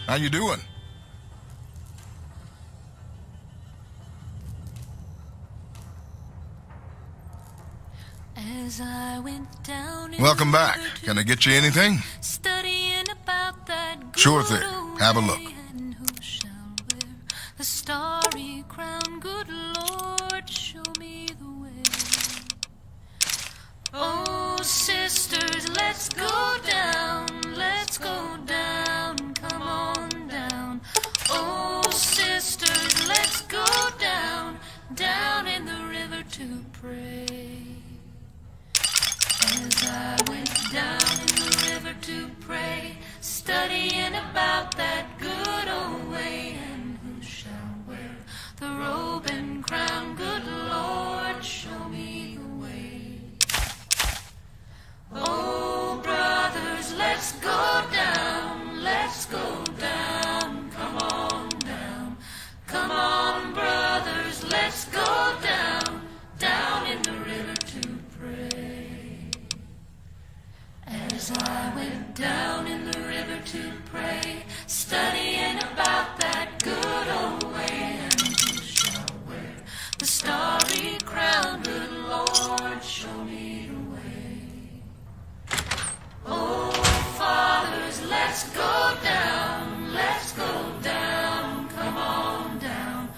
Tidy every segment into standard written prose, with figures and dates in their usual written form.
How you doing? As I went down Welcome back. Can I get you anything? Studying about that Sure thing. Have a look. and who shall wear the starry crown? Good Lord, show me the way. Oh, sisters, let's go down, come on down. Oh, sisters, let's go down in the river to pray. As I went down in the river to pray, studying about that good old way, and who shall wear the robe and crown? Good Lord, show me the way. Oh, brothers, let's go down, come on down. Come on, brothers, let's go down in the river to pray. As I went down in the river to pray, studying about that good old way, and who shall wear the starry crown? Good Lord, show me the way. Oh, fathers, let's go down, come on down.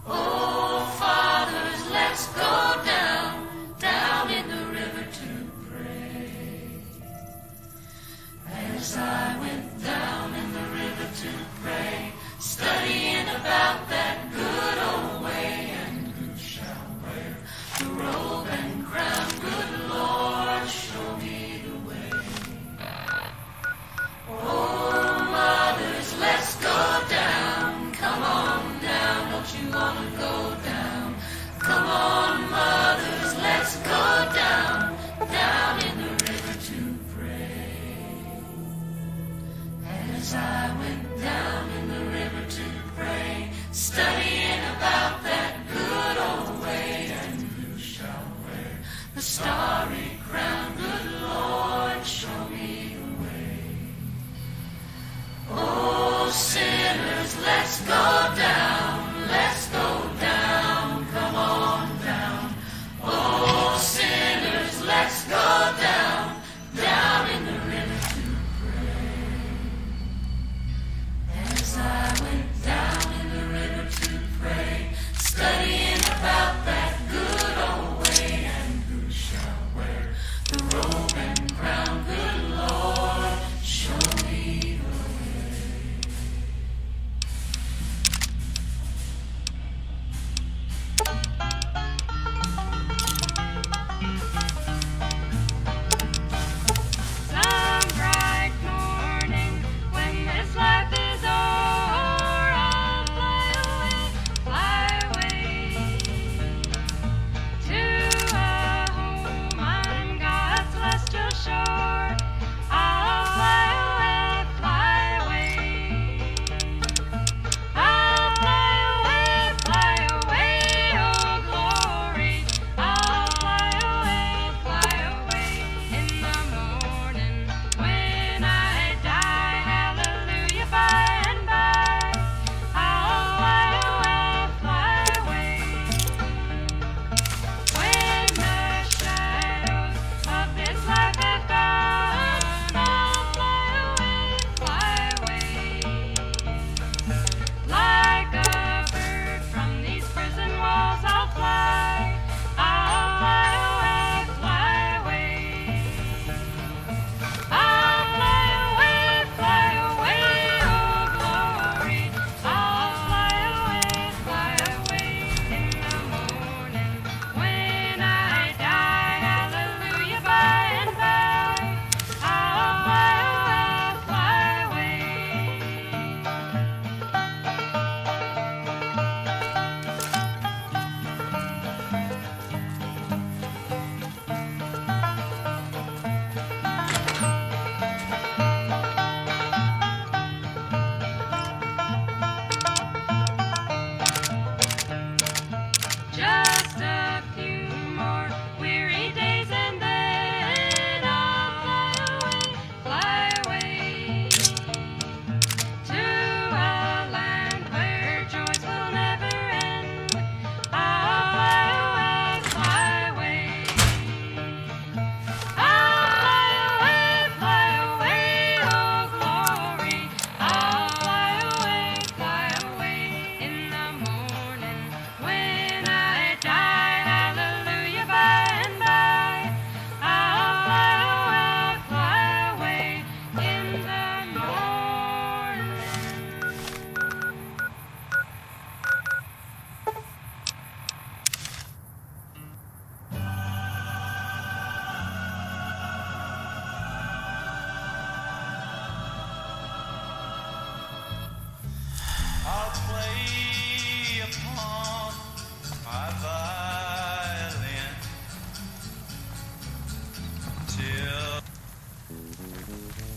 Oh, fathers, let's go down in the river to pray. As I went down in the river to pray,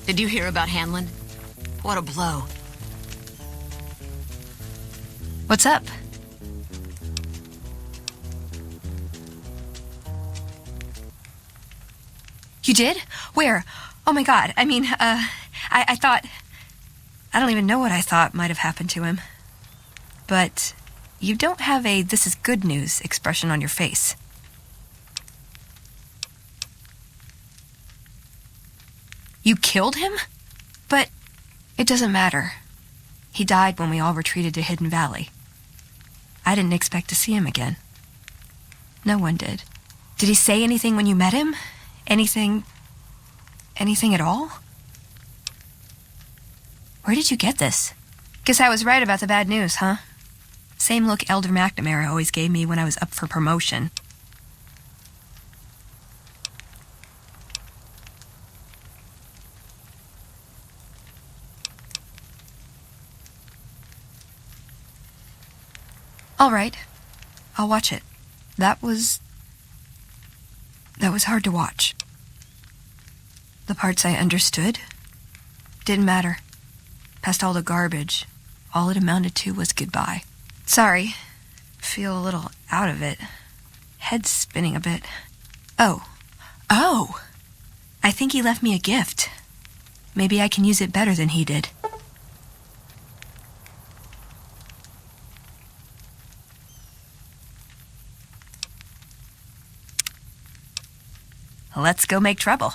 Did you hear about Hanlon? What a blow. What's up? You did? Where? Oh my god, I mean, I thought... I don't even know what I thought might have happened to him. But you don't have a "this is good news" expression on your face. You killed him? But it doesn't matter. He died when we all retreated to Hidden Valley. I didn't expect to see him again. No one did. Did he say anything when you met him? Anything at all? Where did you get this? Guess I was right about the bad news, huh? Same look Elder McNamara always gave me when I was up for promotion. All right, I'll watch it. That was hard to watch. The parts I understood didn't matter. Past all the garbage, all it amounted to was goodbye. Sorry, feel a little out of it. Head spinning a bit. Oh, I think he left me a gift. Maybe I can use it better than he did. Let's go make trouble.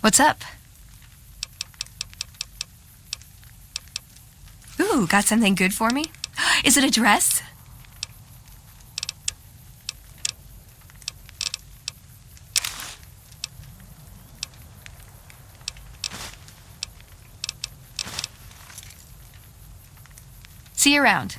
What's up? Ooh, got something good for me? Is it a dress? See you around.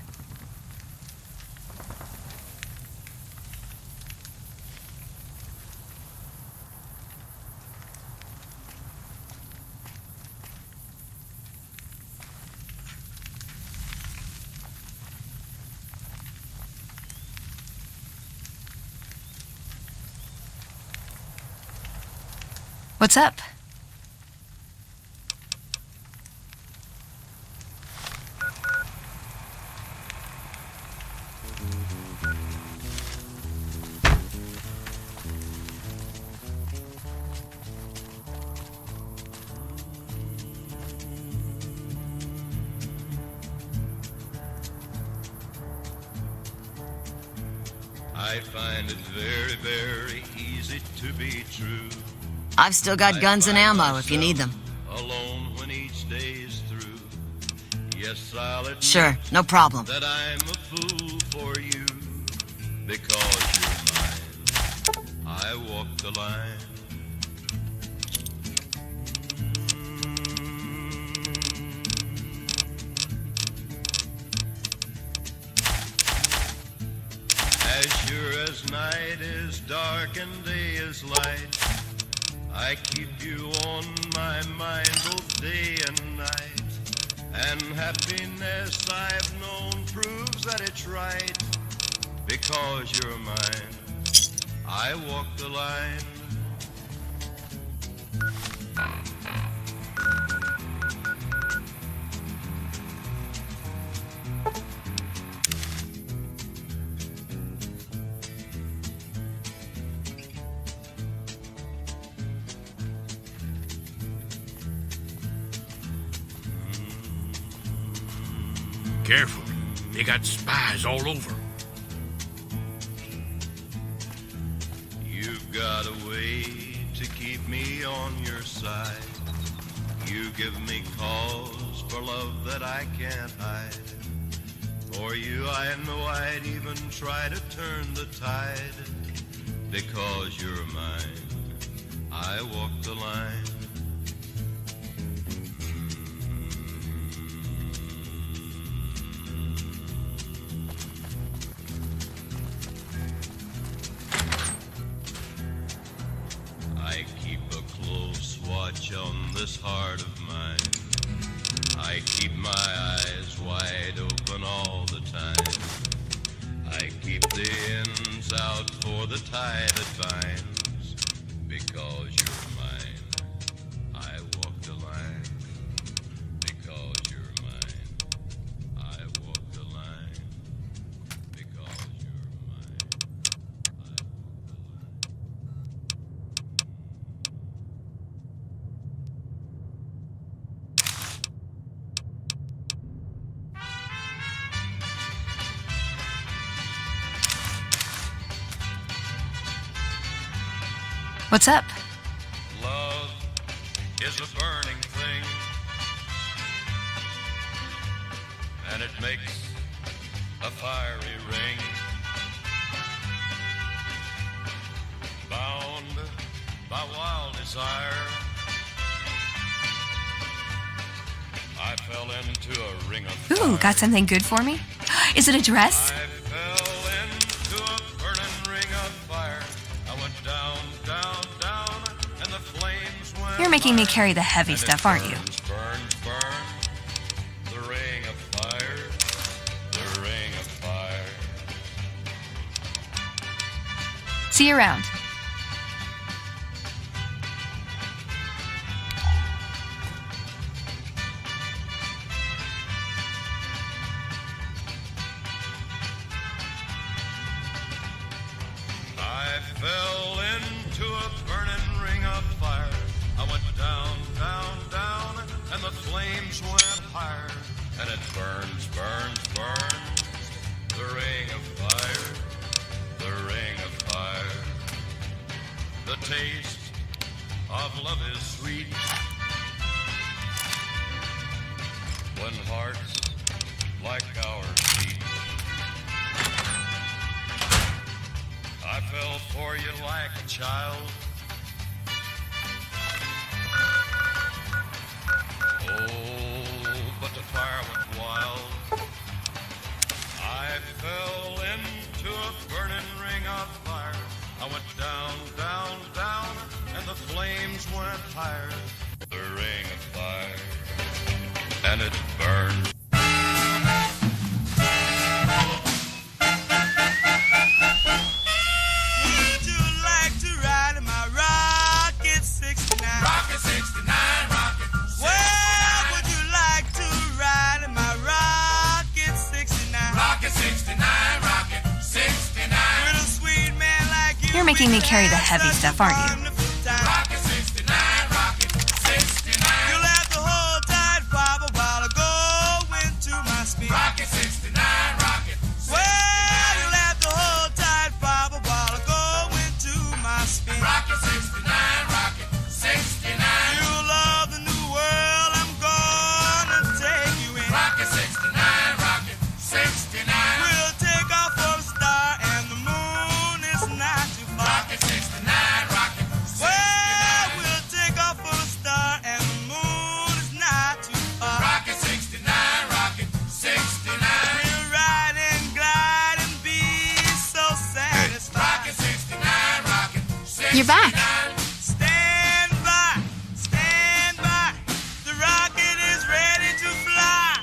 What's up? I find it very, very easy to be true. I've still got guns and ammo if you need them. Alone when each day is through. Yes, I'll admit Sure, no problem. that I'm a fool for you. Because you're mine, I walk the line. As sure as night is dark and day is light, I keep you on my mind both day and night. And happiness I've known proves that it's right. Because you're mine, I walk the line. Careful. They got spies all over. You've got a way to keep me on your side. You give me cause for love that I can't hide. For you I know I'd even try to turn the tide. Because you're mine, I walk the line. I keep a close watch on this heart of mine. I keep my eyes time. I keep the ends out for the tie that binds. Because you're mine, I walk the line. Because you're mine, I walk the line. Because you're mine, I walk the line. What's up? Love is a burning thing, and it makes a fiery ring. Bound by wild desire, I fell into a ring of fire. Ooh, got something good for me? Is it a dress? I fell into a burning ring of fire. I went down, down, down, and the flames went. You're making me higher. carry the heavy And it stuff, aren't you? burns, burns, burns. The ring of fire, the ring of fire. See you around. I fell into a burning ring of fire. I went down, down, down, and the flames went higher. And it burns, burns, burns. The ring of fire, the ring of fire. The taste of love is sweet when hearts like ours beat. I fell for you like a child. Oh, but the fire went wild. I fell into a burning ring of fire. I went down, down, down, and the flames went higher. The ring of fire, and it burned. Would you like to ride in my Rocket 69? Rocket 69, Rocket 69. Well, would you like to ride in my Rocket 69? Rocket 69, Rocket 69. With a sweet man like you. You're making me carry the heavy stuff, aren't you? Rocket 69, Rocket 69. You'll have to hold tight, Papa, while I go into my speed. Rocket 69, Rocket 69. Well, you'll have to hold tight, Papa, while I go into my speed. Rocket 69, Rocket 69. You'll love the new world I'm gonna take you in. Rocket 69, Rocket 69. We'll take off for a star and the moon is not too far. Rocket 69, Rocket 69. Well, we'll take off for a star and the moon is not too far. Rocket 69, Rocket 69. We'll ride and glide and be so satisfied. Rocket 69, Rocket 69. You're back. Stand by, stand by. The rocket is ready to fly.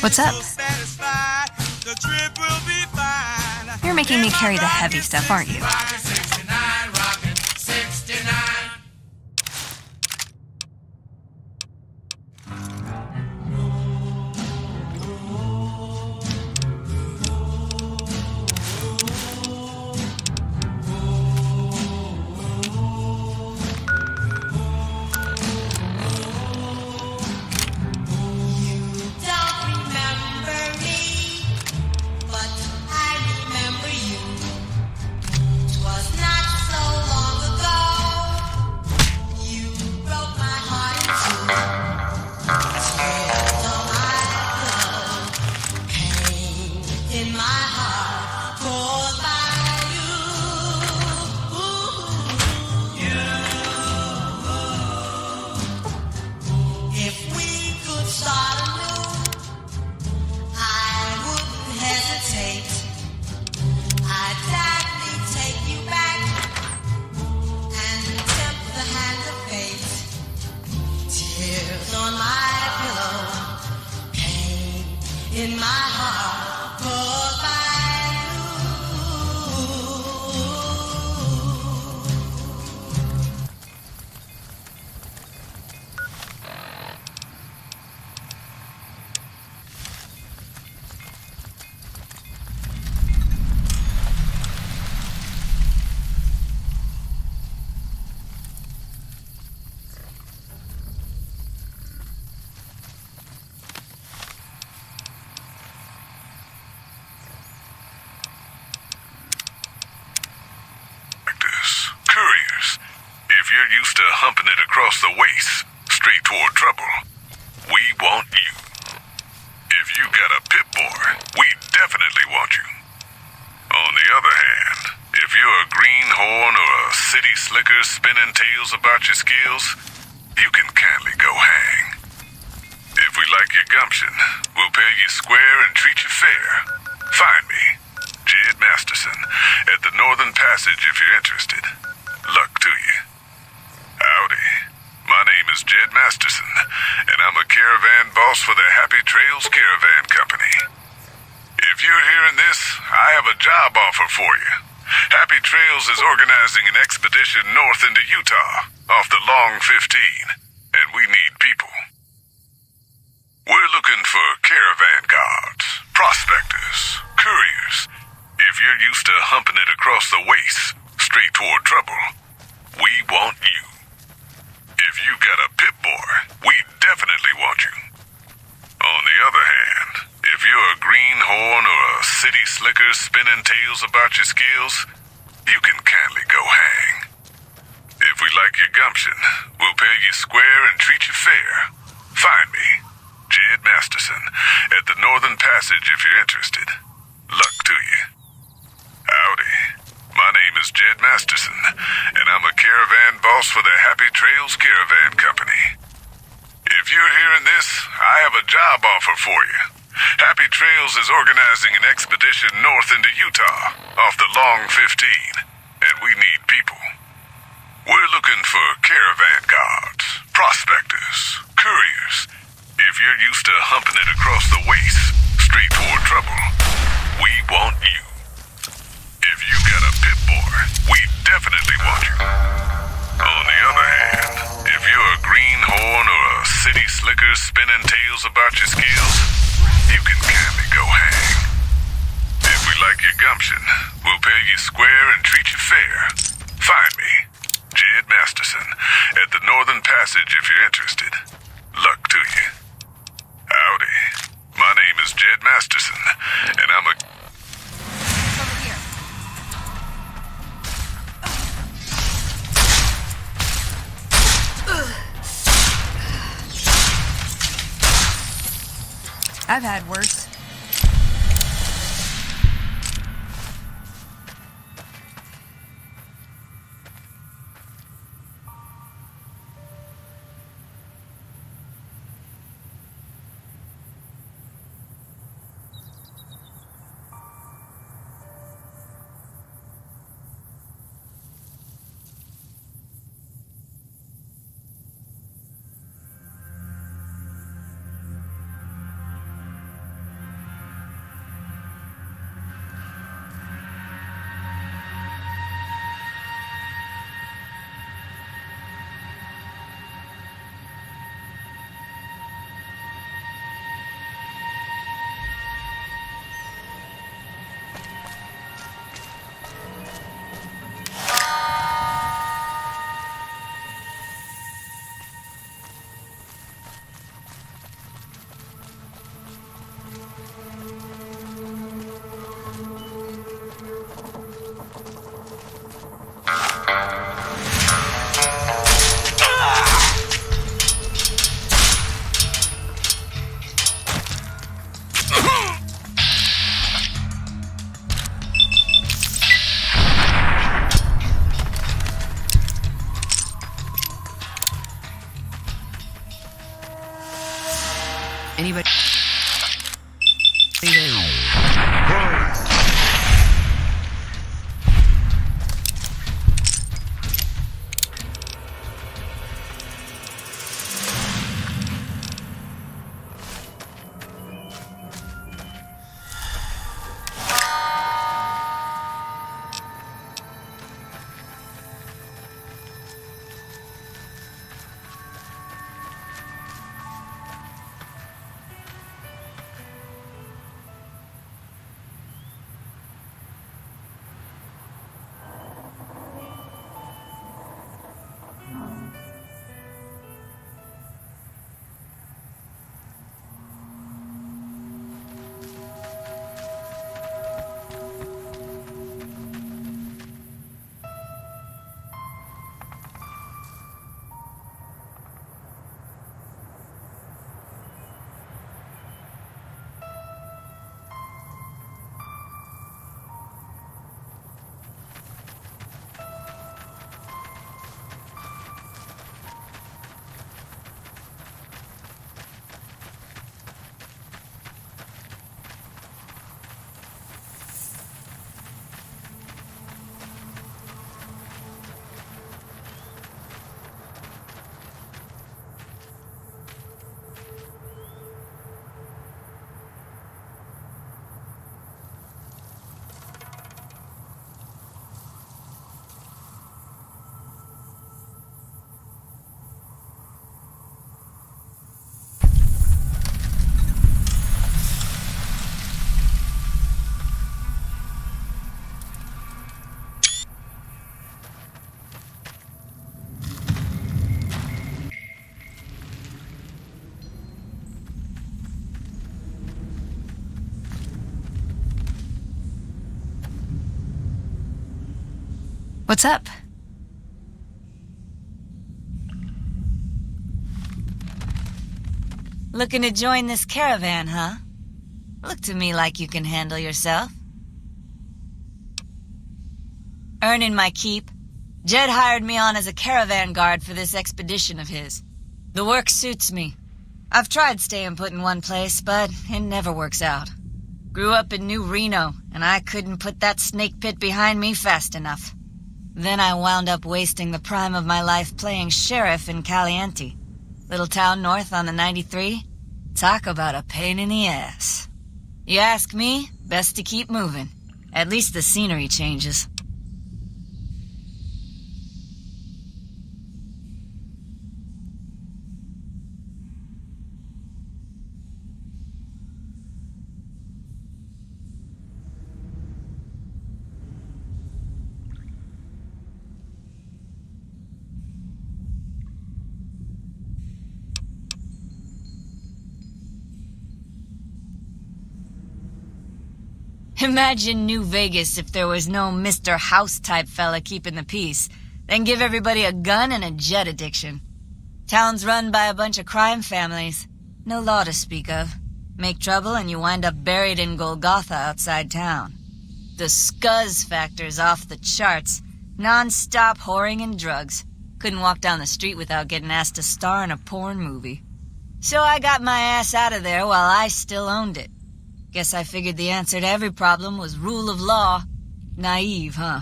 What's up? So satisfied, the trip will be fine. You're making me carry the heavy stuff, aren't you? Rocket 69, Rocket 69. Don't remember me, but I remember you. 'Twas not so long ago. You broke my heart in two. Tears on my pillow, pain in my heart caused by you. If we could start anew, I wouldn't hesitate. I'd gladly take you back and tempt the hand of fate. Tears on my pillow, pain in my heart caused by you. Practice. Couriers, if you're used to humping it across the waist, straight toward trouble, we want you. If you got a pit boy, we definitely want you. On the other hand, if you're a greenhorn or a city slicker spinning tales about your skills, you can kindly go hang. If we like your gumption, we'll pay you square and treat you fair. Find me, Jed Masterson, at the Northern Passage if you're interested. Luck to you. Howdy. My name is Jed Masterson, and I'm a caravan boss for the Happy Trails Caravan Company. If you're hearing this, I have a job offer for you. Happy Trails is organizing an expedition north into Utah, off the Long 15, and we need people. We're looking for caravan guards, prospectors, couriers. If you're used to humping it across the waist, straight toward trouble, we want you. If you got a pit boy, we definitely want you. On the other hand, if you're a greenhorn or a city slicker spinning tales about your skills, you can kindly go hang. If we like your gumption, we'll pay you square and treat you fair. Find me, Jed Masterson, at the Northern Passage if you're interested. Luck to you. Howdy. My name is Jed Masterson, and I'm a caravan boss for the Happy Trails Caravan Company. If you're hearing this, I have a job offer for you. Happy Trails is organizing an expedition north into Utah, off the Long 15, and we need people. We're looking for caravan guards, prospectors, couriers. If you're used to humping it across the waist, straight toward trouble, we want you. If you got a pit boy, we definitely want you. On the other hand, if you're a greenhorn or a city slicker spinning tales about your skills, you can kindly go hang. If we like your gumption, we'll pay you square and treat you fair. Find me, Jed Masterson, at the Northern Passage if you're interested. Luck to you. Howdy. My name is Jed Masterson, and I'm a... Over here. I've had worse. Anybody? What's up? Looking to join this caravan, huh? Look to me like you can handle yourself. Earning my keep, Jed hired me on as a caravan guard for this expedition of his. The work suits me. I've tried staying put in one place, but it never works out. Grew up in New Reno, and I couldn't put that snake pit behind me fast enough. Then I wound up wasting the prime of my life playing sheriff in Caliente. Little town north on the 93. Talk about a pain in the ass. You ask me, best to keep moving. At least the scenery changes. Imagine New Vegas if there was no Mr. House-type fella keeping the peace, then give everybody a gun and a jet addiction. Town's run by a bunch of crime families. No law to speak of. Make trouble and you wind up buried in Golgotha outside town. The scuzz factor's off the charts. Non-stop whoring and drugs. Couldn't walk down the street without getting asked to star in a porn movie. So I got my ass out of there while I still owned it. Guess I figured the answer to every problem was rule of law. Naive, huh?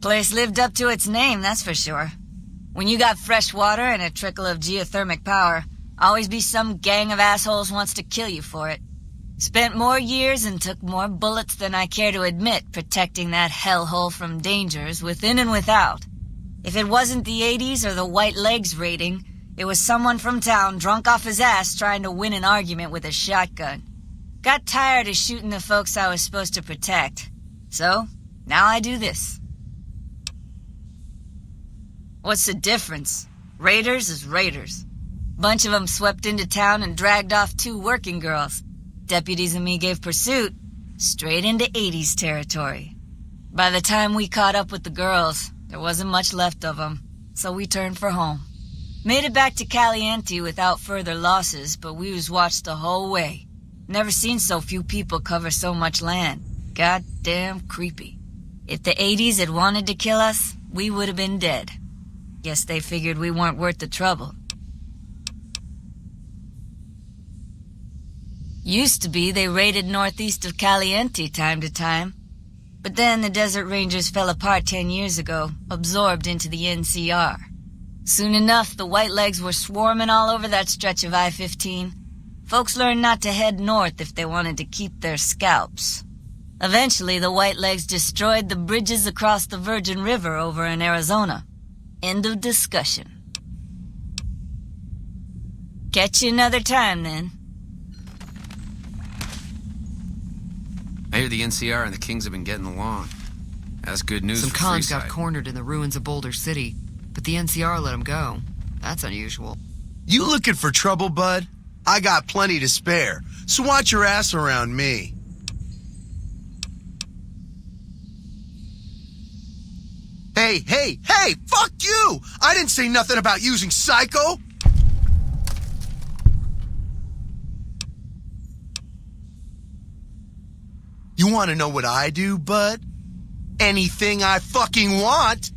Place lived up to its name, that's for sure. When you got fresh water and a trickle of geothermic power, always be some gang of assholes wants to kill you for it. Spent more years and took more bullets than I care to admit protecting that hellhole from dangers within and without. If it wasn't the 80s or the white legs raiding, it was someone from town drunk off his ass trying to win an argument with a shotgun. Got tired of shooting the folks I was supposed to protect. So, now I do this. What's the difference? Raiders is raiders. Bunch of them swept into town and dragged off 2 working girls. Deputies and me gave pursuit, straight into 80s territory. By the time we caught up with the girls, there wasn't much left of them, so we turned for home. Made it back to Caliente without further losses, but we was watched the whole way. Never seen so few people cover so much land. Goddamn creepy. If the 80s had wanted to kill us, we would have been dead. Guess they figured we weren't worth the trouble. Used to be they raided northeast of Caliente time to time. But then the Desert Rangers fell apart 10 years ago, absorbed into the NCR. Soon enough, the Whitelegs were swarming all over that stretch of I-15. Folks learned not to head north if they wanted to keep their scalps. Eventually, the Whitelegs destroyed the bridges across the Virgin River over in Arizona. End of discussion. Catch you another time, then. I hear the NCR and the Kings have been getting along. That's good news Some for cons got Freeside. cornered in the ruins of Boulder City, but the NCR let them go. That's unusual. You looking for trouble, bud? I got plenty to spare, so watch your ass around me. Hey, fuck you! I didn't say nothing about using Psycho! You want to know what I do, bud? Anything I fucking want.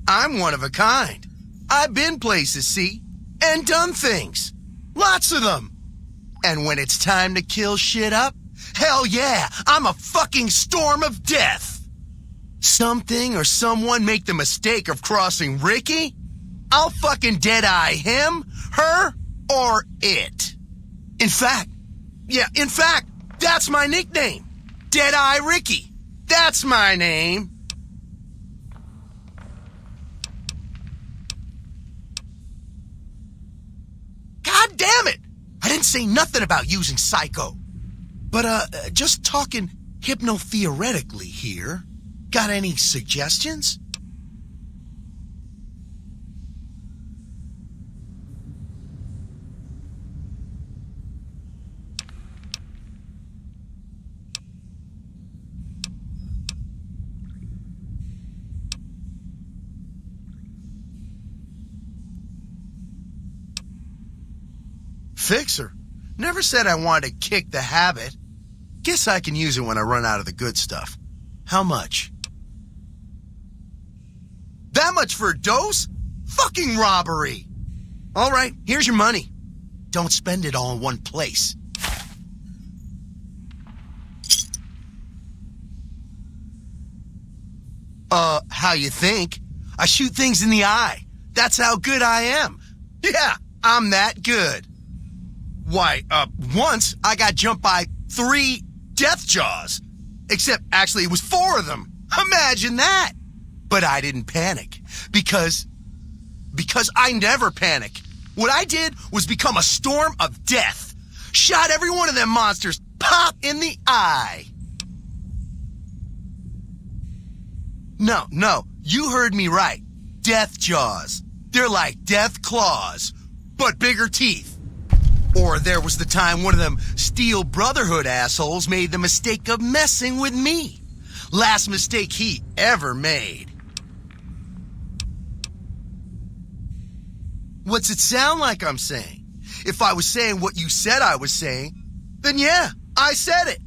I'm one of a kind. I've been places, see? And done things. Lots of them. And when it's time to kill shit up, hell yeah, I'm a fucking storm of death. Something or someone make the mistake of crossing Ricky, I'll fucking dead-eye him, her, or it. In fact, that's my nickname. Dead-Eye Ricky. That's my name. God damn it! I didn't say nothing about using Psycho. But, just talking hypno-theoretically here. Got any suggestions? Fixer. Never said I wanted to kick the habit. Guess I can use it when I run out of the good stuff. How much? That much for a dose? Fucking robbery! All right, here's your money. Don't spend it all in one place. How you think? I shoot things in the eye. That's how good I am. Yeah, I'm that good. Why, once I got jumped by 3 death jaws. Except, actually, it was 4 of them. Imagine that! But I didn't panic. Because I never panic. What I did was become a storm of death. Shot every one of them monsters pop in the eye. No, you heard me right. Death jaws. They're like death claws, but bigger teeth. Or there was the time one of them Steel Brotherhood assholes made the mistake of messing with me. Last mistake he ever made. What's it sound like I'm saying? If I was saying what you said I was saying, then yeah, I said it.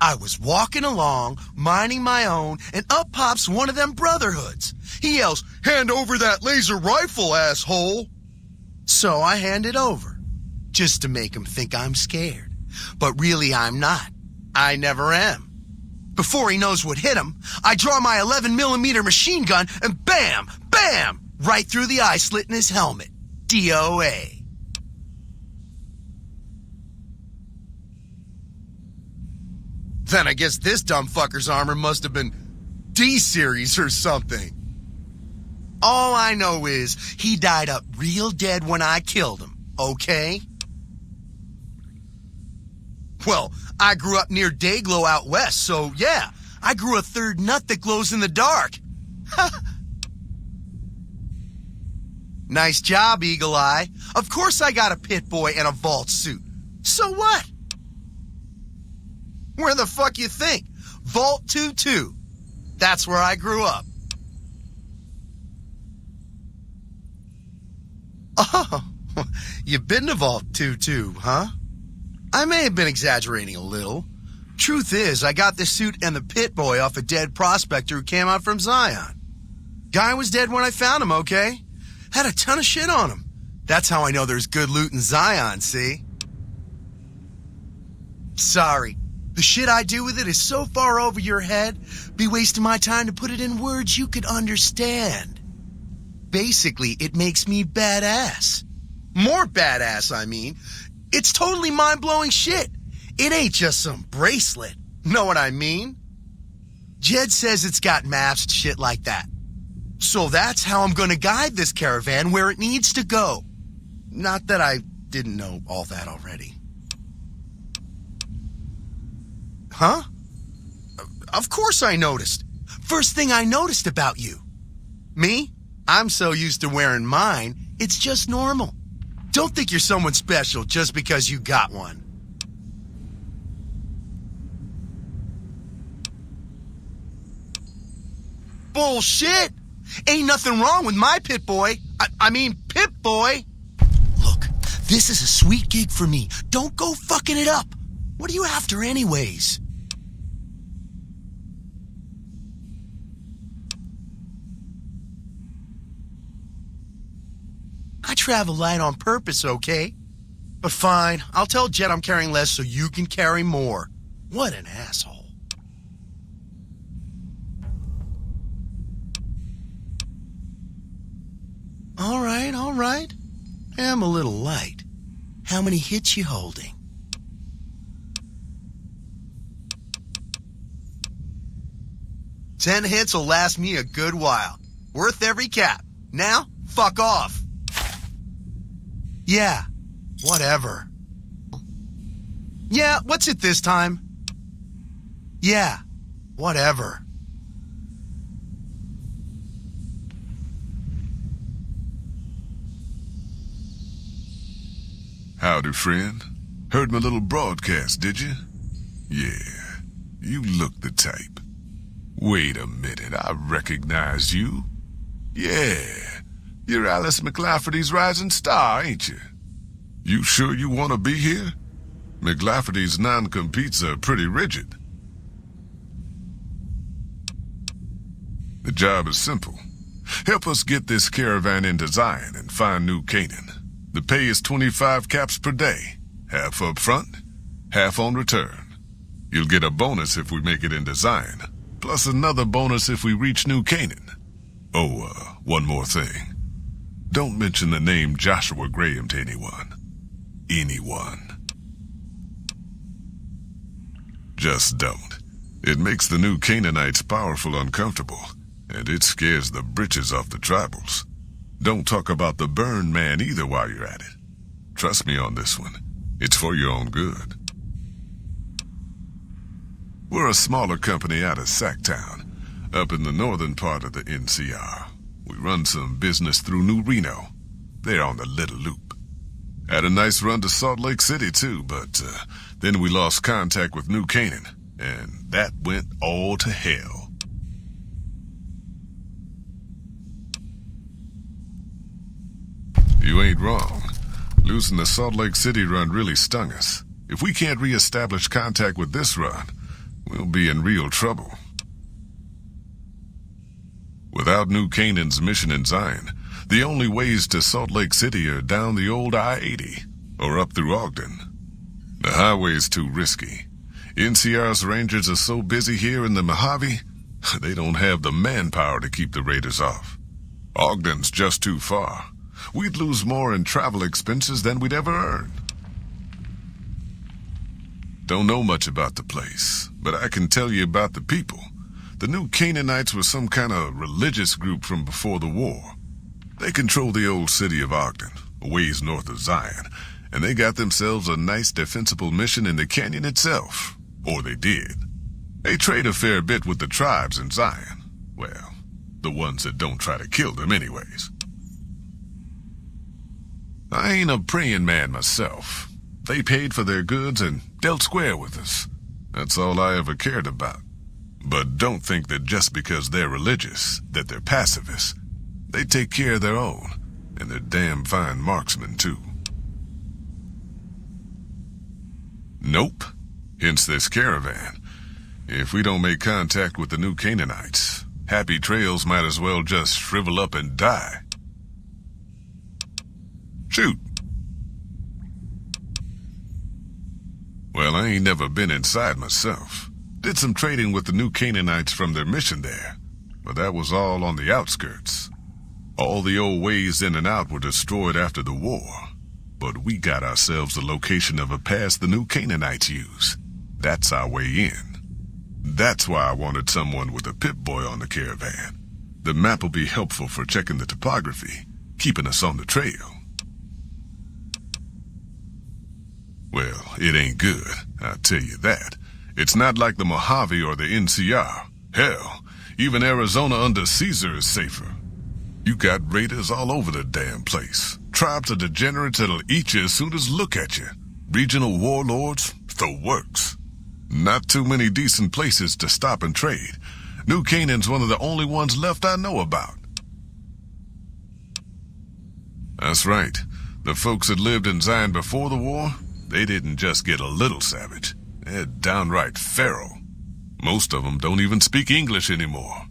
I was walking along, minding my own, and up pops one of them Brotherhoods. He yells, "Hand over that laser rifle, asshole!" So I hand it over, just to make him think I'm scared. But really I'm not. I never am. Before he knows what hit him, I draw my 11mm machine gun and bam, bam, right through the eye slit in his helmet. DOA. Then I guess this dumb fucker's armor must have been D-series or something. All I know is he died up real dead when I killed him, okay? Well, I grew up near Dayglow out west, so yeah, I grew a third nut that glows in the dark. Nice job, Eagle Eye. Of course I got a pit boy and a vault suit. So what? Where the fuck you think? Vault 2-2. That's where I grew up. Oh, you've been to Vault 2-2, huh? I may have been exaggerating a little. Truth is, I got the suit and the pit boy off a dead prospector who came out from Zion. Guy was dead when I found him, okay? Had a ton of shit on him. That's how I know there's good loot in Zion, see? Oh, you been to Vault 2-2, huh? I may have been exaggerating a little. Truth is, I got the suit and the pit boy off a dead prospector who came out from Zion. Guy was dead when I found him, okay? Had a ton of shit on him. That's how I know there's good loot in Zion, see? Sorry. The shit I do with it is so far over your head, be wasting my time to put it in words you could understand. Basically, it makes me badass. More badass, I mean. It's totally mind-blowing shit. It ain't just some bracelet. Know what I mean? Jed says it's got maps, shit like that. So that's how I'm gonna guide this caravan where it needs to go. Not that I didn't know all that already. Huh? Of course I noticed. First thing I noticed about you. Me? I'm so used to wearing mine, it's just normal. Don't think you're someone special just because you got one. Bullshit! Ain't nothing wrong with my pit boy. I mean, Pip Boy. Look, this is a sweet gig for me. Don't go fucking it up. What are you after anyways? I travel light on purpose, okay? But fine, I'll tell Jet I'm carrying less so you can carry more. What an asshole. All right. I am a little light. How many hits you holding? "10 hits will last me a good while. Worth every cap. Now, fuck off." Yeah, whatever. Yeah, what's it this time? Yeah, whatever. Howdy, friend. Heard my little broadcast, did you? Yeah, you look the type. Wait a minute, I recognize you. Yeah, you're Alice McLafferty's rising star, ain't you? You sure you want to be here? McLafferty's non-competes are pretty rigid. The job is simple. Help us get this caravan into Zion and find New Canaan. The pay is 25 caps per day, half up front, half on return. You'll get a bonus if we make it into Zion, plus another bonus if we reach New Canaan. Oh, one more thing. Don't mention the name Joshua Graham to anyone. Anyone. Just don't. It makes the New Canaanites powerful uncomfortable, and it scares the britches off the tribals. Don't talk about the burn man either while you're at it. Trust me on this one. It's for your own good. We're a smaller company out of Sacktown, up in the northern part of the NCR. We run some business through New Reno. They're on the Little Loop. Had a nice run to Salt Lake City too, but then we lost contact with New Canaan, and that went all to hell. You ain't wrong. Losing the Salt Lake City run really stung us. If we can't re-establish contact with this run, we'll be in real trouble. Without New Canaan's mission in Zion, the only ways to Salt Lake City are down the old I-80 or up through Ogden. The highway's too risky. NCR's rangers are so busy here in the Mojave, they don't have the manpower to keep the raiders off. Ogden's just too far. We'd lose more in travel expenses than we'd ever earn. Don't know much about the place, but I can tell you about the people. The New Canaanites were some kind of religious group from before the war. They control the old city of Ogden, a ways north of Zion, and they got themselves a nice defensible mission in the canyon itself. Or they did. They trade a fair bit with the tribes in Zion. Well, the ones that don't try to kill them anyways. I ain't a praying man myself. They paid for their goods and dealt square with us. That's all I ever cared about. But don't think that just because they're religious, that they're pacifists. They take care of their own, and they're damn fine marksmen too. Nope. Hence this caravan. If we don't make contact with the New Canaanites, Happy Trails might as well just shrivel up and die. Shoot. Well, Well, I ain't never been inside myself. Did some trading with the new Canaanites from their mission there, but that was all on the outskirts. All the old ways in and out were destroyed after the war, but we got ourselves the location of a pass the new Canaanites use. That's our way in. That's why I wanted someone with a Pip-Boy on the caravan. The map will be helpful for checking the topography, keeping us on the trail. Well, it ain't good, I'll tell you that. It's not like the Mojave or the NCR. Hell, even Arizona under Caesar is safer. You got raiders all over the damn place. Tribes of degenerates that'll eat you as soon as look at you. Regional warlords, the works. Not too many decent places to stop and trade. New Canaan's one of the only ones left I know about. That's right. The folks that lived in Zion before the war, they didn't just get a little savage. They're downright feral. Most of them don't even speak English anymore.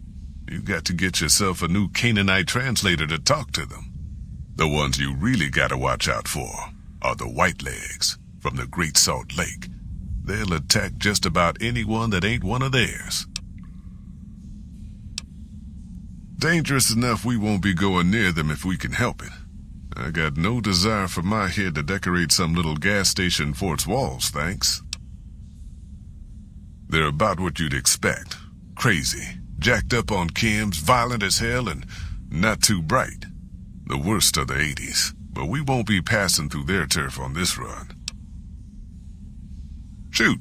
You got to get yourself a new Canaanite translator to talk to them. The ones you really gotta watch out for are the Whitelegs from the Great Salt Lake. They'll attack just about anyone that ain't one of theirs. Dangerous enough we won't be going near them if we can help it. I got no desire for my head to decorate some little gas station fort's walls, thanks. They're about what you'd expect. Crazy, jacked up on chems, violent as hell, and not too bright. The worst of the 80s, but we won't be passing through their turf on this run. Shoot.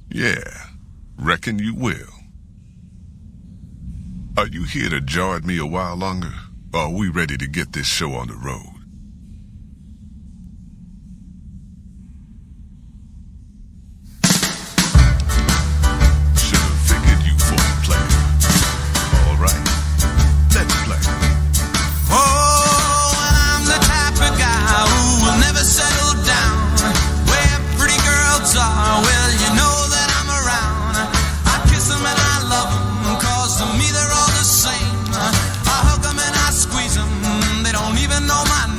Yeah, reckon you will. Are you here to jaw at me a while longer, or are we ready to get this show on the road? Should've figured you for a player. All right, let's play. Oh, and I'm the type of guy who will never settle down. Where pretty girls are, well, you know that I'm around. I kiss them and I love them, 'cause to me they're all the same. I hug them and I squeeze them, they don't even know my name.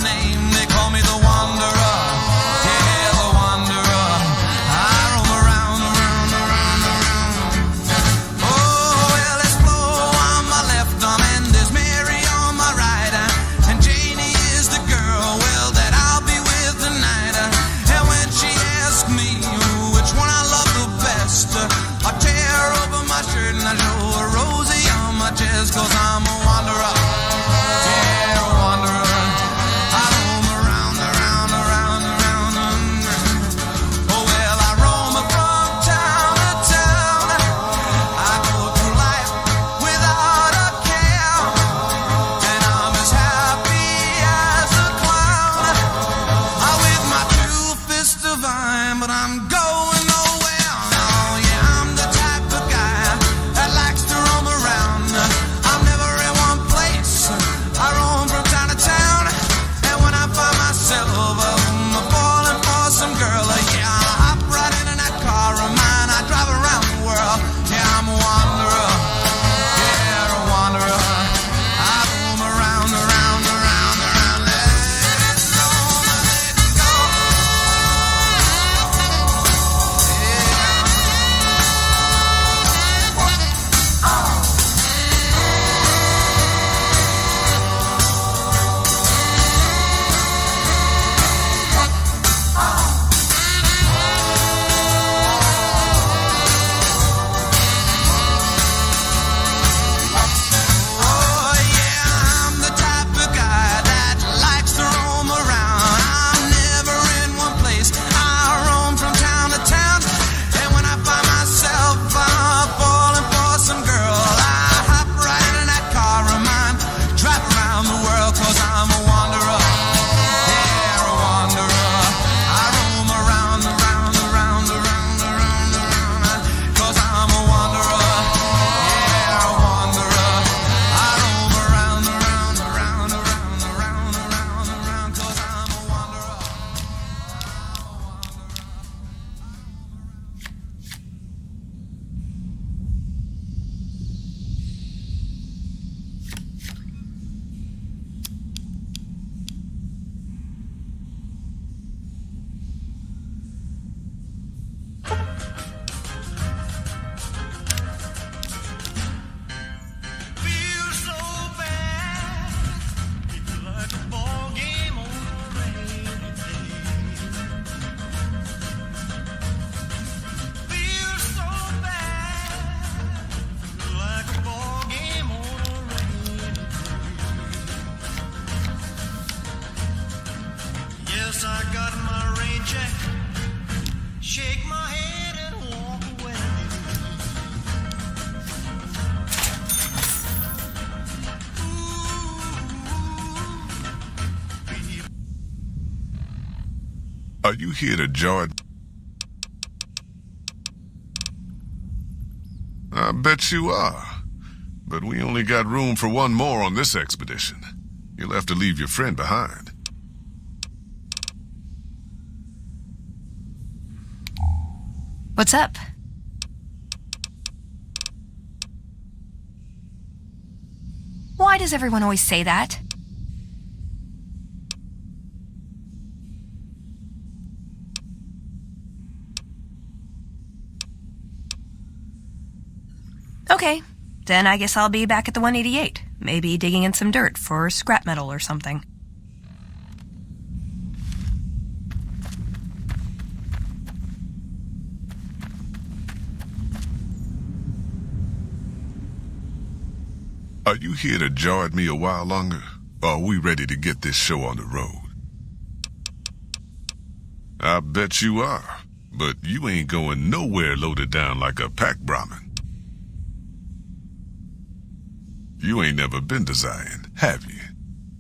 Are you here to join? I bet you are. But we only got room for one more on this expedition. You'll have to leave your friend behind. What's up? Why does everyone always say that? Okay, then I guess I'll be back at the 188. Maybe digging in some dirt for scrap metal or something. Are you here to jar at me a while longer? Or are we ready to get this show on the road? I bet you are. But you ain't going nowhere loaded down like a pack Brahmin. You ain't never been to Zion, have you?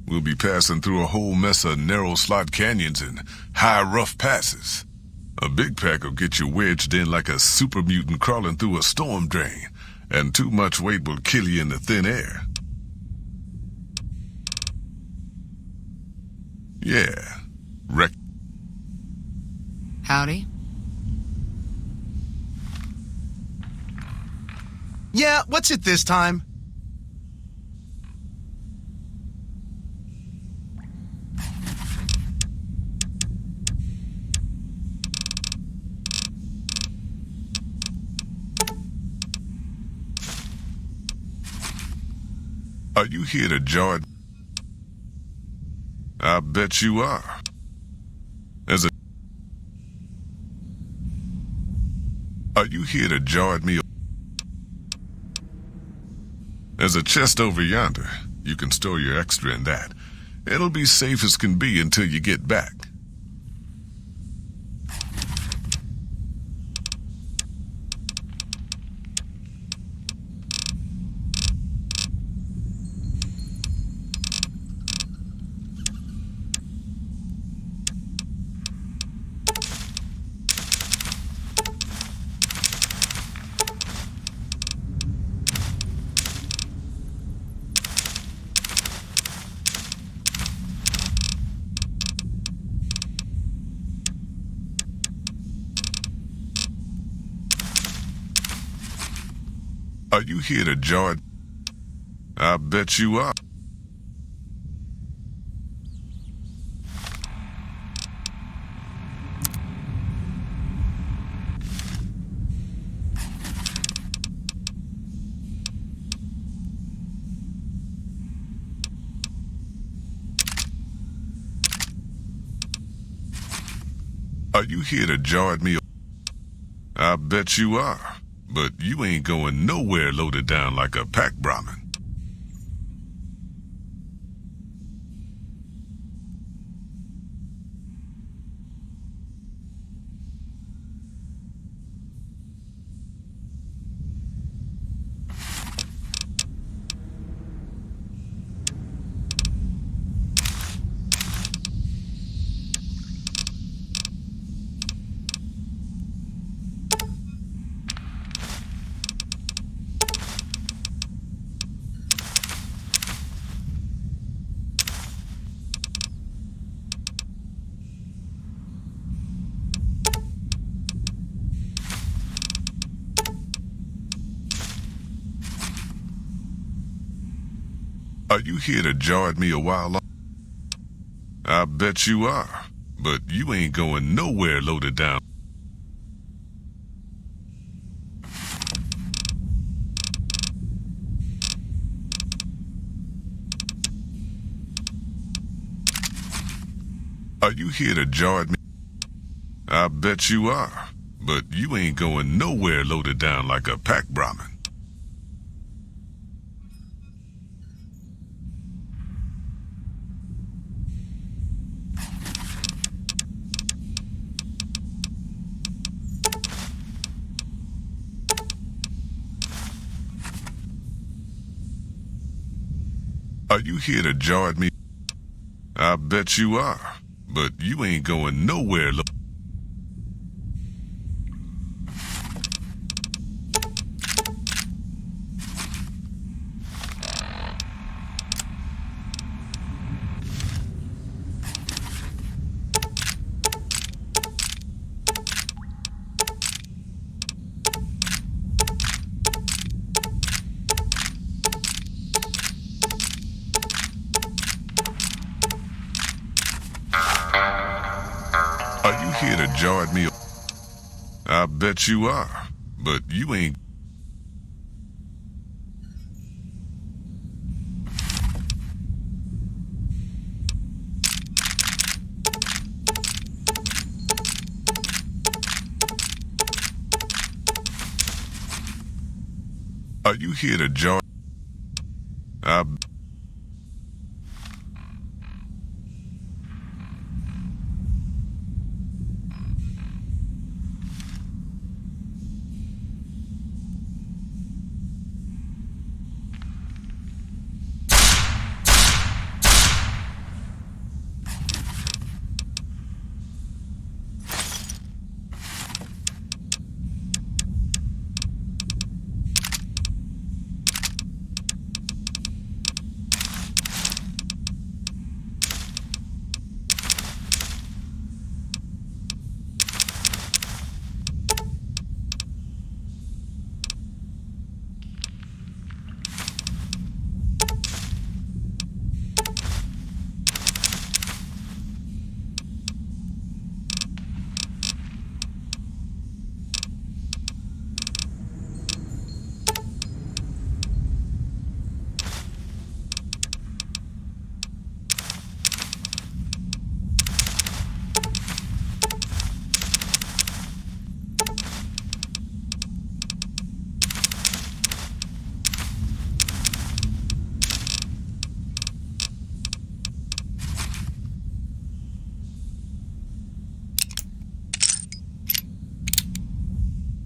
We'll be passing through a whole mess of narrow slot canyons and high rough passes. A big pack will get you wedged in like a super mutant crawling through a storm drain, and too much weight will kill you in the thin air. Yeah, Howdy. Yeah, what's it this time? Are you here to jar? I bet you are. Are you here to jar at me? There's a chest over yonder. You can store your extra in that. It'll be safe as can be until you get back. Are you here to jar? I bet you are. Are you here to jar at me? I bet you are. But you ain't going nowhere loaded down like a pack Brahmin. Are you here to jar at me a while long? I bet you are. But you ain't going nowhere loaded down. Are you here to jar at me? I bet you are. But you ain't going nowhere loaded down like a pack Brahmin. Are you here to jar at me? I bet you are. But you ain't going nowhere. here to jar at me? I bet you are, but you ain't. Are you here to jar?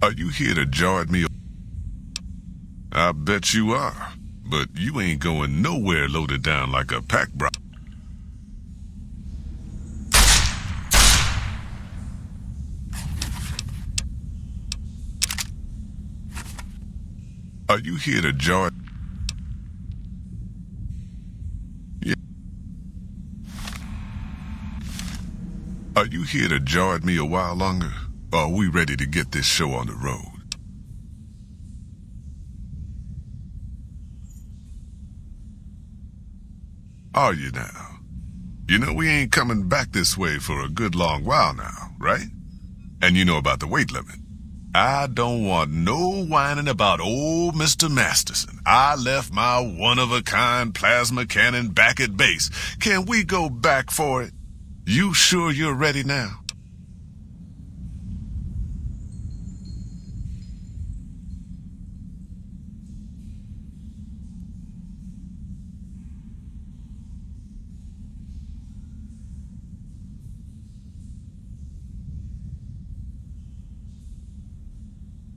Are you here to jar at me? I bet you are, but you ain't going nowhere loaded down like a pack bro. Are you here to jar? Yeah. Are you here to jar at me a while longer? Or are we ready to get this show on the road? Are you now? You know we ain't coming back this way for a good long while now, right? And you know about the weight limit. I don't want no whining about old Mr. Masterson. I left my one-of-a-kind plasma cannon back at base. Can we go back for it? You sure you're ready now?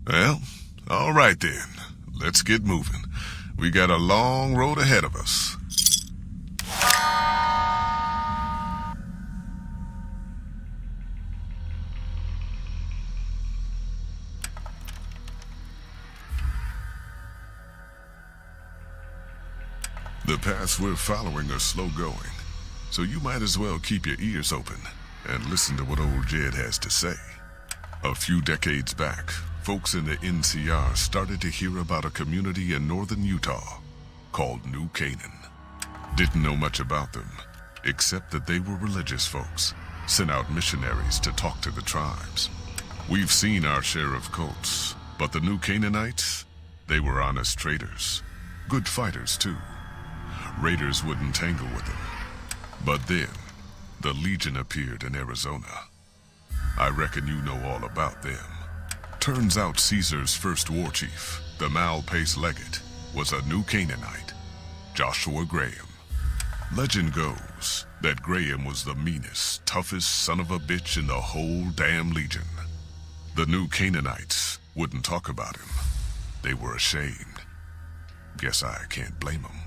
Well, all right then. Let's get moving. We got a long road ahead of us. The paths we're following are slow going, so you might as well keep your ears open and listen to what old Jed has to say. A few decades back, folks in the NCR started to hear about a community in northern Utah called New Canaan. Didn't know much about them, except that they were religious folks, sent out missionaries to talk to the tribes. We've seen our share of cults, but the New Canaanites, they were honest traders, good fighters too. Raiders wouldn't tangle with them. But then, the Legion appeared in Arizona. I reckon you know all about them. Turns out Caesar's first war chief, the Malpace Legate, was a New Canaanite, Joshua Graham. Legend goes that Graham was the meanest, toughest son of a bitch in the whole damn Legion. The New Canaanites wouldn't talk about him. They were ashamed. Guess I can't blame them.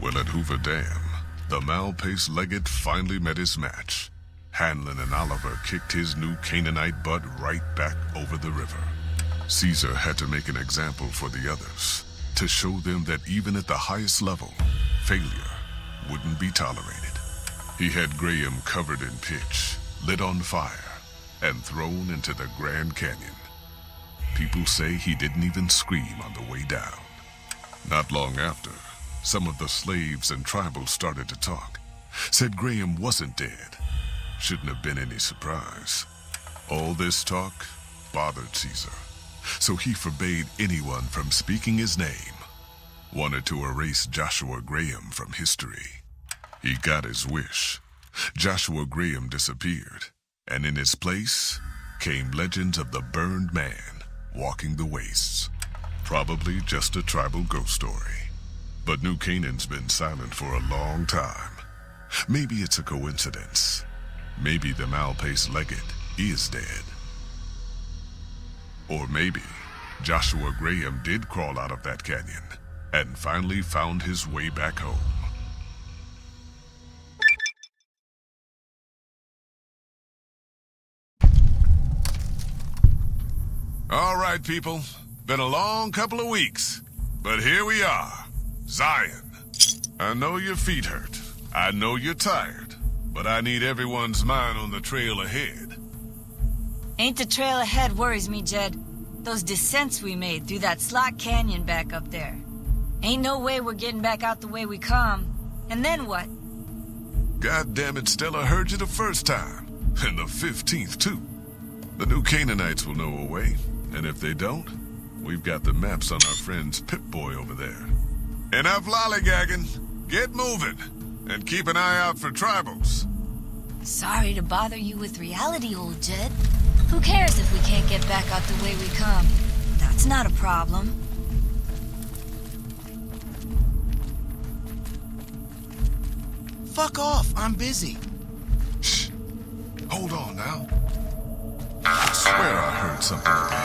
Well, at Hoover Dam, the Malpace Legate finally met his match. Hanlon and Oliver kicked his New Canaanite butt right back over the river. Caesar had to make an example for the others, to show them that even at the highest level, failure wouldn't be tolerated. He had Graham covered in pitch, lit on fire, and thrown into the Grand Canyon. People say he didn't even scream on the way down. Not long after, some of the slaves and tribals started to talk, said Graham wasn't dead. Shouldn't have been any surprise. All this talk bothered Caesar, so he forbade anyone from speaking his name. Wanted to erase Joshua Graham from history. He got his wish. Joshua Graham disappeared, and in his place came legends of the burned man walking the wastes. Probably just a tribal ghost story. But New Canaan's been silent for a long time. Maybe it's a coincidence. Maybe the Malpace legate is dead. Or maybe Joshua Graham did crawl out of that canyon and finally found his way back home. All right, people. Been a long couple of weeks, but here we are. Zion. I know your feet hurt. I know you're tired, but I need everyone's mind on the trail ahead. Ain't the trail ahead worries me, Jed. Those descents we made through that slot canyon back up there. Ain't no way we're getting back out the way we come. And then what? God damn it, Stella heard you the first time. And the 15th, too. The new Canaanites will know a way, and if they don't, we've got the maps on our friend's Pip-Boy over there. Enough lollygagging. Get moving. And keep an eye out for tribals. Sorry to bother you with reality, old Jed. Who cares if we can't get back out the way we come? That's not a problem. Fuck off, I'm busy. Shh. Hold on now. I swear I heard something up here.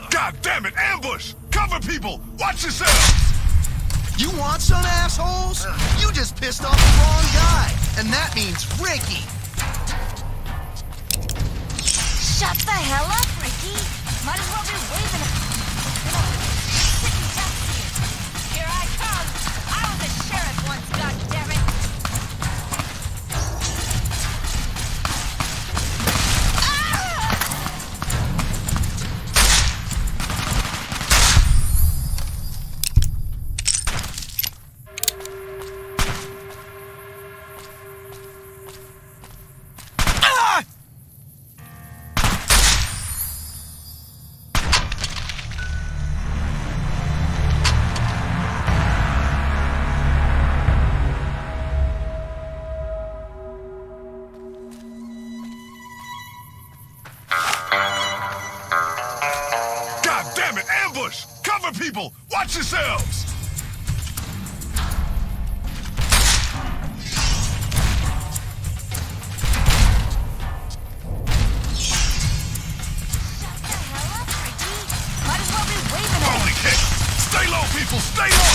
God damn it, ambush! Cover people! Watch yourselves! You want some assholes? You just pissed off the wrong guy, and that means Ricky. Shut the hell up, Ricky! Might as well be waving at sitting ducks here. Here I come! I was a sheriff once, goddammit! Cover people! Watch yourselves! Might as well be waving at Holy shit! Stay low, people! Stay low!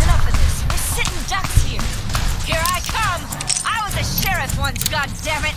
Enough of this. We're sitting ducks here. Here I come! I was a sheriff once, goddammit!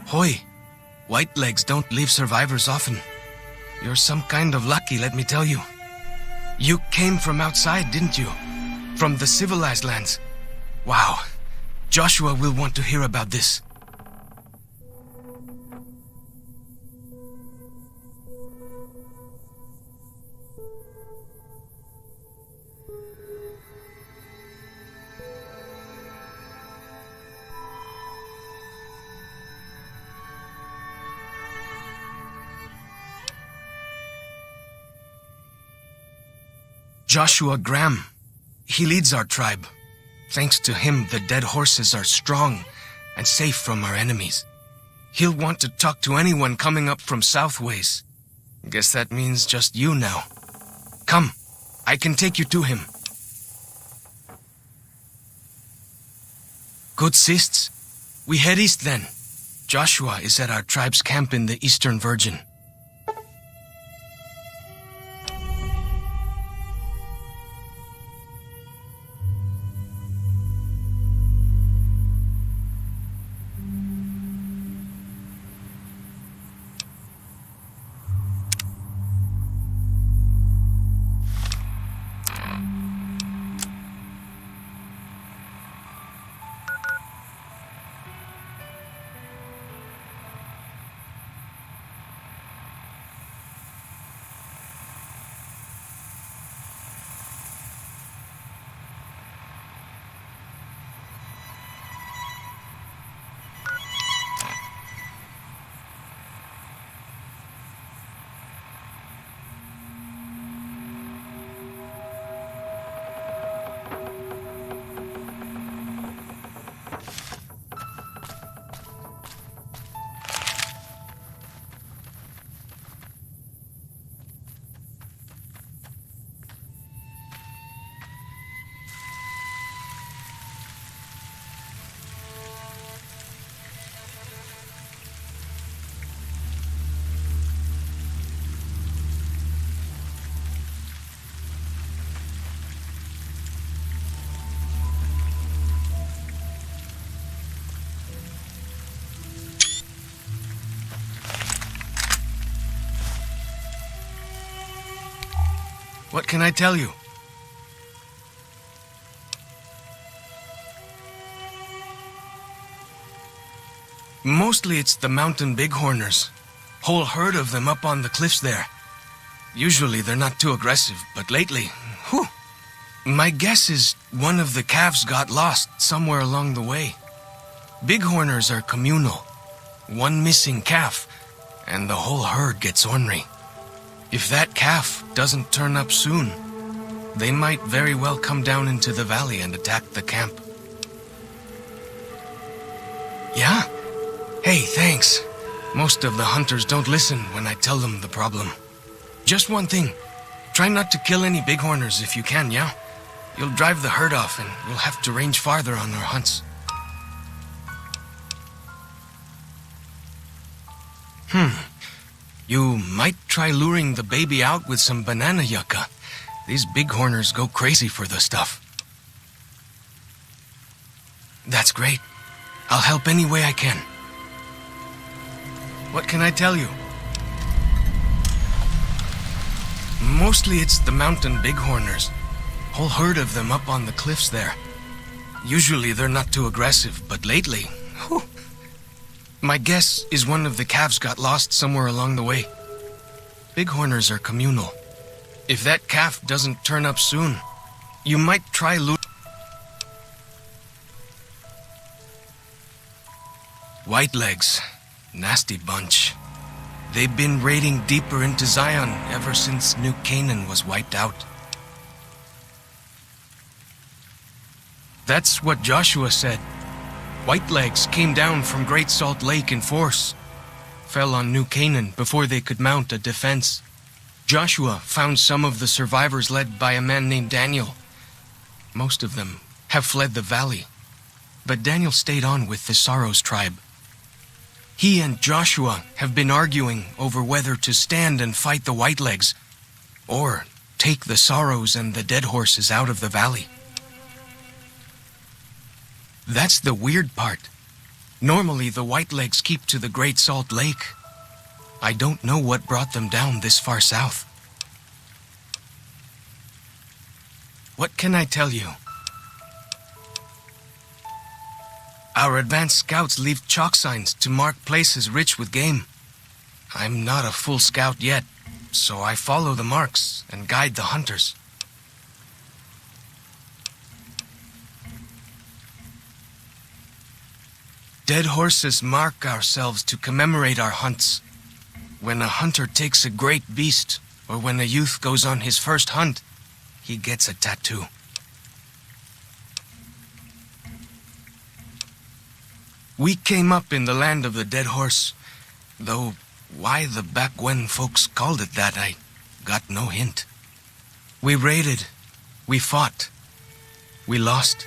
Hoy, Whitelegs don't leave survivors often. You're some kind of lucky, let me tell you. You came from outside, didn't you? From the civilized lands. Wow. Joshua will want to hear about this. Joshua Graham. He leads our tribe. Thanks to him, the dead horses are strong and safe from our enemies. He'll want to talk to anyone coming up from Southways. Guess that means just you now. Come, I can take you to him. Good sists. We head east then. Joshua is at our tribe's camp in the Eastern Virgin. What can I tell you? Mostly it's the mountain bighorners. Whole herd of them up on the cliffs there. Usually they're not too aggressive, but lately, whew. My guess is one of the calves got lost somewhere along the way. Bighorners are communal. One missing calf, and the whole herd gets ornery. If that calf doesn't turn up soon, they might very well come down into the valley and attack the camp. Yeah? Hey, thanks. Most of the hunters don't listen when I tell them the problem. Just one thing. Try not to kill any bighorners if you can, yeah? You'll drive the herd off and we'll have to range farther on our hunts. You might try luring the baby out with some banana yucca. These bighorners go crazy for the stuff. That's great. I'll help any way I can. What can I tell you? Mostly it's the mountain bighorners. Whole herd of them up on the cliffs there. Usually they're not too aggressive, but lately, whew. My guess is one of the calves got lost somewhere along the way. Bighorners are communal. If that calf doesn't turn up soon, you might try Whitelegs. Nasty bunch. They've been raiding deeper into Zion ever since New Canaan was wiped out. That's what Joshua said. Whitelegs came down from Great Salt Lake in force, fell on New Canaan before they could mount a defense. Joshua found some of the survivors led by a man named Daniel. Most of them have fled the valley, but Daniel stayed on with the Sorrows tribe. He and Joshua have been arguing over whether to stand and fight the Whitelegs or take the Sorrows and the dead horses out of the valley. That's the weird part. Normally, the Whitelegs keep to the Great Salt Lake. I don't know what brought them down this far south. What can I tell you? Our advanced scouts leave chalk signs to mark places rich with game. I'm not a full scout yet, so I follow the marks and guide the hunters. Dead horses mark ourselves to commemorate our hunts. When a hunter takes a great beast, or when a youth goes on his first hunt, he gets a tattoo. We came up in the land of the dead horse, though why the back when folks called it that, I got no hint. We raided, we fought, we lost.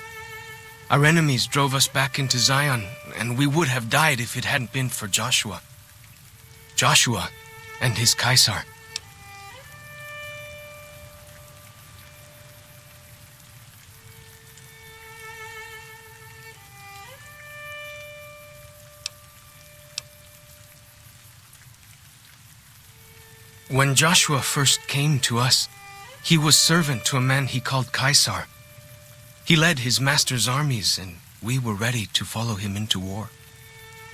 Our enemies drove us back into Zion, and we would have died if it hadn't been for Joshua. Joshua and his Kaisar. When Joshua first came to us, he was servant to a man he called Kaisar. He led his master's armies, and we were ready to follow him into war.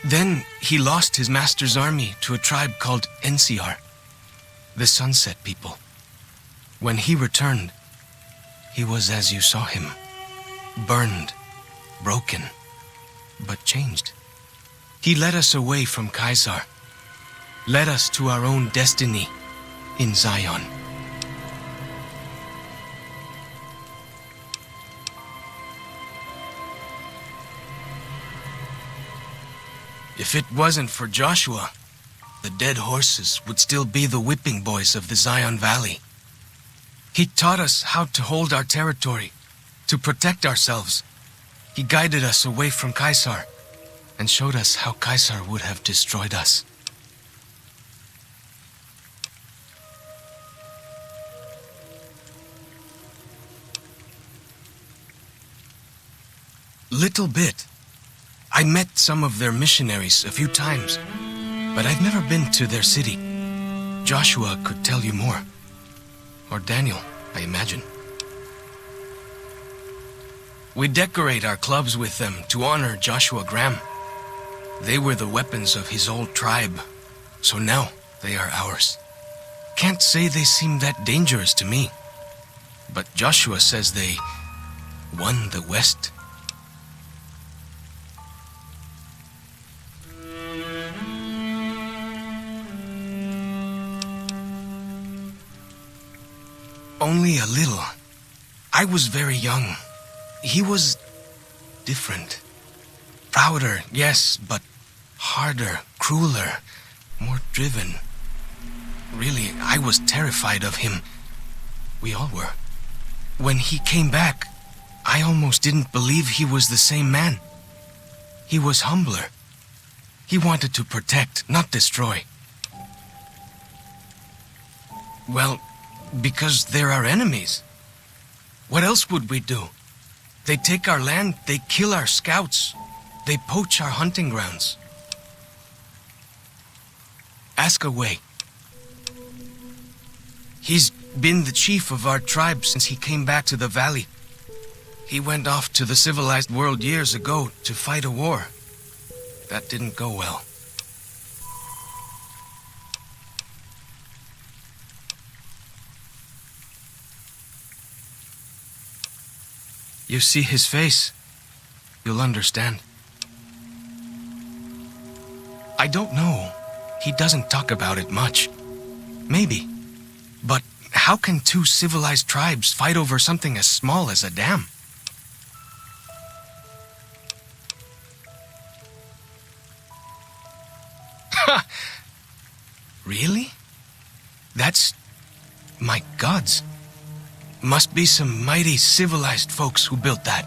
Then he lost his master's army to a tribe called NCR, the Sunset People. When he returned, he was as you saw him, burned, broken, but changed. He led us away from Kaisar, led us to our own destiny in Zion. If it wasn't for Joshua, the dead horses would still be the whipping boys of the Zion Valley. He taught us how to hold our territory, to protect ourselves. He guided us away from Kaisar and showed us how Kaisar would have destroyed us. Little bit. I met some of their missionaries a few times, but I've never been to their city. Joshua could tell you more. Or Daniel, I imagine. We decorate our clubs with them to honor Joshua Graham. They were the weapons of his old tribe, so now they are ours. Can't say they seem that dangerous to me, but Joshua says they won the West. Only a little. I was very young. He was different. Prouder, yes, but harder, crueler, more driven. Really, I was terrified of him. We all were. When he came back, I almost didn't believe he was the same man. He was humbler. He wanted to protect, not destroy. Well, because they're our enemies. What else would we do? They take our land, they kill our scouts, they poach our hunting grounds. Ask away. He's been the chief of our tribe since he came back to the valley. He went off to the civilized world years ago to fight a war. That didn't go well. You see his face, you'll understand. I don't know. He doesn't talk about it much. Maybe. But how can two civilized tribes fight over something as small as a dam? Ha! Really? That's... my gods. Must be some mighty civilized folks who built that.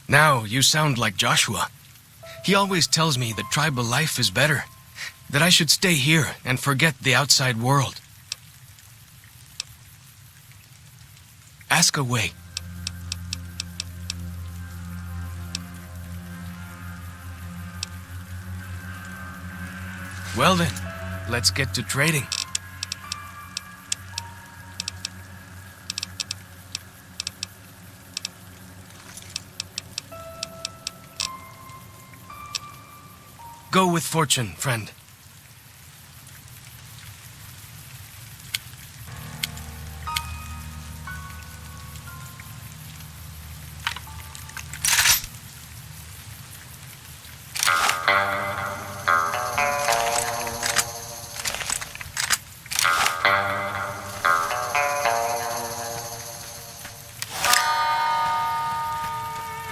Now you sound like Joshua. He always tells me that tribal life is better, that I should stay here and forget the outside world. Ask away. Well then, let's get to trading. Go with fortune, friend.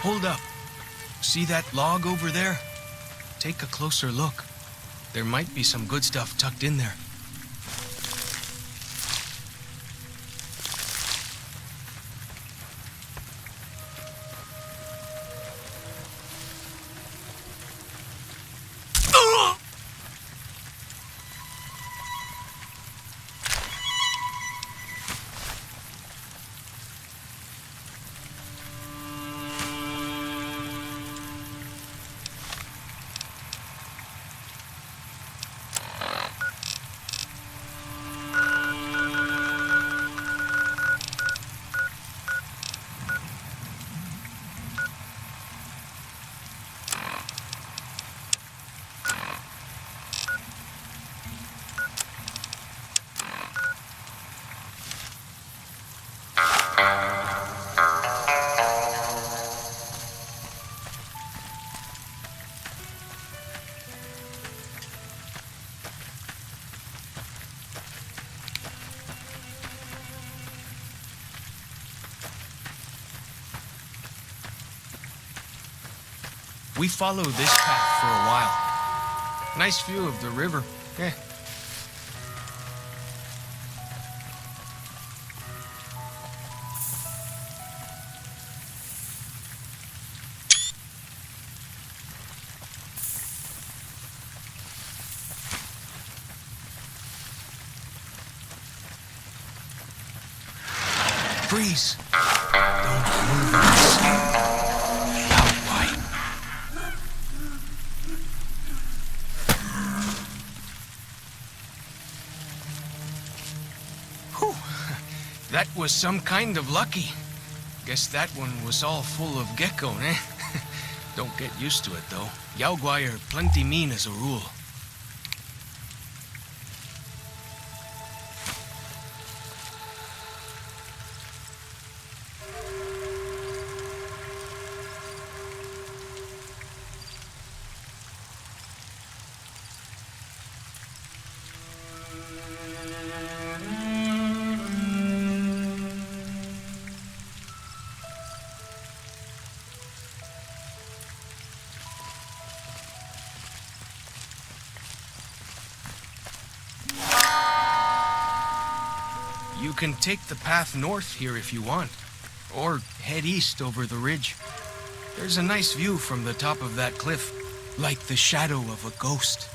Hold up. See that log over there? Take a closer look. There might be some good stuff tucked in there. We followed this path for a while. Nice view of the river. Eh. Freeze! Don't move us. Out wide. Whew. That was some kind of lucky. Guess that one was all full of gecko, eh? Don't get used to it, though. JSawyer plenty mean as a rule. You can take the path north here if you want, or head east over the ridge. There's a nice view from the top of that cliff, like the shadow of a ghost.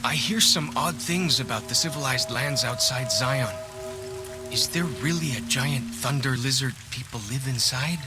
I hear some odd things about the civilized lands outside Zion. Is there really a giant thunder lizard people live inside?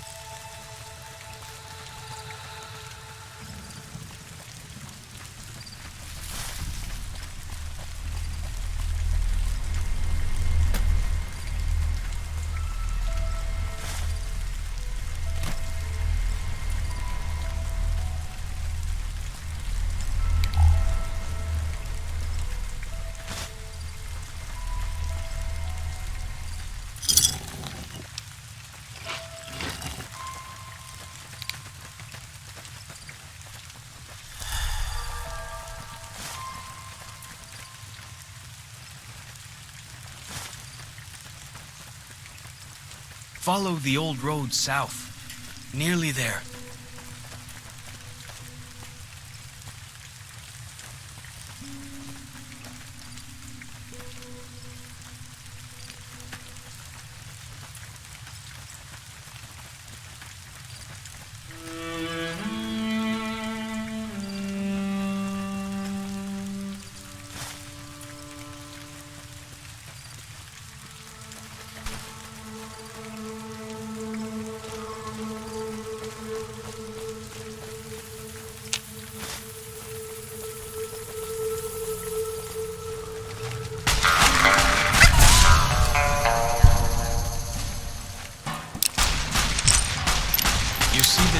Follow the old road south. Nearly there.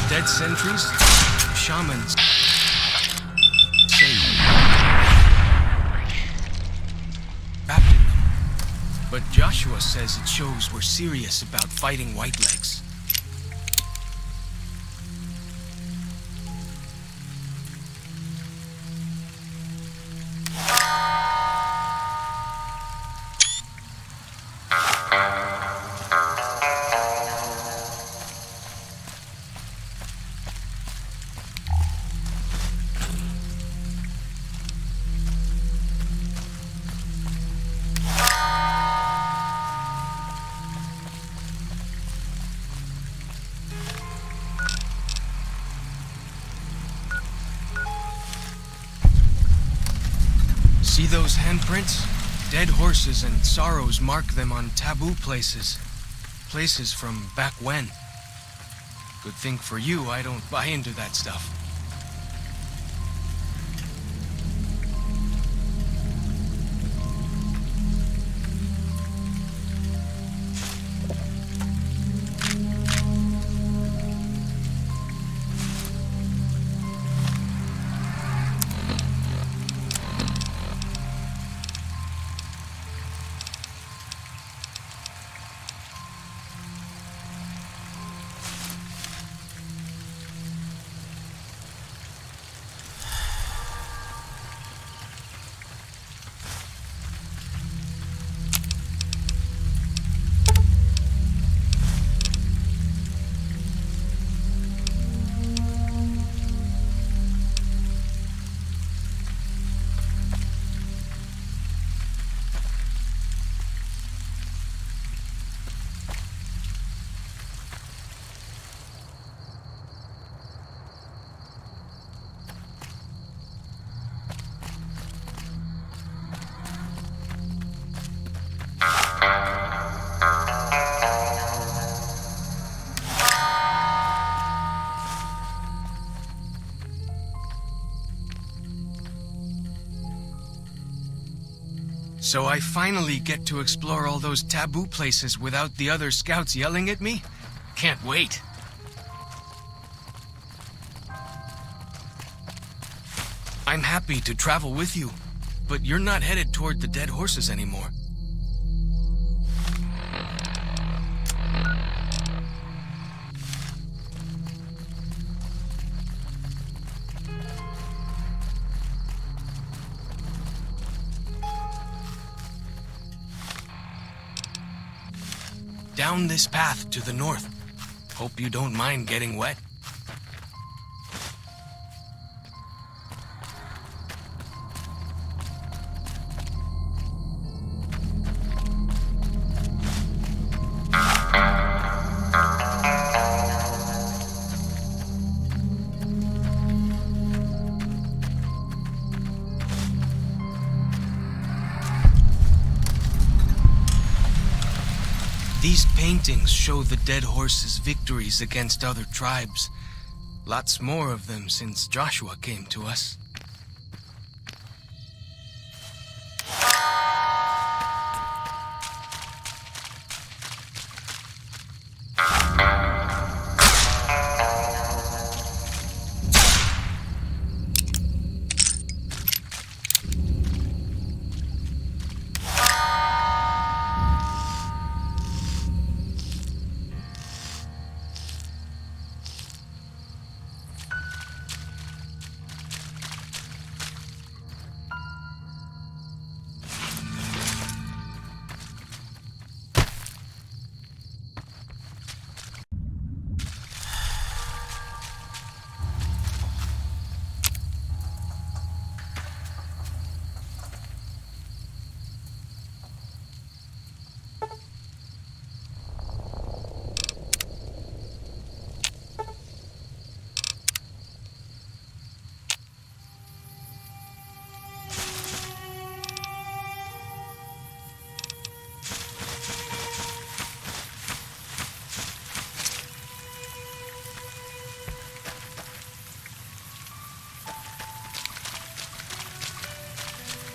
Dead sentries, shamans. Trapped in them. But Joshua says it shows we're serious about fighting Whitelegs. See those handprints? Dead horses and sorrows mark them on taboo places. Places from back when. Good thing for you, I don't buy into that stuff. So I finally get to explore all those taboo places without the other scouts yelling at me? Can't wait. I'm happy to travel with you, but you're not headed toward the dead horses anymore. Down this path to the north. Hope you don't mind getting wet. These paintings show the dead horse's victories against other tribes. Lots more of them since Joshua came to us.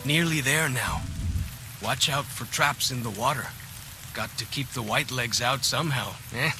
Nearly there now. Watch out for traps in the water. Got to keep the white legs out somehow, eh?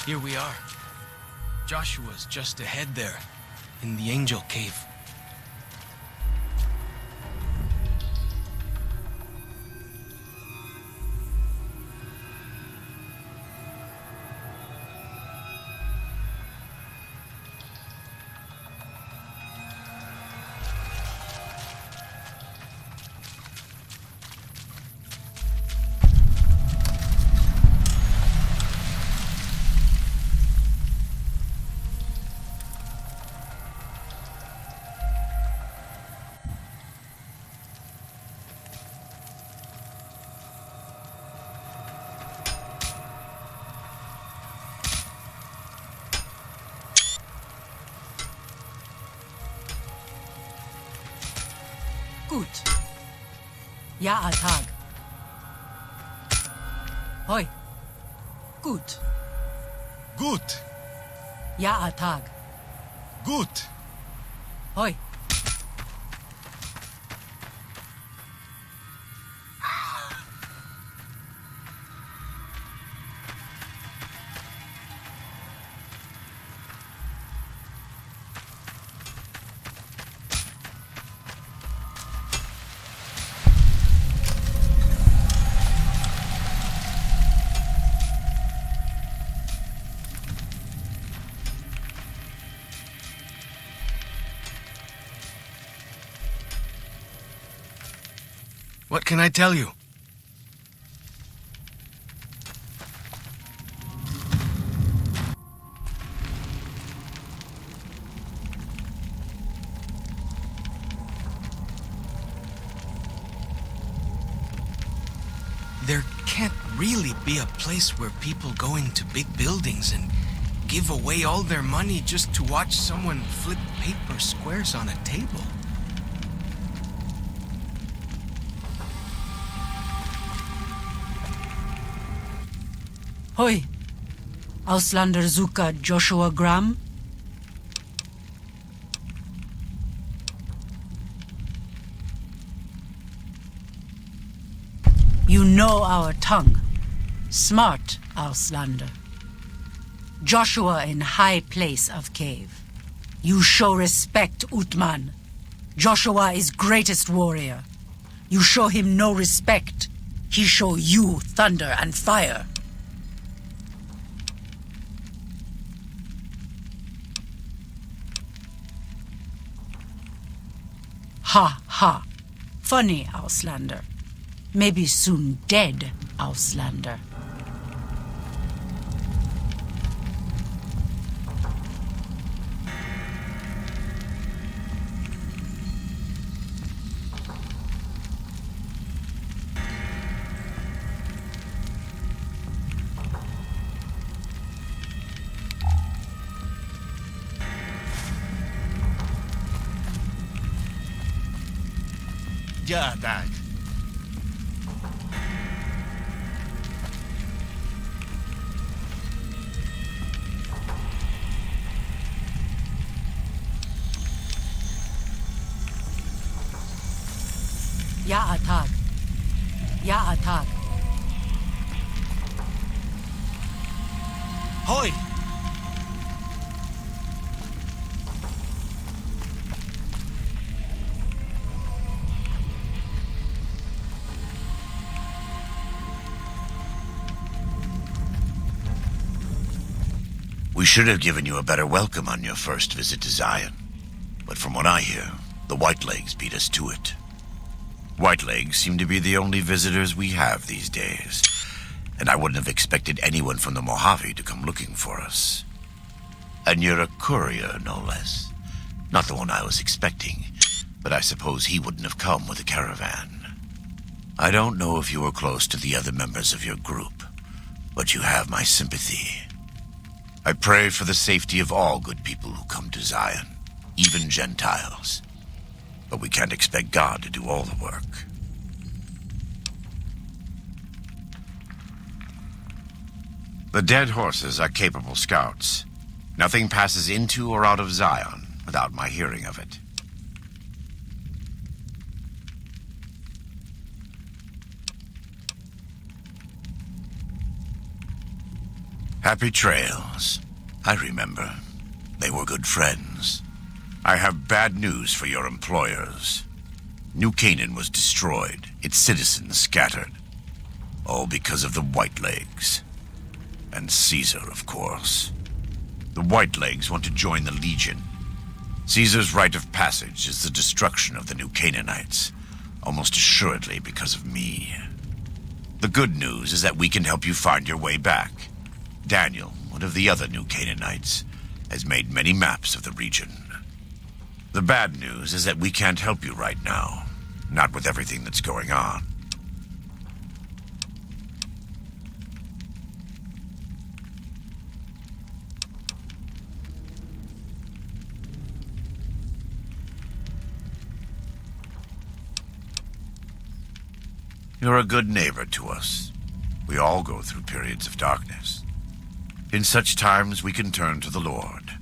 Here we are. Joshua's just ahead there, in the Angel Cave. Gut. Ja, Tag. Hoi. Gut. Gut. Ja, Tag. Gut. Hoi. What can I tell you? There can't really be a place where people go into big buildings and give away all their money just to watch someone flip paper squares on a table. Hoi, Auslander Zuka Joshua Graham. You know our tongue. Smart, Auslander. Joshua in high place of cave. You show respect, Utman. Joshua is greatest warrior. You show him no respect. He show you thunder and fire. Ha ha. Funny, Auslander. Maybe soon dead, Auslander. Yeah, Dad. Ya Atag. Ya Atag. Hoi! We should have given you a better welcome on your first visit to Zion. But from what I hear, the Whitelegs beat us to it. Whitelegs seem to be the only visitors we have these days, and I wouldn't have expected anyone from the Mojave to come looking for us. And you're a courier, no less. Not the one I was expecting, but I suppose he wouldn't have come with a caravan. I don't know if you were close to the other members of your group, but you have my sympathy. I pray for the safety of all good people who come to Zion, even Gentiles. But we can't expect God to do all the work. The dead horses are capable scouts. Nothing passes into or out of Zion without my hearing of it. Happy trails. I remember. They were good friends. I have bad news for your employers. New Canaan was destroyed, its citizens scattered. All because of the Whitelegs. And Caesar, of course. The Whitelegs want to join the Legion. Caesar's rite of passage is the destruction of the New Canaanites, almost assuredly because of me. The good news is that we can help you find your way back. Daniel, one of the other New Canaanites, has made many maps of the region. The bad news is that we can't help you right now, not with everything that's going on. You're a good neighbor to us. We all go through periods of darkness. In such times, we can turn to the Lord,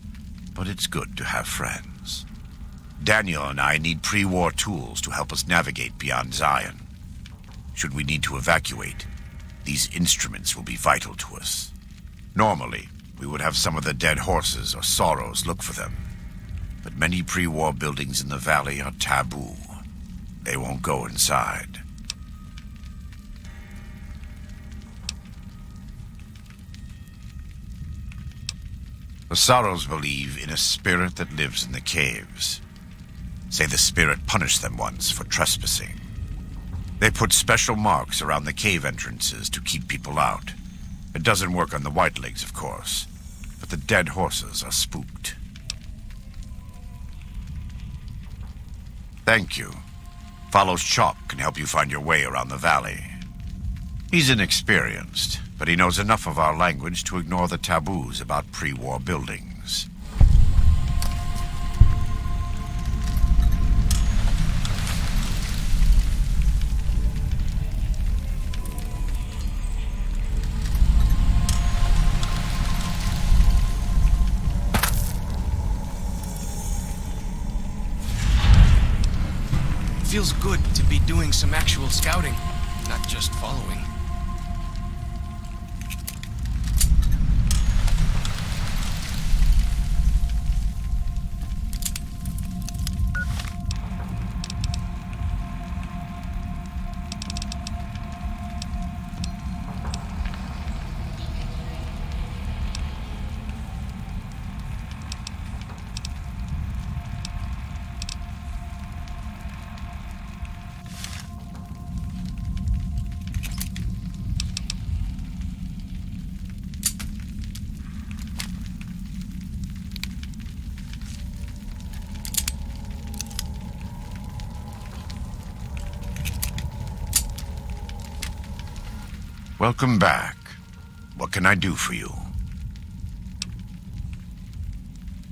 but it's good to have friends. Daniel and I need pre-war tools to help us navigate beyond Zion. Should we need to evacuate, these instruments will be vital to us. Normally, we would have some of the dead horses or sorrows look for them, but many pre-war buildings in the valley are taboo. They won't go inside. The Sorrows believe in a spirit that lives in the caves. Say the spirit punished them once for trespassing. They put special marks around the cave entrances to keep people out. It doesn't work on the Whitelegs, of course, but the dead horses are spooked. Thank you. Fallow's Chalk can help you find your way around the valley. He's inexperienced, but he knows enough of our language to ignore the taboos about pre-war buildings. Feels good to be doing some actual scouting, not just following. Welcome back. What can I do for you?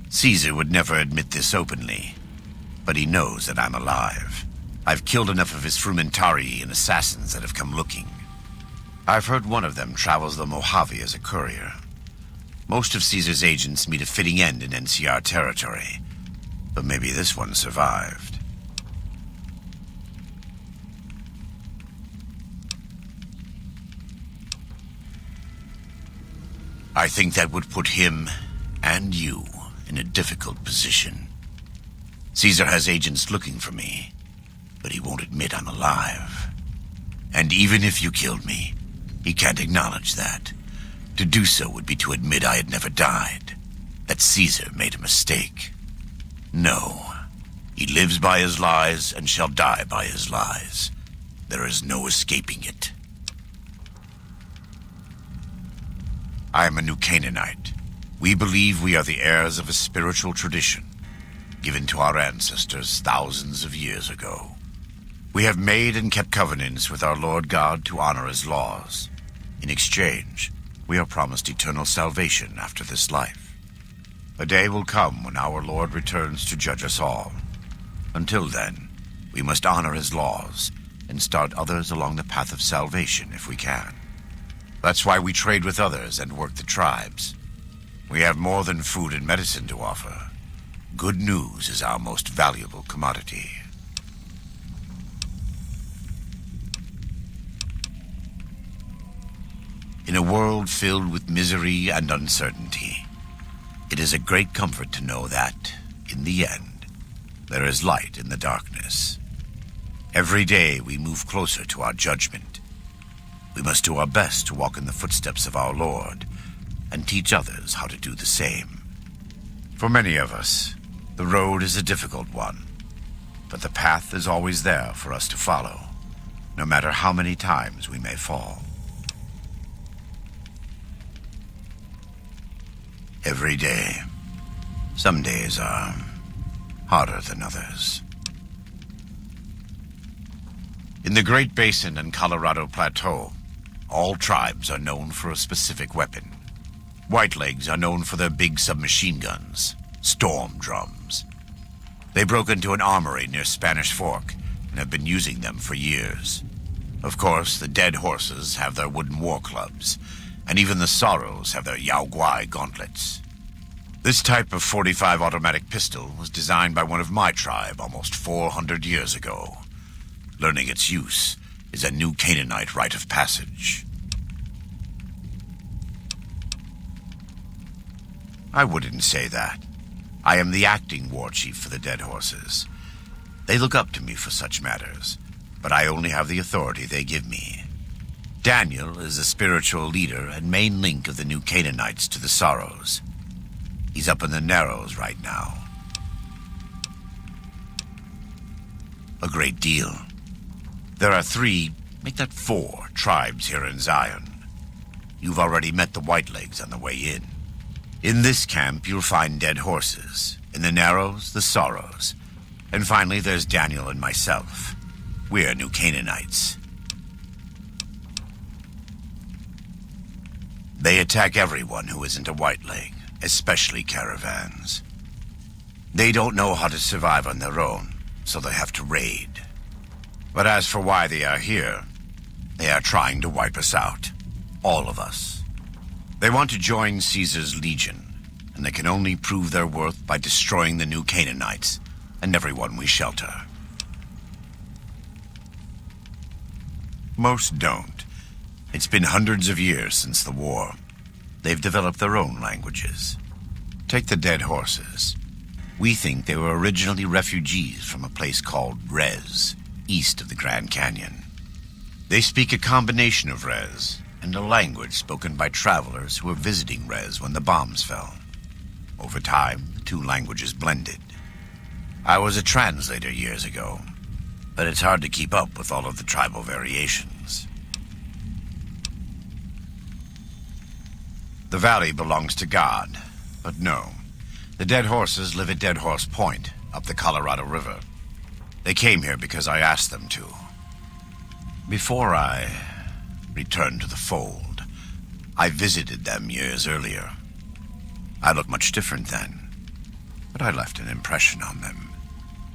Caesar would never admit this openly, but he knows that I'm alive. I've killed enough of his frumentari and assassins that have come looking. I've heard one of them travels the Mojave as a courier. Most of Caesar's agents meet a fitting end in NCR territory, but maybe this one survived. I think that would put him and you in a difficult position. Caesar has agents looking for me, but he won't admit I'm alive. And even if you killed me, he can't acknowledge that. To do so would be to admit I had never died, that Caesar made a mistake. No, he lives by his lies and shall die by his lies. There is no escaping it. I am a New Canaanite. We believe we are the heirs of a spiritual tradition given to our ancestors thousands of years ago. We have made and kept covenants with our Lord God to honor his laws. In exchange, we are promised eternal salvation after this life. A day will come when our Lord returns to judge us all. Until then, we must honor his laws and start others along the path of salvation if we can. That's why we trade with others and work the tribes. We have more than food and medicine to offer. Good news is our most valuable commodity. In a world filled with misery and uncertainty, it is a great comfort to know that, in the end, there is light in the darkness. Every day we move closer to our judgment. We must do our best to walk in the footsteps of our Lord and teach others how to do the same. For many of us, the road is a difficult one, but the path is always there for us to follow, no matter how many times we may fall. Every day, some days are harder than others. In the Great Basin and Colorado Plateau, all tribes are known for a specific weapon. Whitelegs are known for their big submachine guns, storm drums. They broke into an armory near Spanish Fork and have been using them for years. Of course, the dead horses have their wooden war clubs, and even the sorrows have their Yao Guai gauntlets. This type of .45 automatic pistol was designed by one of my tribe almost 400 years ago. Learning its use is a New Canaanite rite of passage. I wouldn't say that. I am the acting war chief for the dead horses. They look up to me for such matters, but I only have the authority they give me. Daniel is the spiritual leader and main link of the New Canaanites to the Sorrows. He's up in the Narrows right now. A great deal. There are 3, make that 4, tribes here in Zion. You've already met the Whitelegs on the way in. In this camp, you'll find dead horses. In the Narrows, the Sorrows. And finally, there's Daniel and myself. We're New Canaanites. They attack everyone who isn't a white leg, especially caravans. They don't know how to survive on their own, so they have to raid. But as for why they are here, they are trying to wipe us out. All of us. They want to join Caesar's legion, and they can only prove their worth by destroying the New Canaanites and everyone we shelter. Most don't. It's been hundreds of years since the war. They've developed their own languages. Take the dead horses. We think they were originally refugees from a place called Rez, east of the Grand Canyon. They speak a combination of Rez and a language spoken by travelers who were visiting Rez when the bombs fell. Over time, the two languages blended. I was a translator years ago, but it's hard to keep up with all of the tribal variations. The valley belongs to God, but no. The dead horses live at Dead Horse Point, up the Colorado River. They came here because I asked them to. Before I returned to the fold, I visited them years earlier. I looked much different then, but I left an impression on them.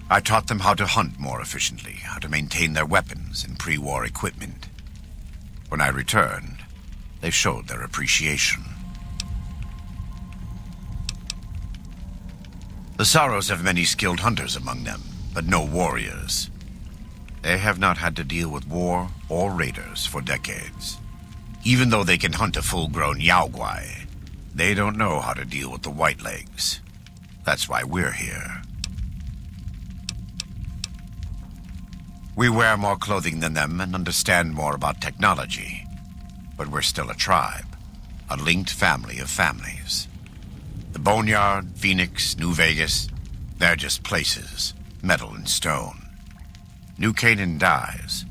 I taught them how to hunt more efficiently, how to maintain their weapons and pre-war equipment. When I returned, they showed their appreciation. The Sorrows have many skilled hunters among them, but no warriors. They have not had to deal with war or raiders for decades. Even though they can hunt a full-grown Yaoguai, they don't know how to deal with the Whitelegs. That's why we're here. We wear more clothing than them and understand more about technology. But we're still a tribe, a linked family of families. The Boneyard, Phoenix, New Vegas, they're just places, metal and stone. New Canaan dies,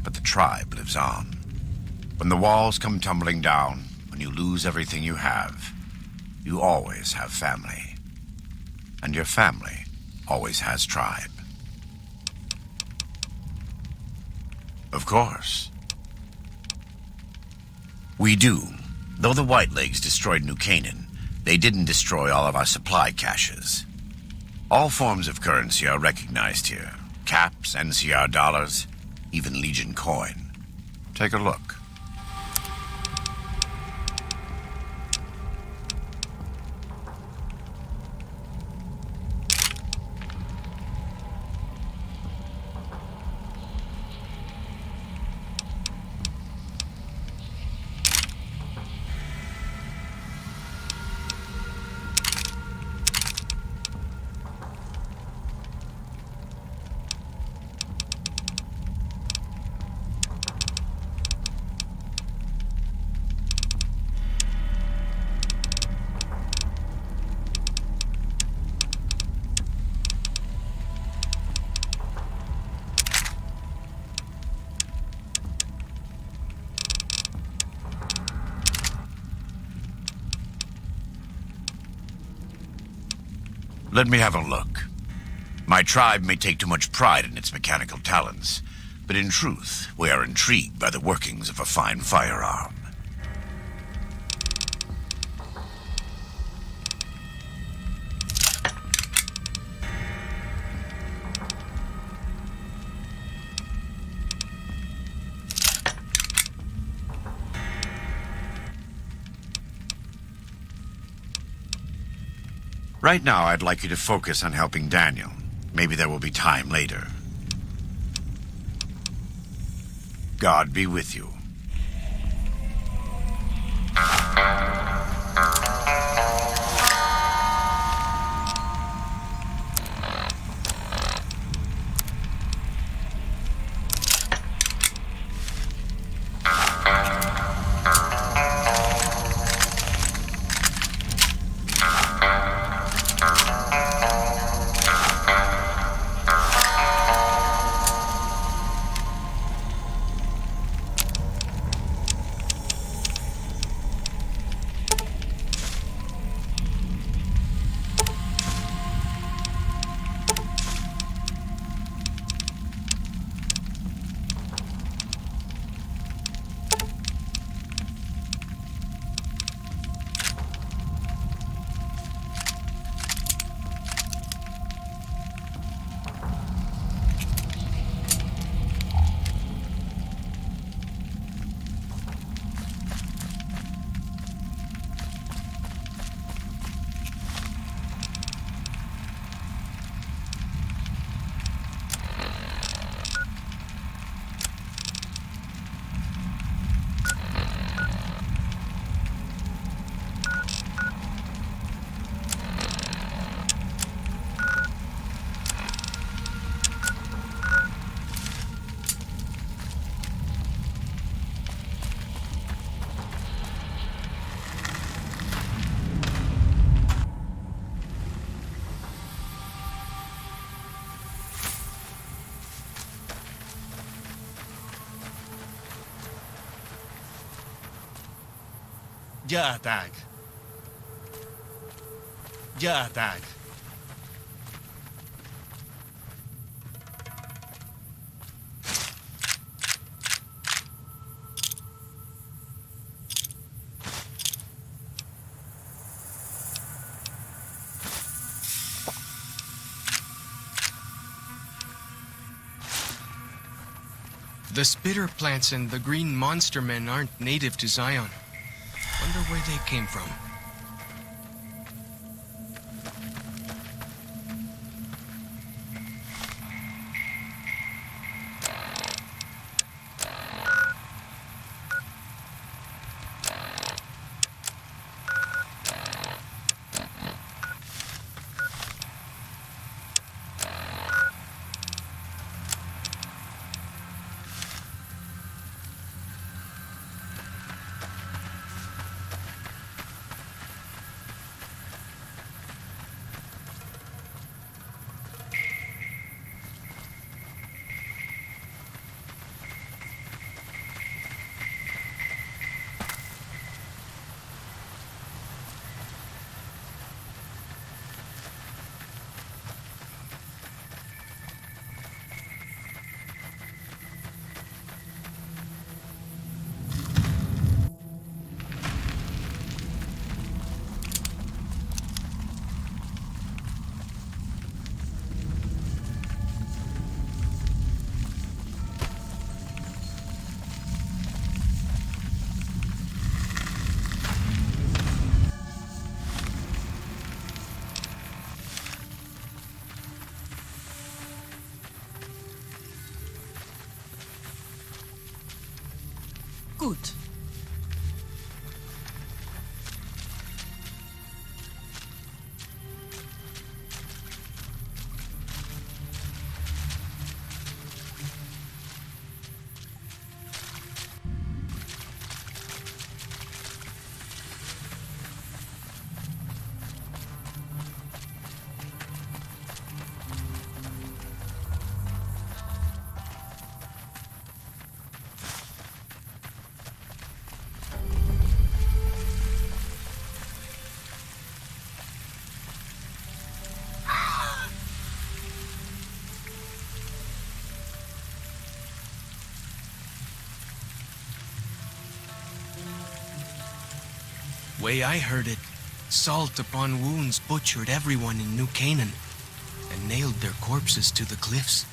but the tribe lives on. When the walls come tumbling down, when you lose everything you have, you always have family. And your family always has tribe. Of course. We do. Though the Whitelegs destroyed New Canaan, they didn't destroy all of our supply caches. All forms of currency are recognized here. Caps, NCR dollars, even Legion coin. Take a look. Let me have a look. My tribe may take too much pride in its mechanical talents, but in truth, we are intrigued by the workings of a fine firearm. Right now, I'd like you to focus on helping Daniel. Maybe there will be time later. God be with you. Ja, tak. Ja, tak. The spitter plants and the green monster men aren't native to Zion. Wonder where they came from. Gut. Way I heard it, salt upon wounds butchered everyone in New Canaan and nailed their corpses to the cliffs.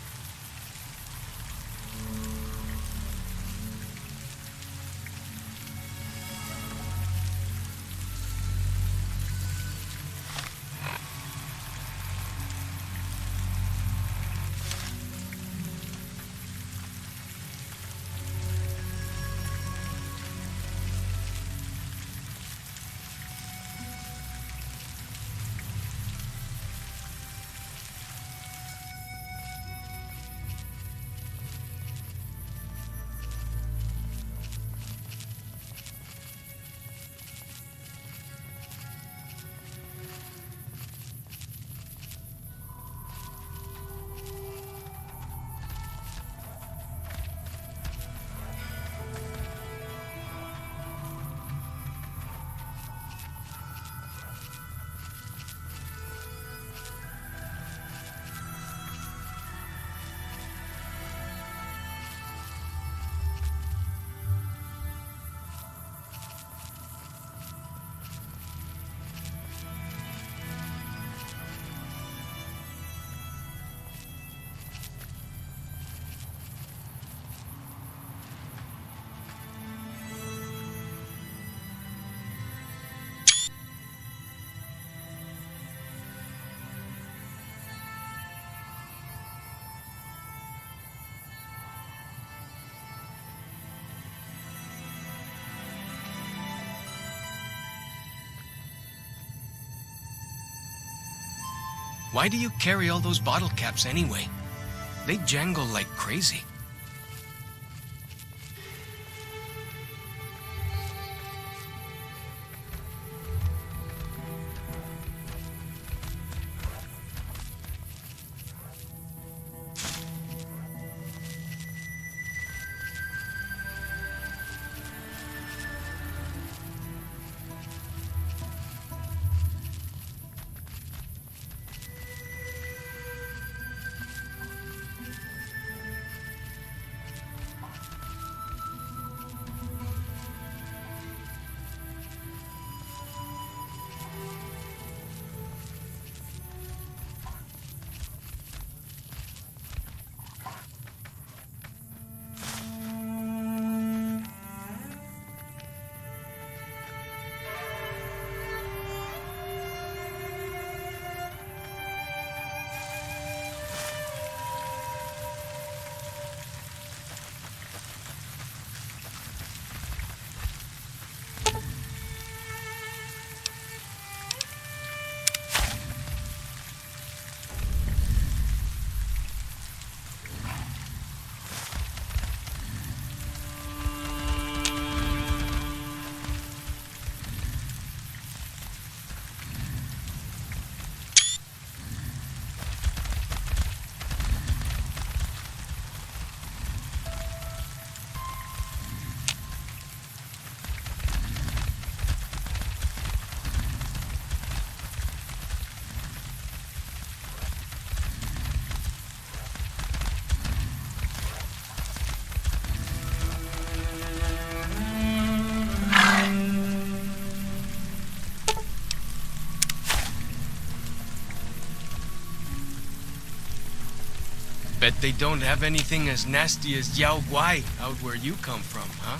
Why do you carry all those bottle caps anyway? They jangle like crazy. Bet they don't have anything as nasty as Yao Guai out where you come from, huh?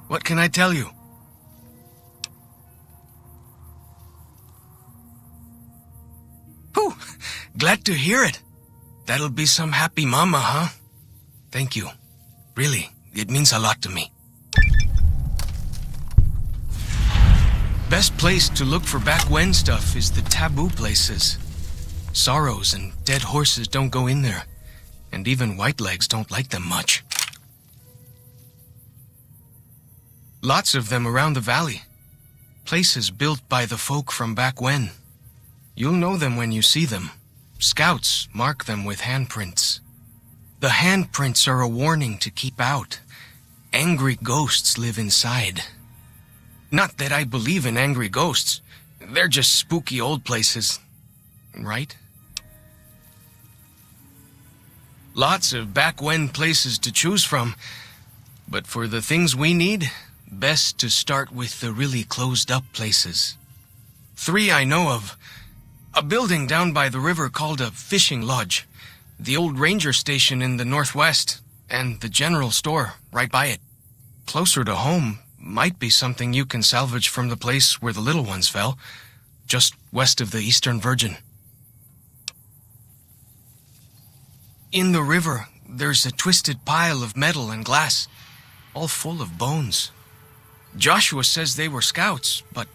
What can I tell you? Whew, glad to hear it. That'll be some happy mama, huh? Thank you. Really, it means a lot to me. Best place to look for back when stuff is the taboo places. Sorrows and dead horses don't go in there, and even Whitelegs don't like them much. Lots of them around the valley. Places built by the folk from back when. You'll know them when you see them. Scouts mark them with handprints. The handprints are a warning to keep out. Angry ghosts live inside. Not that I believe in angry ghosts. They're just spooky old places. Right? Lots of back when places to choose from. But for the things we need, best to start with the really closed-up places. 3 I know of. A building down by the river called a fishing lodge, the old ranger station in the northwest, and the general store right by it. Closer to home might be something you can salvage from the place where the little ones fell, just west of the Eastern Virgin. In the river, there's a twisted pile of metal and glass, all full of bones. Joshua says they were scouts, but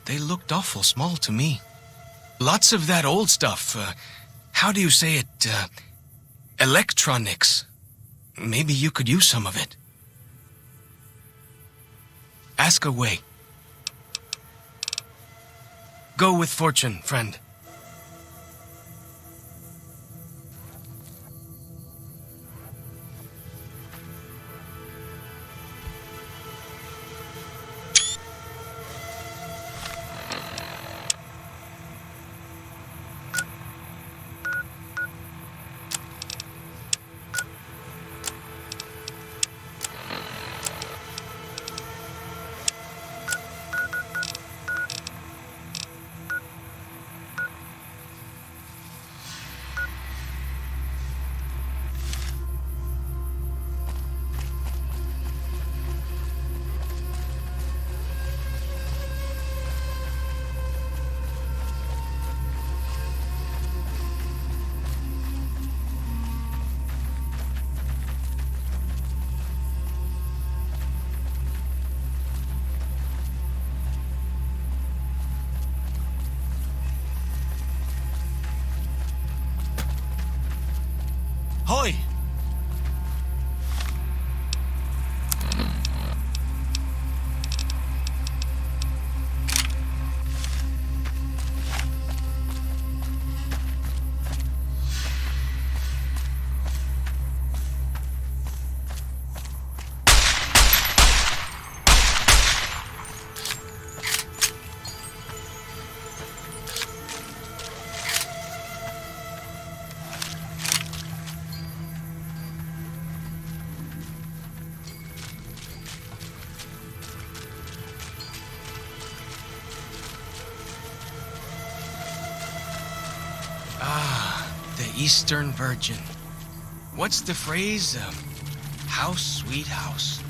they looked awful small to me. Lots of that old stuff, how do you say it, electronics. Maybe you could use some of it. Ask away. Go with fortune, friend. Hoy! Eastern Virgin. What's the phrase? House, sweet house.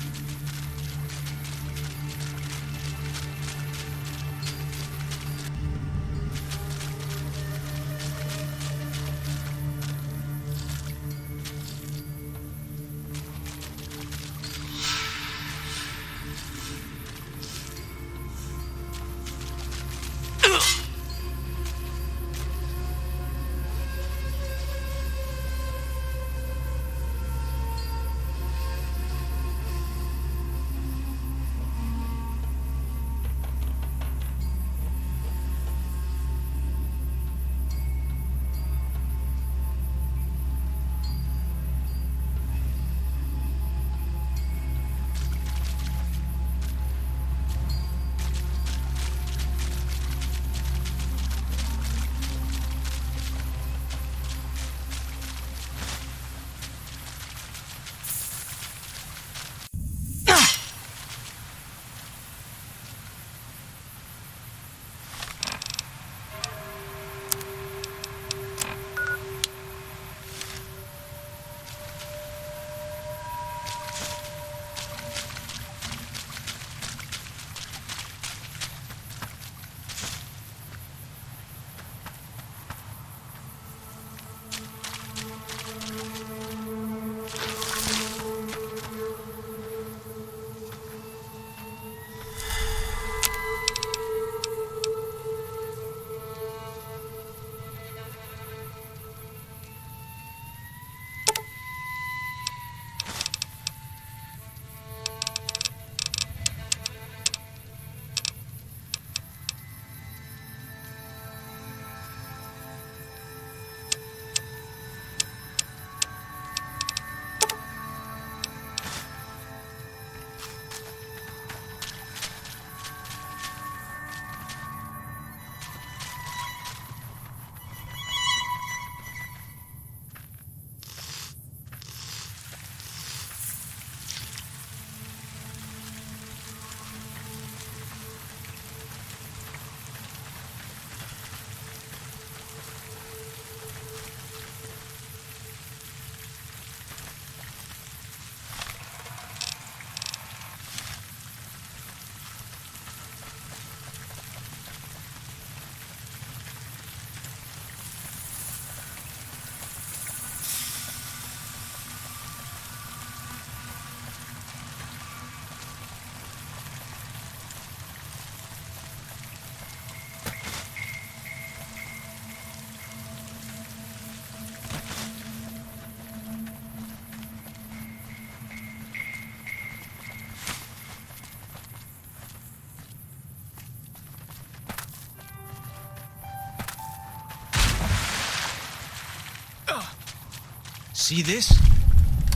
See this?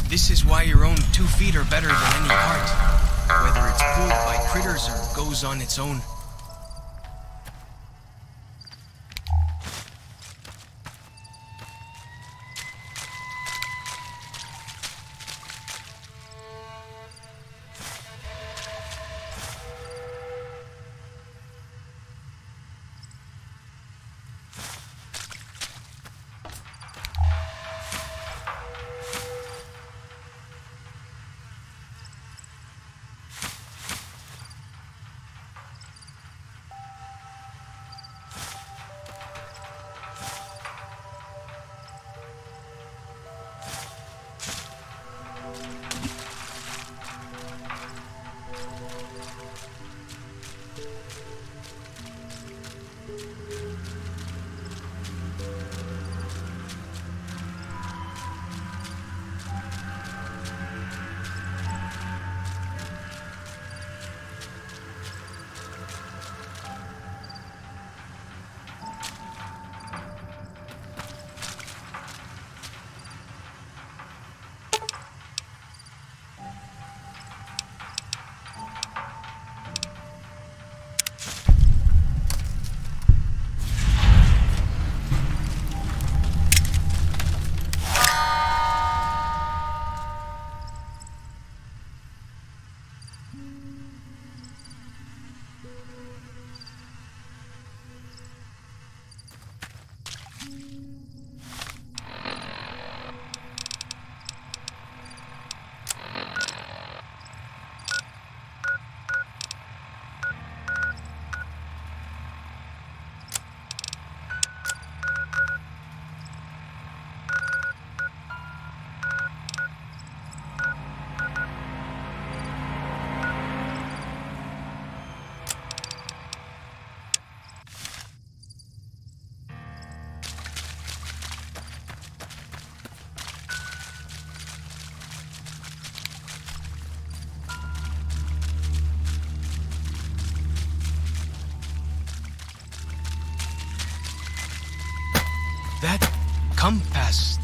This is why your own 2 feet are better than any cart. Whether it's pulled by critters or goes on its own.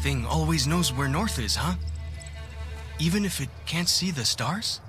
thing always knows where north is, huh? Even if it can't see the stars?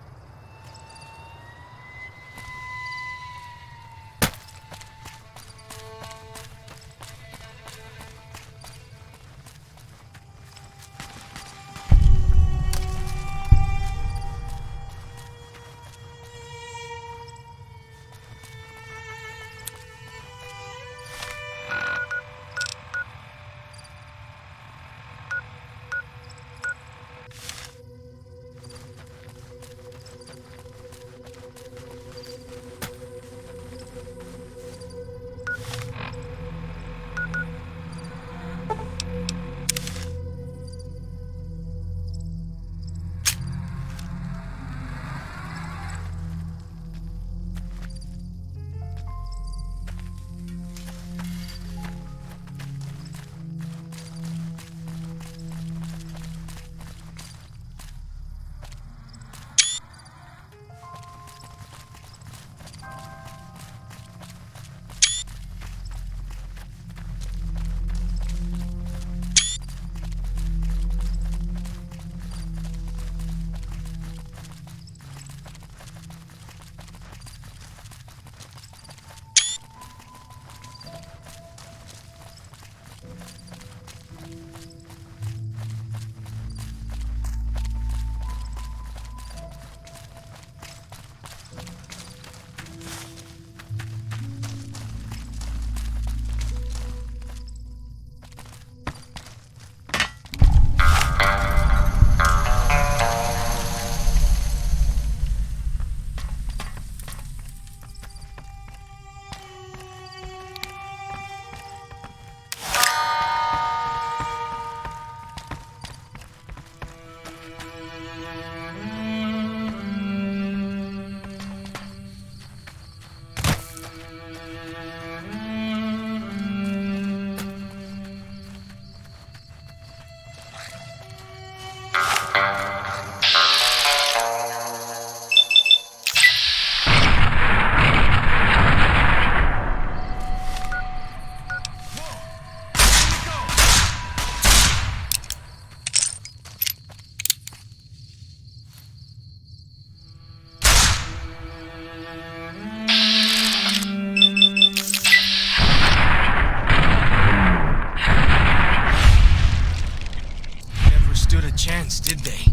Chance, did they?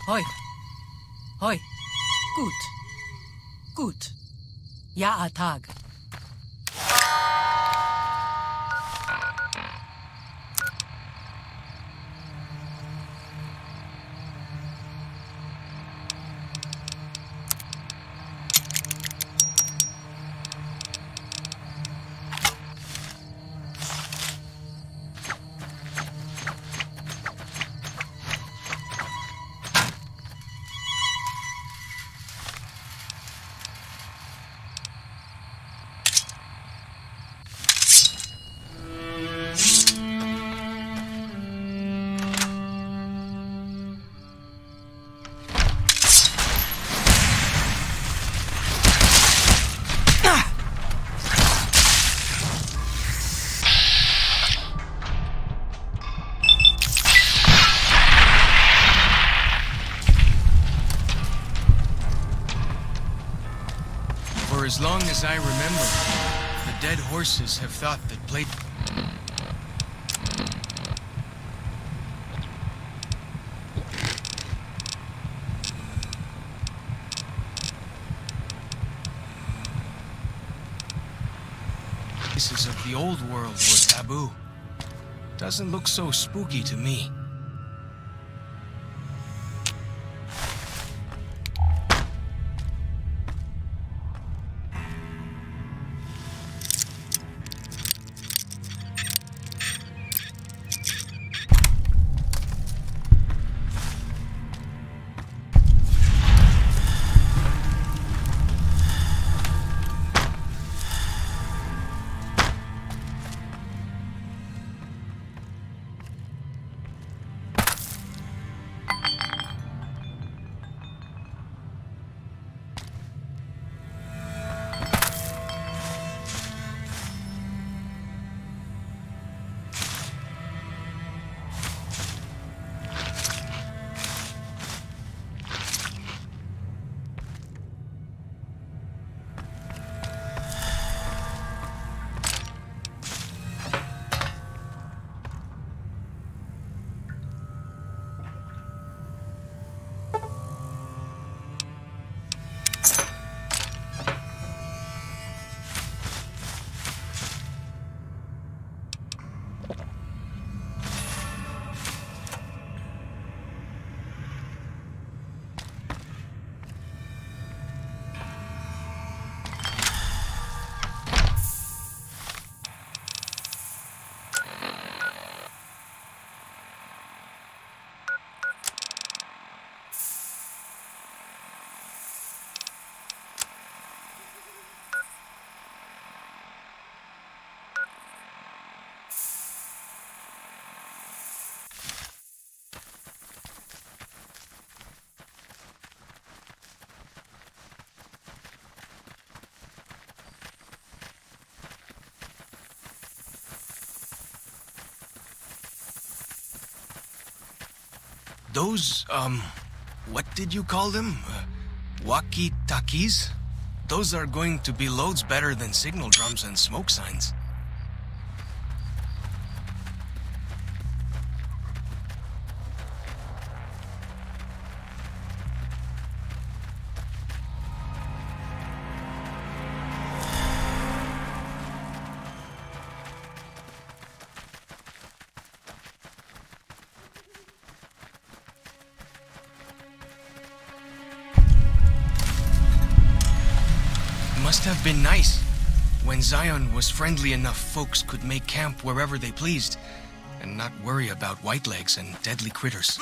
Hoi. Hoi. Gut. Gut. Ja, Tag. For as long as I remember, the dead horses have thought that places of the old world were taboo. Doesn't look so spooky to me. Those, what did you call them? Walkie-talkies? Those are going to be loads better than signal drums and smoke signs. Must have been nice. When Zion was friendly enough, folks could make camp wherever they pleased and not worry about whitelegs and deadly critters.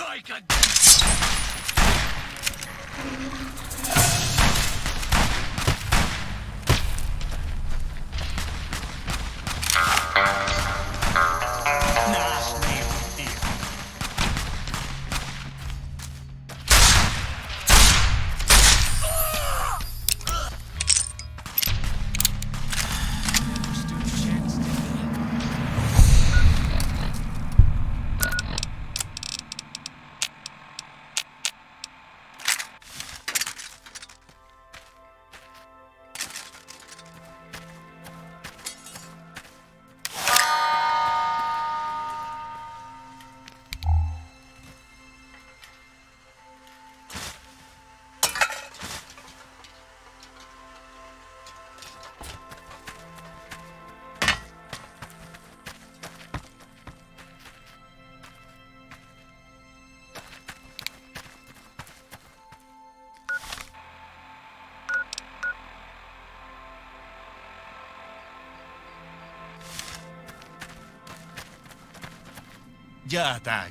Ja, tak.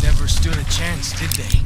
Never stood a chance, did they?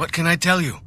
What can I tell you?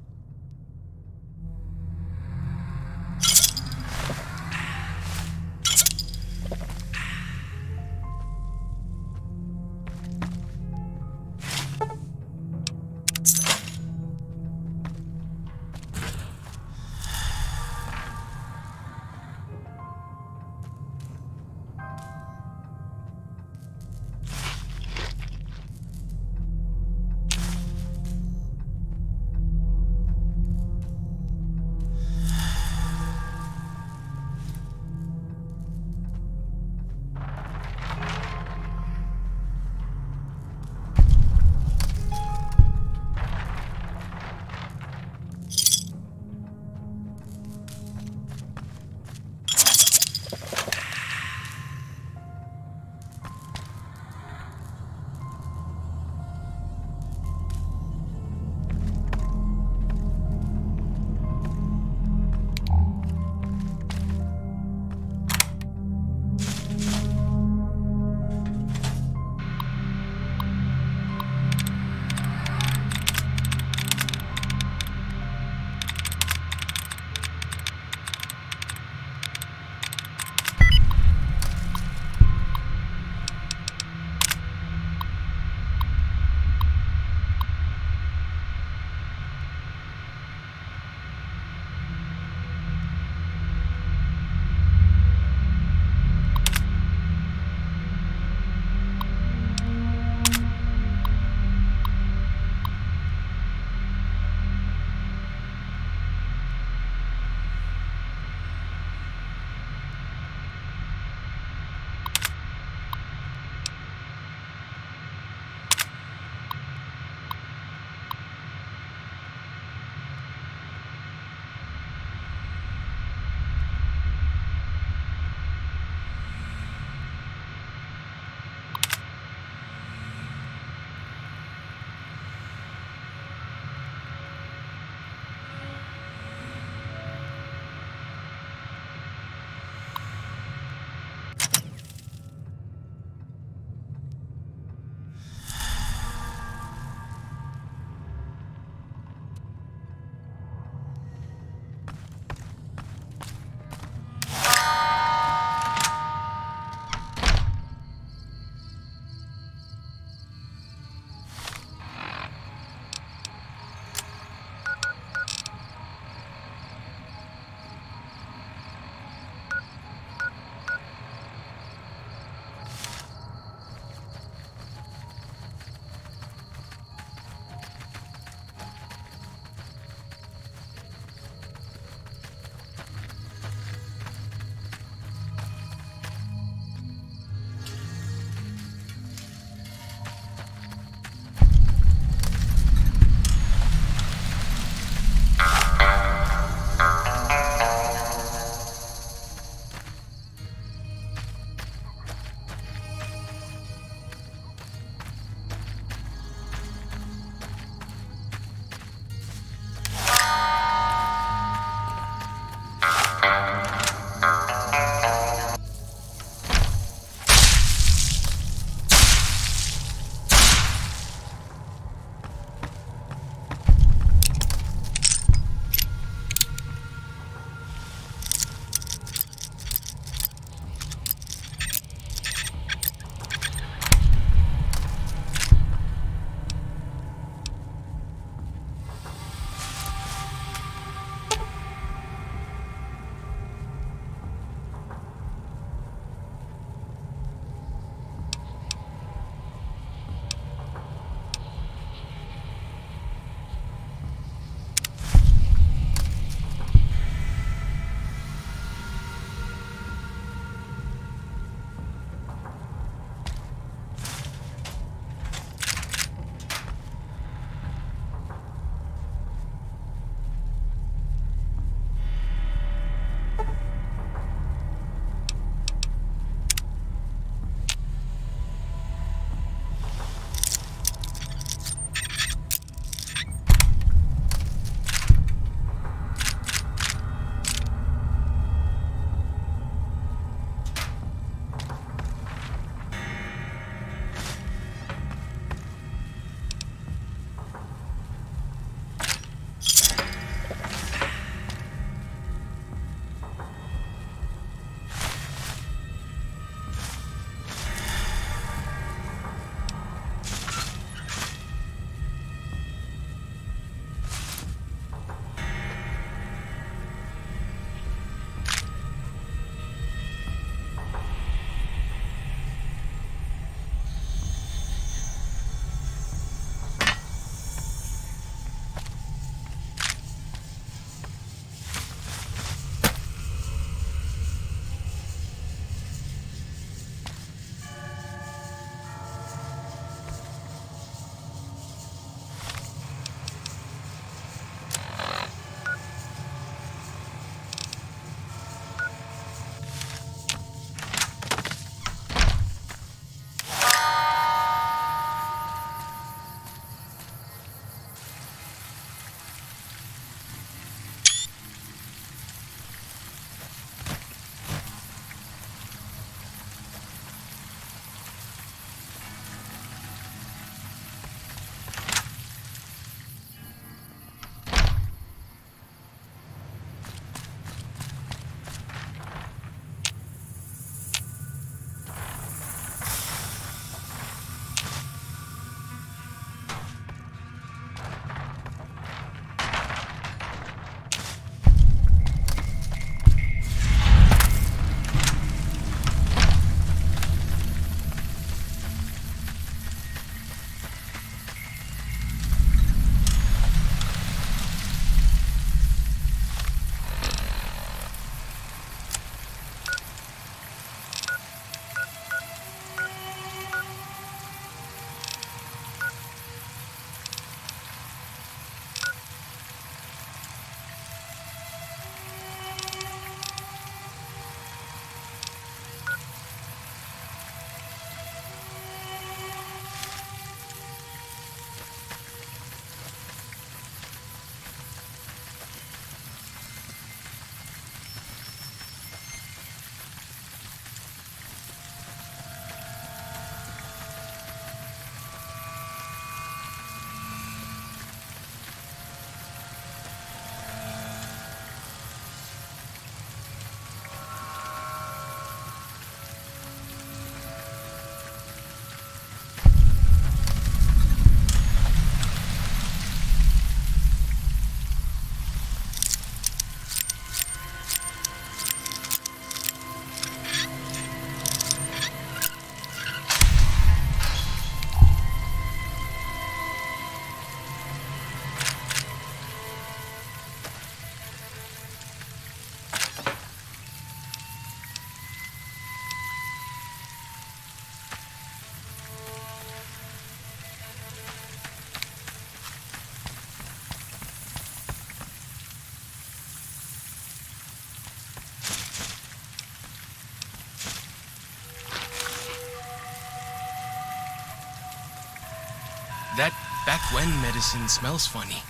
That back when medicine smells funny.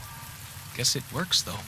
Guess it works, though.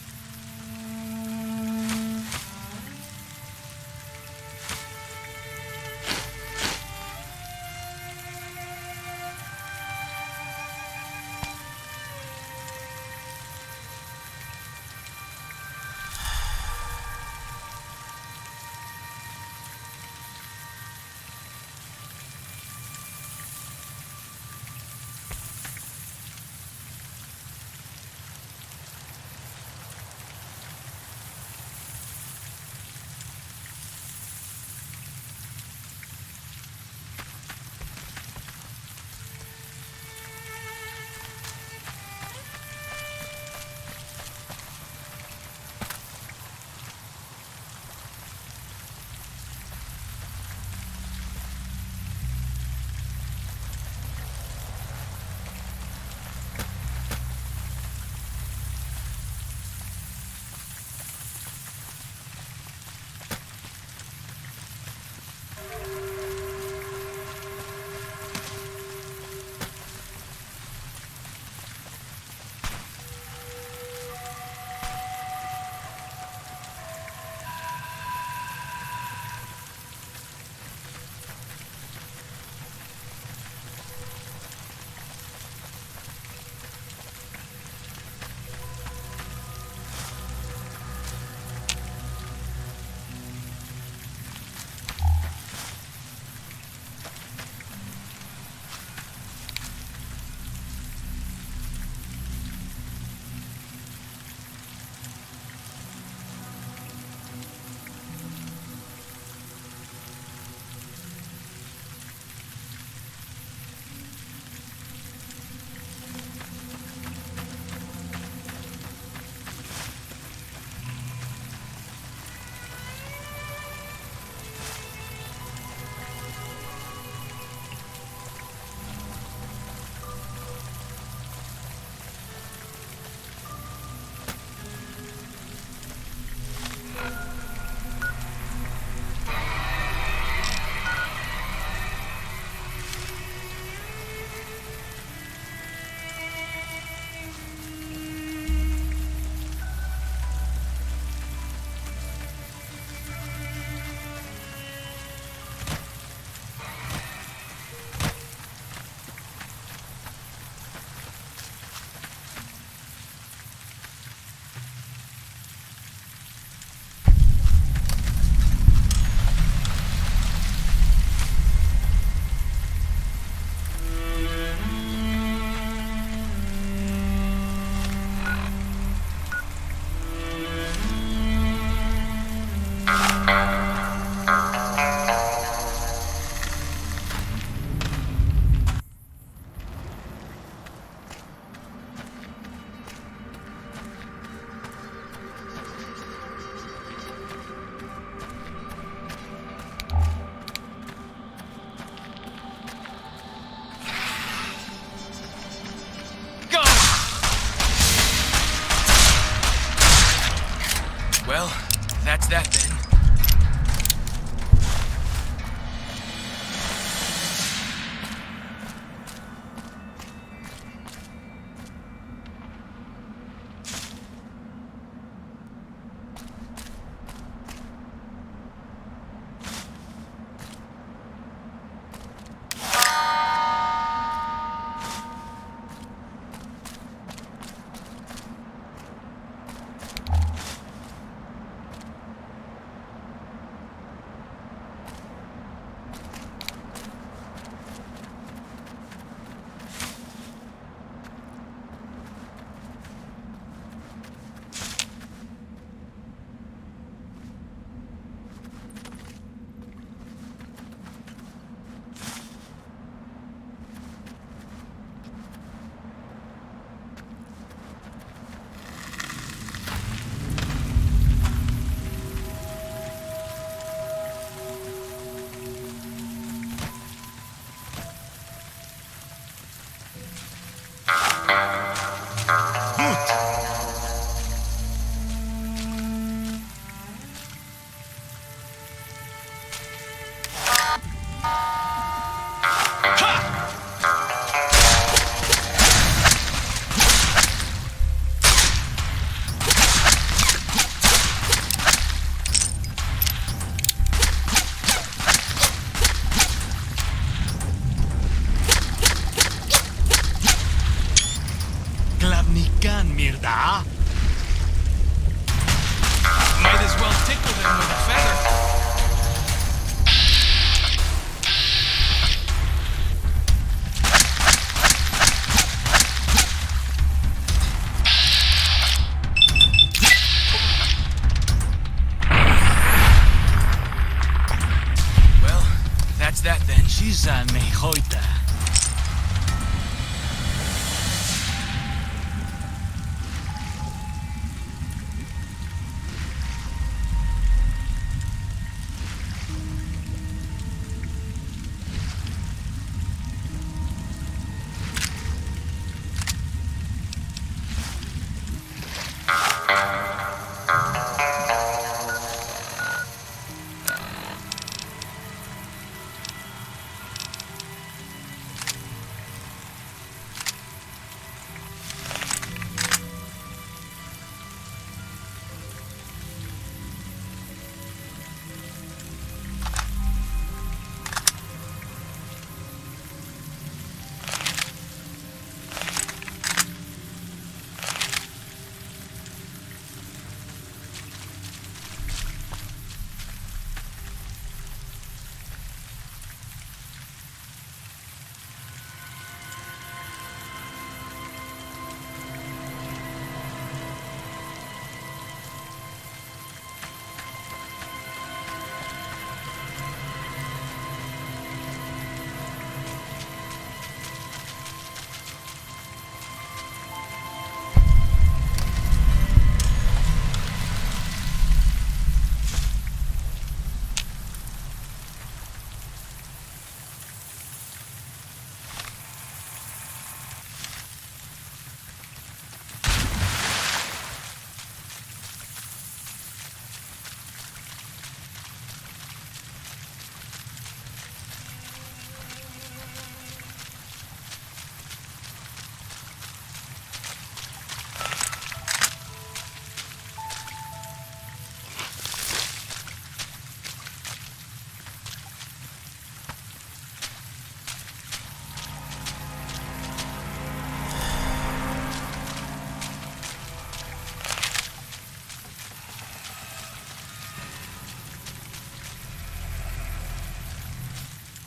Well, that's that then. She's a nejoita.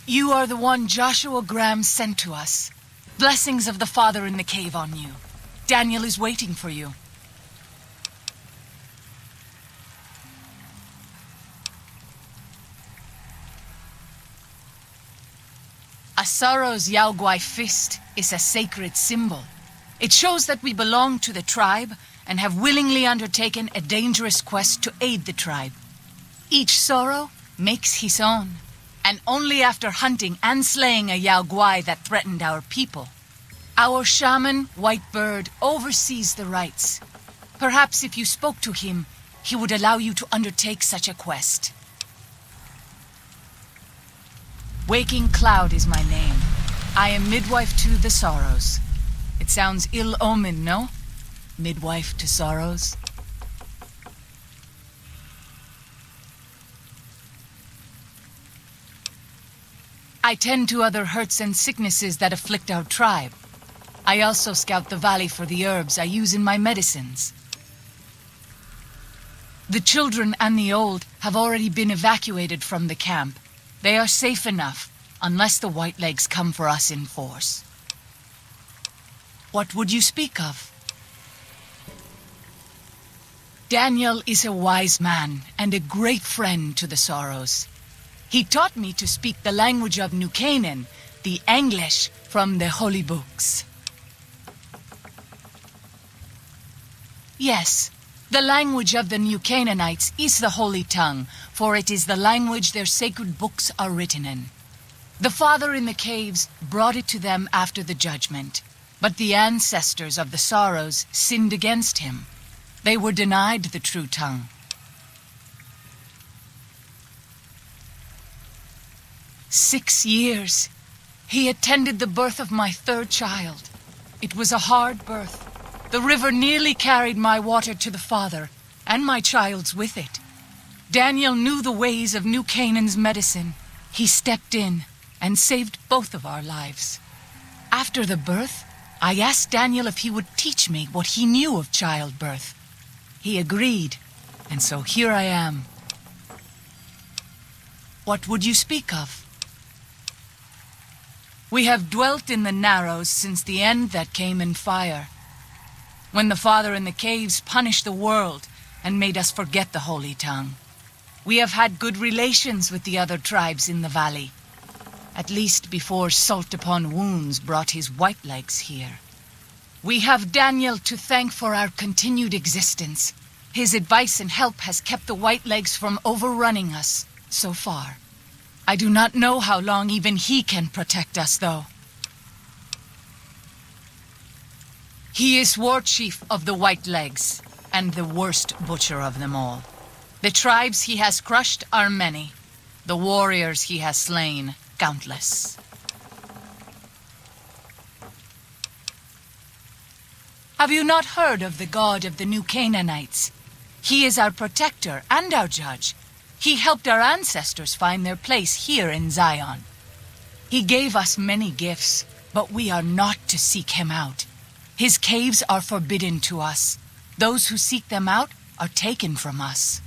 You are the one Joshua Graham sent to us. Blessings of the Father in the cave on you. Daniel is waiting for you. A Sorrow's Yaoguai fist is a sacred symbol. It shows that we belong to the tribe and have willingly undertaken a dangerous quest to aid the tribe. Each Sorrow makes his own, and only after hunting and slaying a Yaoguai that threatened our people. Our shaman, Whitebird, oversees the rites. Perhaps if you spoke to him, he would allow you to undertake such a quest. Waking Cloud is my name. I am midwife to the Sorrows. It sounds ill-omened, no? Midwife to Sorrows. I tend to other hurts and sicknesses that afflict our tribe. I also scout the valley for the herbs I use in my medicines. The children and the old have already been evacuated from the camp. They are safe enough, unless the Whitelegs come for us in force. What would you speak of? Daniel is a wise man and a great friend to the Sorrows. He taught me to speak the language of New Canaan, the English from the holy books. Yes, the language of the New Canaanites is the holy tongue, for it is the language their sacred books are written in. The Father in the caves brought it to them after the judgment, but the ancestors of the Sorrows sinned against him. They were denied the true tongue. 6 years. He attended the birth of my third child. It was a hard birth. The river nearly carried my water to the Father, and my child's with it. Daniel knew the ways of New Canaan's medicine. He stepped in and saved both of our lives. After the birth, I asked Daniel if he would teach me what he knew of childbirth. He agreed, and so here I am. What would you speak of? We have dwelt in the Narrows since the end that came in fire, when the Father in the caves punished the world and made us forget the holy tongue. We have had good relations with the other tribes in the valley, At least before Salt Upon Wounds brought his white legs here. We have Daniel to thank for our continued existence. His advice and help has kept the white legs from overrunning us so far. I do not know how long even he can protect us, though. He is war chief of the White Legs, and the worst butcher of them all. The tribes he has crushed are many. The warriors he has slain, countless. Have you not heard of the god of the New Canaanites? He is our protector and our judge. He helped our ancestors find their place here in Zion. He gave us many gifts, but we are not to seek him out. His caves are forbidden to us. Those who seek them out are taken from us.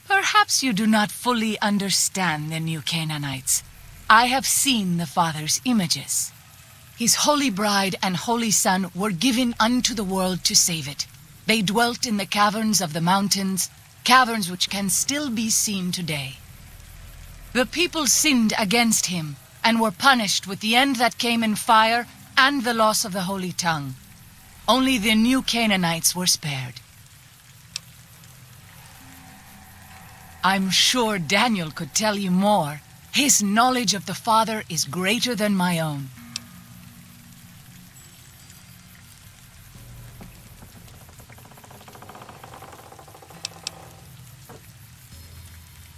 Perhaps you do not fully understand the New Canaanites. I have seen the Father's images. His holy bride and holy son were given unto the world to save it. They dwelt in the caverns of the mountains, caverns which can still be seen today. The people sinned against him and were punished with the end that came in fire and the loss of the holy tongue. Only the New Canaanites were spared. I'm sure Daniel could tell you more. His knowledge of the Father is greater than my own.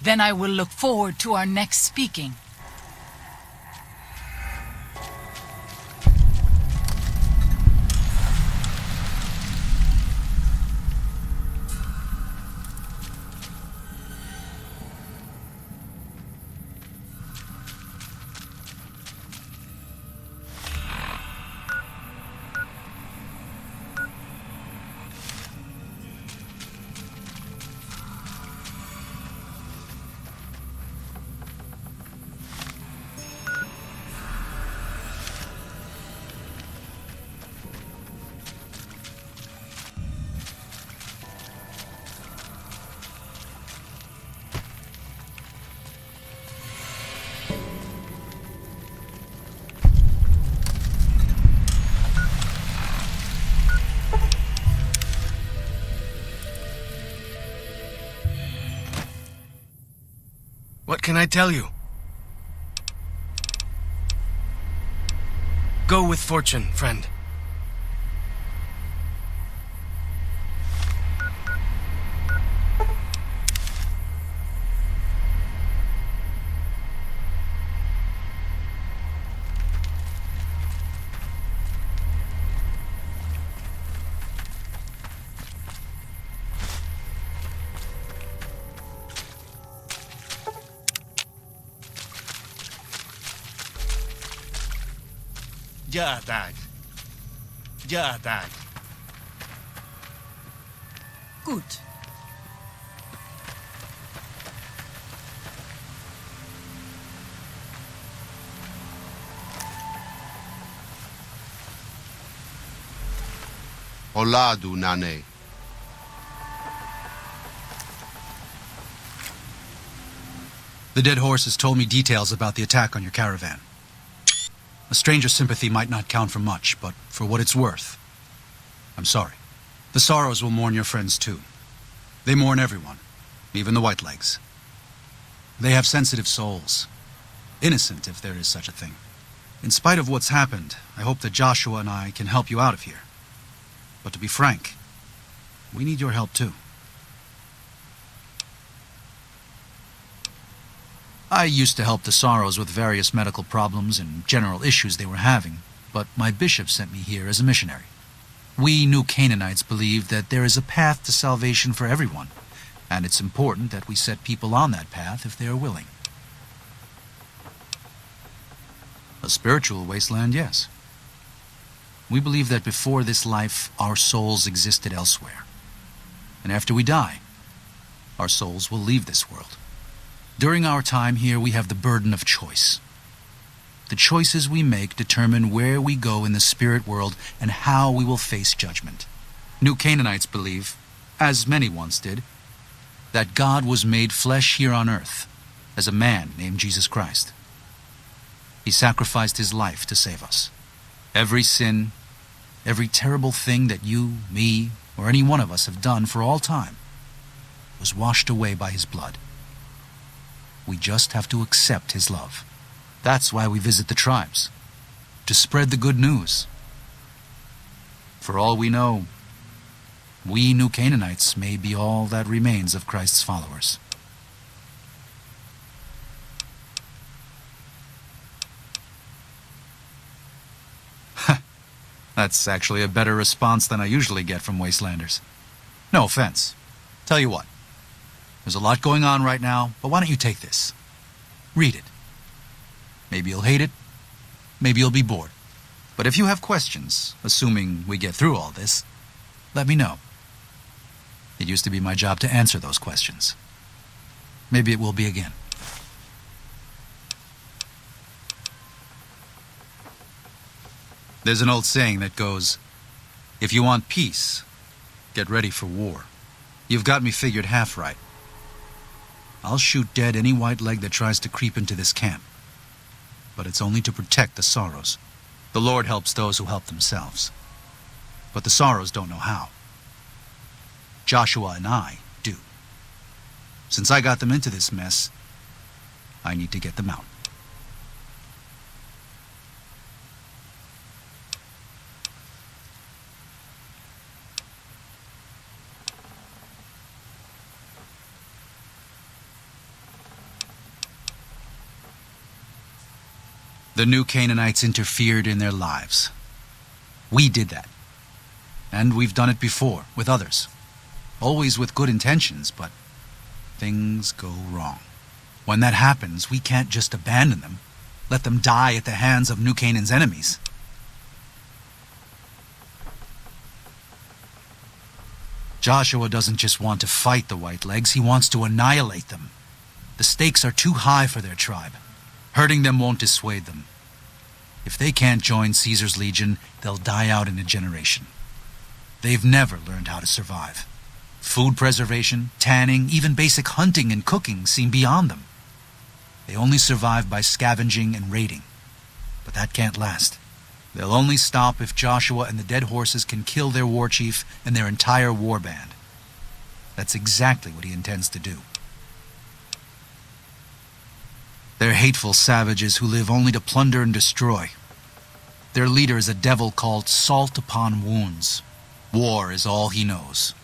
Then I will look forward to our next speaking. What can I tell you? Go with fortune, friend. Ja, Dad. Ja, Dad. Gut. Oladu Nane. The dead horse has told me details about the attack on your caravan. A stranger's sympathy might not count for much, but for what it's worth, I'm sorry. The Sorrows will mourn your friends too. They mourn everyone, even the Whitelegs. They have sensitive souls. Innocent, if there is such a thing. In spite of what's happened, I hope that Joshua and I can help you out of here. But to be frank, we need your help too. I used to help the Sorrows with various medical problems and general issues they were having, but my bishop sent me here as a missionary. We New Canaanites believe that there is a path to salvation for everyone, and it's important that we set people on that path if they are willing. A spiritual wasteland, yes. We believe that before this life, our souls existed elsewhere. And after we die, our souls will leave this world. During our time here, we have the burden of choice. The choices we make determine where we go in the spirit world and how we will face judgment. New Canaanites believe as many once did, that God was made flesh here on earth as a man named Jesus Christ. He sacrificed his life to save us. Every sin, every terrible thing that you, me, or any one of us have done for all time was washed away by his blood. We just have to accept his love. That's why we visit the tribes, to spread the good news. For all we know, we New Canaanites may be all that remains of Christ's followers. That's actually a better response than I usually get from Wastelanders. No offense. Tell you what, there's a lot going on right now, but why don't you take this? Read it. Maybe you'll hate it, maybe you'll be bored. But if you have questions, assuming we get through all this, let me know. It used to be my job to answer those questions. Maybe it will be again. There's an old saying that goes, if you want peace, get ready for war. You've got me figured half right. I'll shoot dead any white leg that tries to creep into this camp. But it's only to protect the Sorrows. The Lord helps those who help themselves. But the Sorrows don't know how. Joshua and I do. Since I got them into this mess, I need to get them out. The New Canaanites interfered in their lives. We did that. And we've done it before, with others. Always with good intentions, but things go wrong. When that happens, we can't just abandon them, let them die at the hands of New Canaan's enemies. Joshua doesn't just want to fight the Whitelegs, he wants to annihilate them. The stakes are too high for their tribe. Hurting them won't dissuade them. If they can't join Caesar's legion, they'll die out in a generation. They've never learned how to survive. Food preservation, tanning, even basic hunting and cooking seem beyond them. They only survive by scavenging and raiding. But that can't last. They'll only stop if Joshua and the dead horses can kill their war chief and their entire war band. That's exactly what he intends to do. They're hateful savages who live only to plunder and destroy. Their leader is a devil called Salt Upon Wounds. War is all he knows.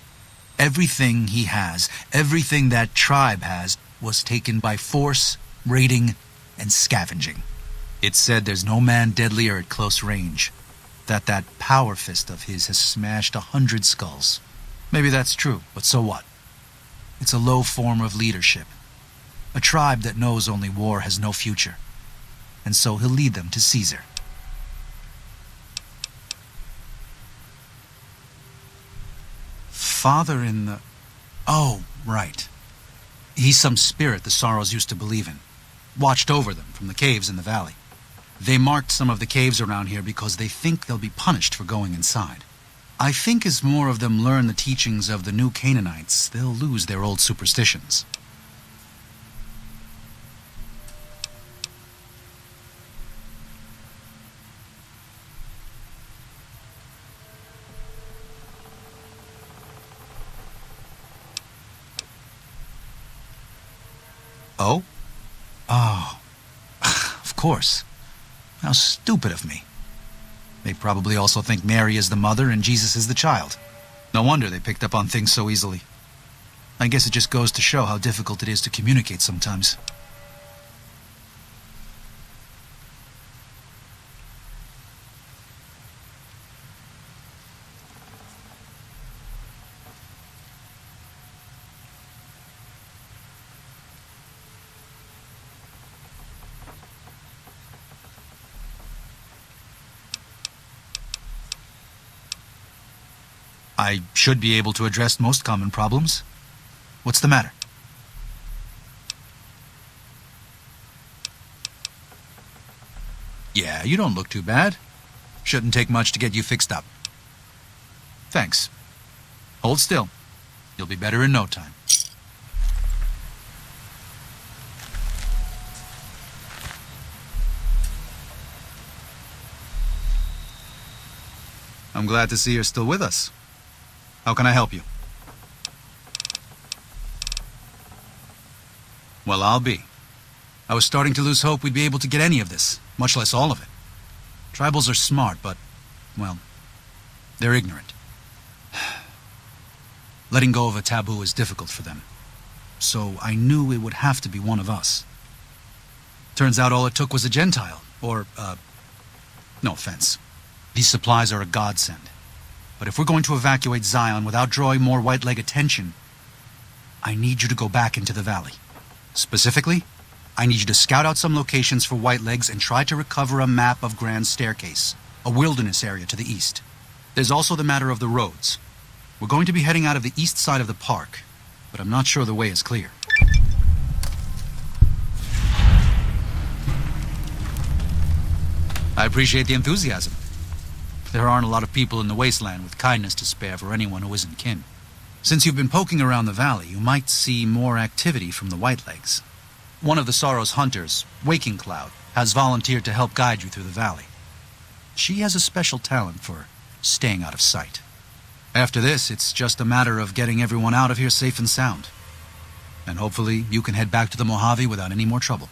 Everything he has, everything that tribe has, was taken by force, raiding, and scavenging. It's said there's no man deadlier at close range, that power fist of his has smashed 100 skulls. Maybe that's true, but so what? It's a low form of leadership. A tribe that knows only war has no future. And so he'll lead them to Caesar. Father in the... Oh, right. He's some spirit the Sorrows used to believe in. Watched over them from the caves in the valley. They marked some of the caves around here because they think they'll be punished for going inside. I think as more of them learn the teachings of the New Canaanites, they'll lose their old superstitions. Oh? Oh. Of course. How stupid of me. They probably also think Mary is the mother and Jesus is the child. No wonder they picked up on things so easily. I guess it just goes to show how difficult it is to communicate sometimes. I should be able to address most common problems. What's the matter? Yeah, you don't look too bad. Shouldn't take much to get you fixed up. Thanks. Hold still. You'll be better in no time. I'm glad to see you're still with us. How can I help you? Well, I'll be. I was starting to lose hope we'd be able to get any of this, much less all of it. Tribals are smart, but, well, they're ignorant. Letting go of a taboo is difficult for them. So I knew it would have to be one of us. Turns out all it took was a Gentile, or, no offense. These supplies are a godsend. But if we're going to evacuate Zion without drawing more white leg attention, I need you to go back into the valley. Specifically, I need you to scout out some locations for white legs and try to recover a map of Grand Staircase, a wilderness area to the east. There's also the matter of the roads. We're going to be heading out of the east side of the park, but I'm not sure the way is clear. I appreciate the enthusiasm. There aren't a lot of people in the wasteland with kindness to spare for anyone who isn't kin. Since you've been poking around the valley, you might see more activity from the Whitelegs. One of the Sorrow's hunters, Waking Cloud, has volunteered to help guide you through the valley. She has a special talent for staying out of sight. After this, it's just a matter of getting everyone out of here safe and sound. And hopefully you can head back to the Mojave without any more trouble.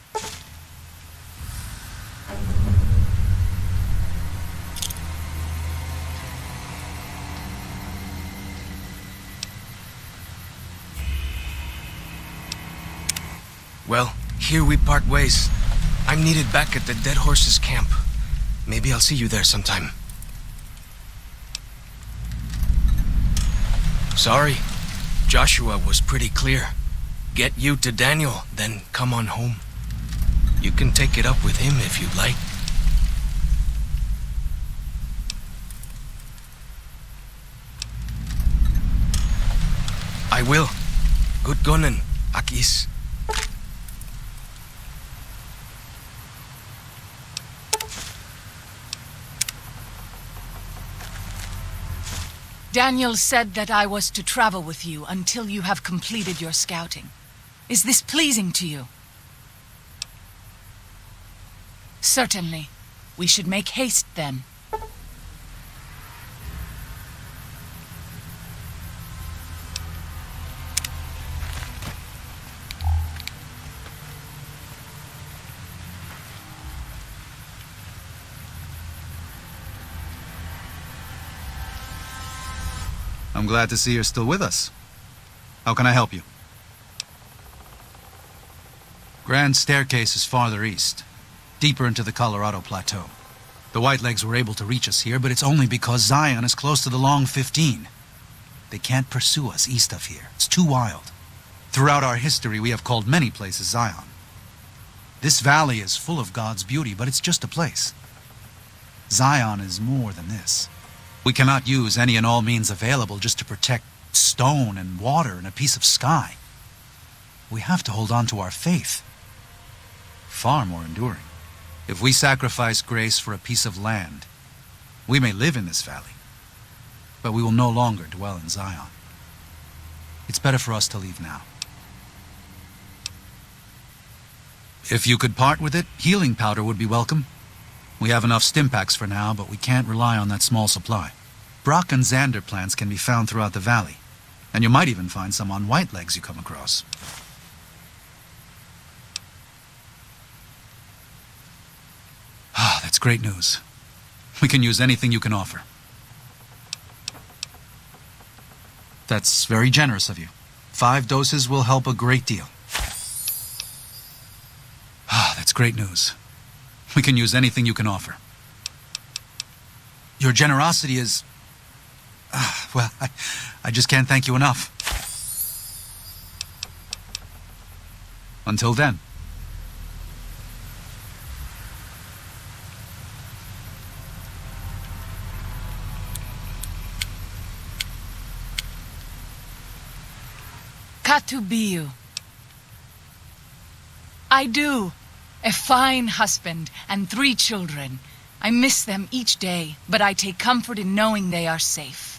Well, here we part ways. I'm needed back at the Dead Horses camp. Maybe I'll see you there sometime. Sorry. Joshua was pretty clear. Get you to Daniel, then come on home. You can take it up with him if you'd like. I will. Good gunnin', Akis. Daniel said that I was to travel with you until you have completed your scouting. Is this pleasing to you? Certainly. We should make haste then. I'm glad to see you're still with us. How can I help you? Grand Staircase is farther east, deeper into the Colorado Plateau. The Whitelegs were able to reach us here, but it's only because Zion is close to the Long 15. They can't pursue us east of here. It's too wild. Throughout our history, we have called many places Zion. This valley is full of God's beauty, but it's just a place. Zion is more than this. We cannot use any and all means available just to protect stone and water and a piece of sky. We have to hold on to our faith. Far more enduring. If we sacrifice grace for a piece of land, we may live in this valley, but we will no longer dwell in Zion. It's better for us to leave now. If you could part with it, healing powder would be welcome. We have enough Stimpaks for now, but we can't rely on that small supply. Brock and Xander plants can be found throughout the valley, and you might even find some on Whitelegs you come across. Ah, that's great news. We can use anything you can offer. That's very generous of you. 5 doses will help a great deal. Ah, that's great news. We can use anything you can offer. Your generosity is... well, I just can't thank you enough. Until then. Katubiu. I do. A fine husband and 3 children. I miss them each day, but I take comfort in knowing they are safe.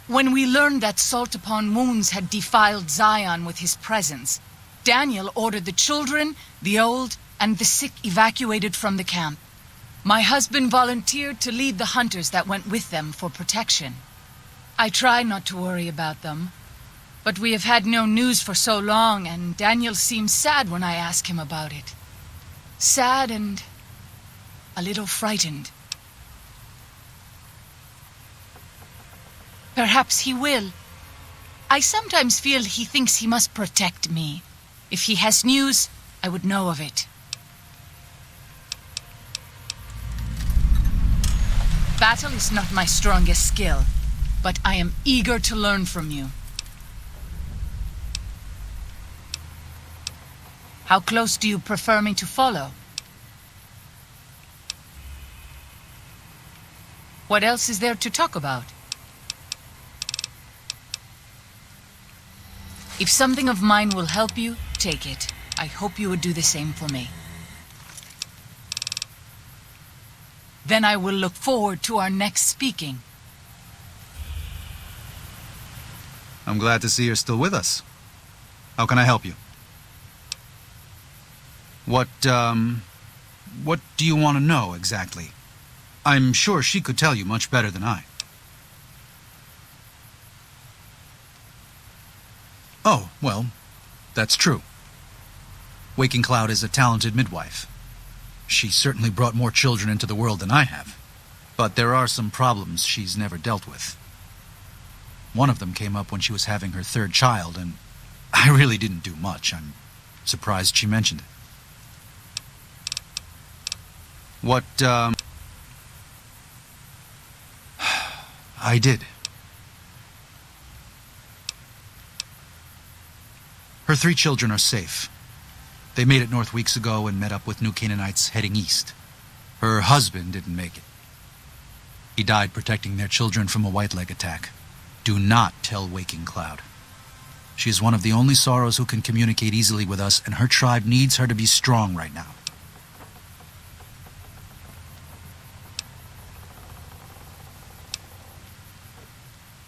When we learned that Salt Upon Wounds had defiled Zion with his presence, Daniel ordered the children, the old, and the sick evacuated from the camp. My husband volunteered to lead the hunters that went with them for protection. I try not to worry about them, but we have had no news for so long, and Daniel seems sad when I ask him about it. Sad and a little frightened. Perhaps he will. I sometimes feel he thinks he must protect me. If he has news, I would know of it. Battle is not my strongest skill, but I am eager to learn from you. How close do you prefer me to follow? What else is there to talk about? If something of mine will help you, take it. I hope you would do the same for me. Then I will look forward to our next speaking. I'm glad to see you're still with us. How can I help you? What do you want to know exactly? I'm sure she could tell you much better than I. Oh, well, that's true. Waking Cloud is a talented midwife. She certainly brought more children into the world than I have. But there are some problems she's never dealt with. One of them came up when she was having her third child, and I really didn't do much. I'm surprised she mentioned it. I did. Her 3 children are safe. They made it north weeks ago and met up with New Canaanites heading east. Her husband didn't make it. He died protecting their children from a white-leg attack. Do not tell Waking Cloud. She is one of the only Sorrows who can communicate easily with us, and her tribe needs her to be strong right now.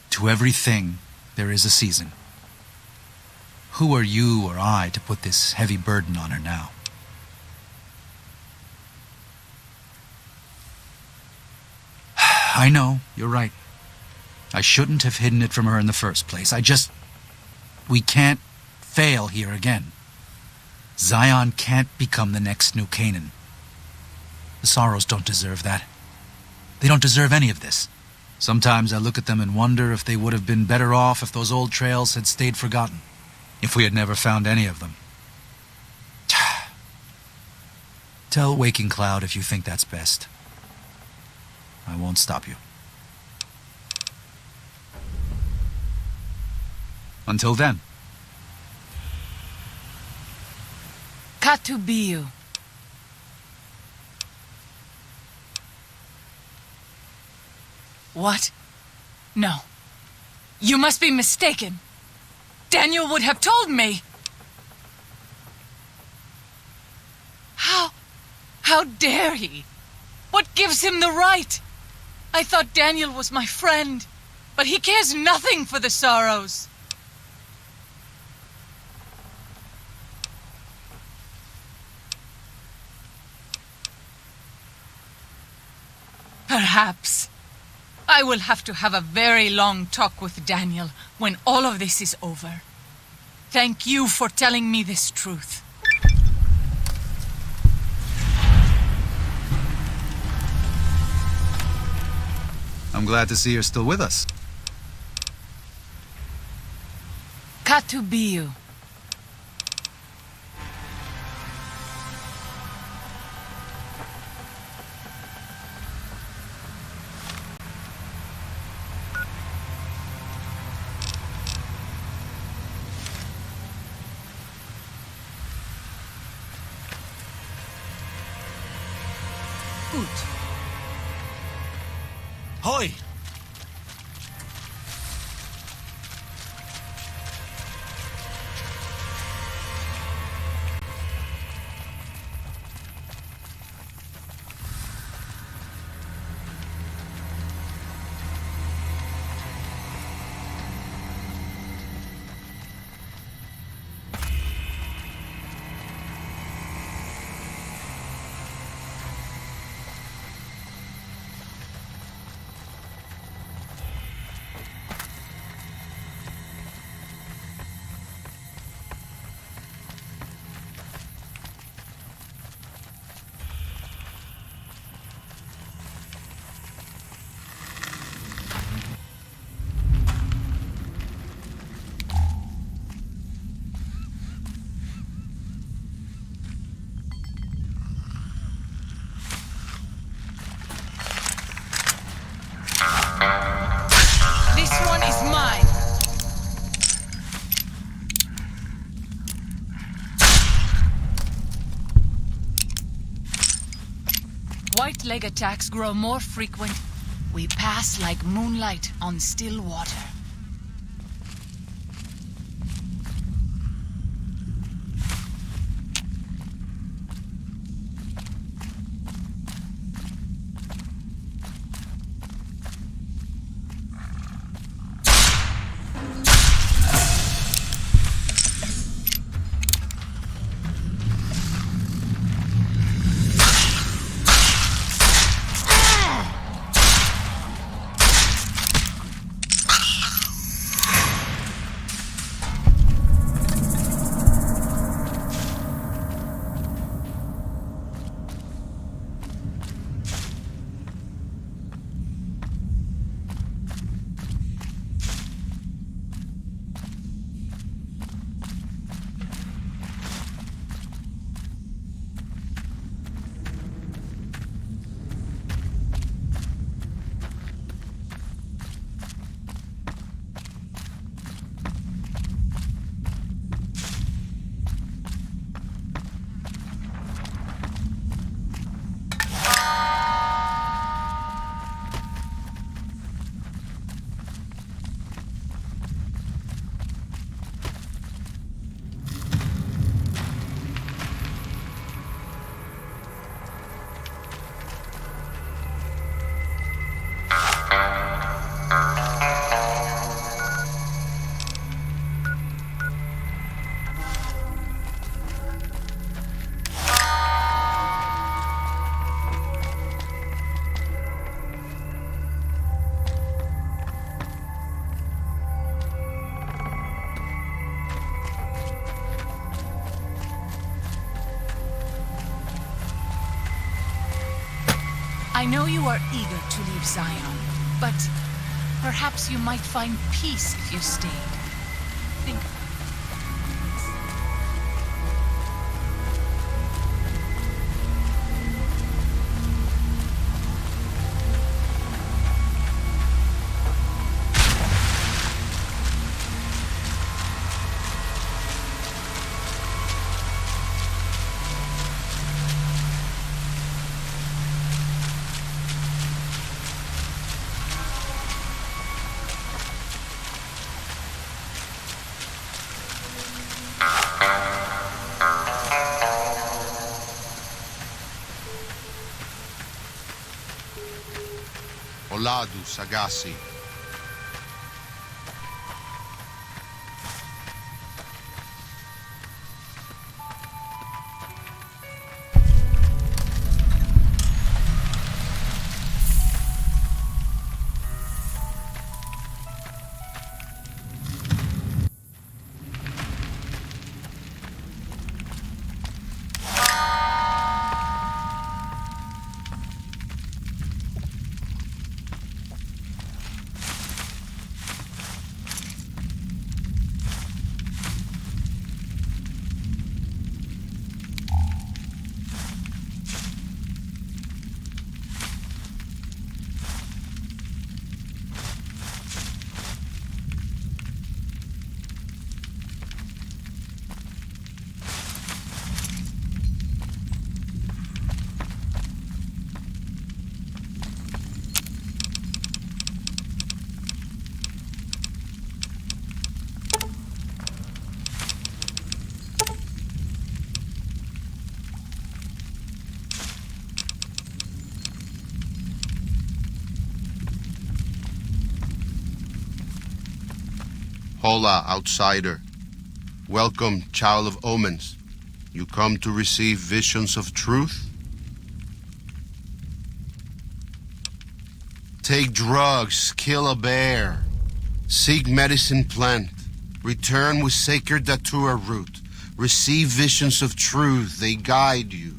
To everything, there is a season. Who are you or I to put this heavy burden on her now? I know, you're right. I shouldn't have hidden it from her in the first place. We can't fail here again. Zion can't become the next New Canaan. The Sorrows don't deserve that. They don't deserve any of this. Sometimes I look at them and wonder if they would have been better off if those old trails had stayed forgotten. If we had never found any of them. Tell Waking Cloud if you think that's best. I won't stop you. Until then. Katubiu. What? No. You must be mistaken. Daniel would have told me. How dare he? What gives him the right? I thought Daniel was my friend, but he cares nothing for the Sorrows. Perhaps. I will have to have a very long talk with Daniel when all of this is over. Thank you for telling me this truth. I'm glad to see you're still with us. Katubiu. Hoi! White-leg attacks grow more frequent, we pass like moonlight on still water. I know you are eager to leave Zion, but perhaps you might find peace if you stayed. Think Oladu Sagasi. Hola, outsider. Welcome, child of omens. You come to receive visions of truth? Take drugs, kill a bear, seek medicine plant, return with sacred datura root, receive visions of truth, they guide you.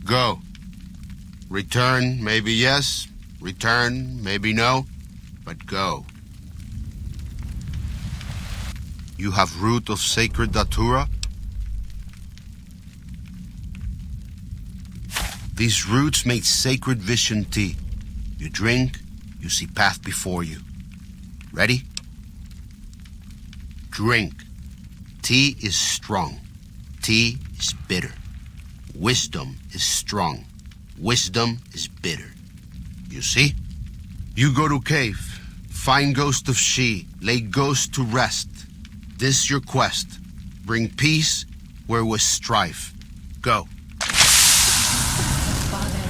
Go. Return, maybe yes. Return, maybe no. But go. You have root of sacred datura? These roots made sacred vision tea. You drink, you see path before you. Ready? Drink. Tea is strong. Tea is bitter. Wisdom is strong. Wisdom is bitter. You see? You go to cave. Find ghost of she. Lay ghost to rest. This your quest. Bring peace where was strife. Go. Father,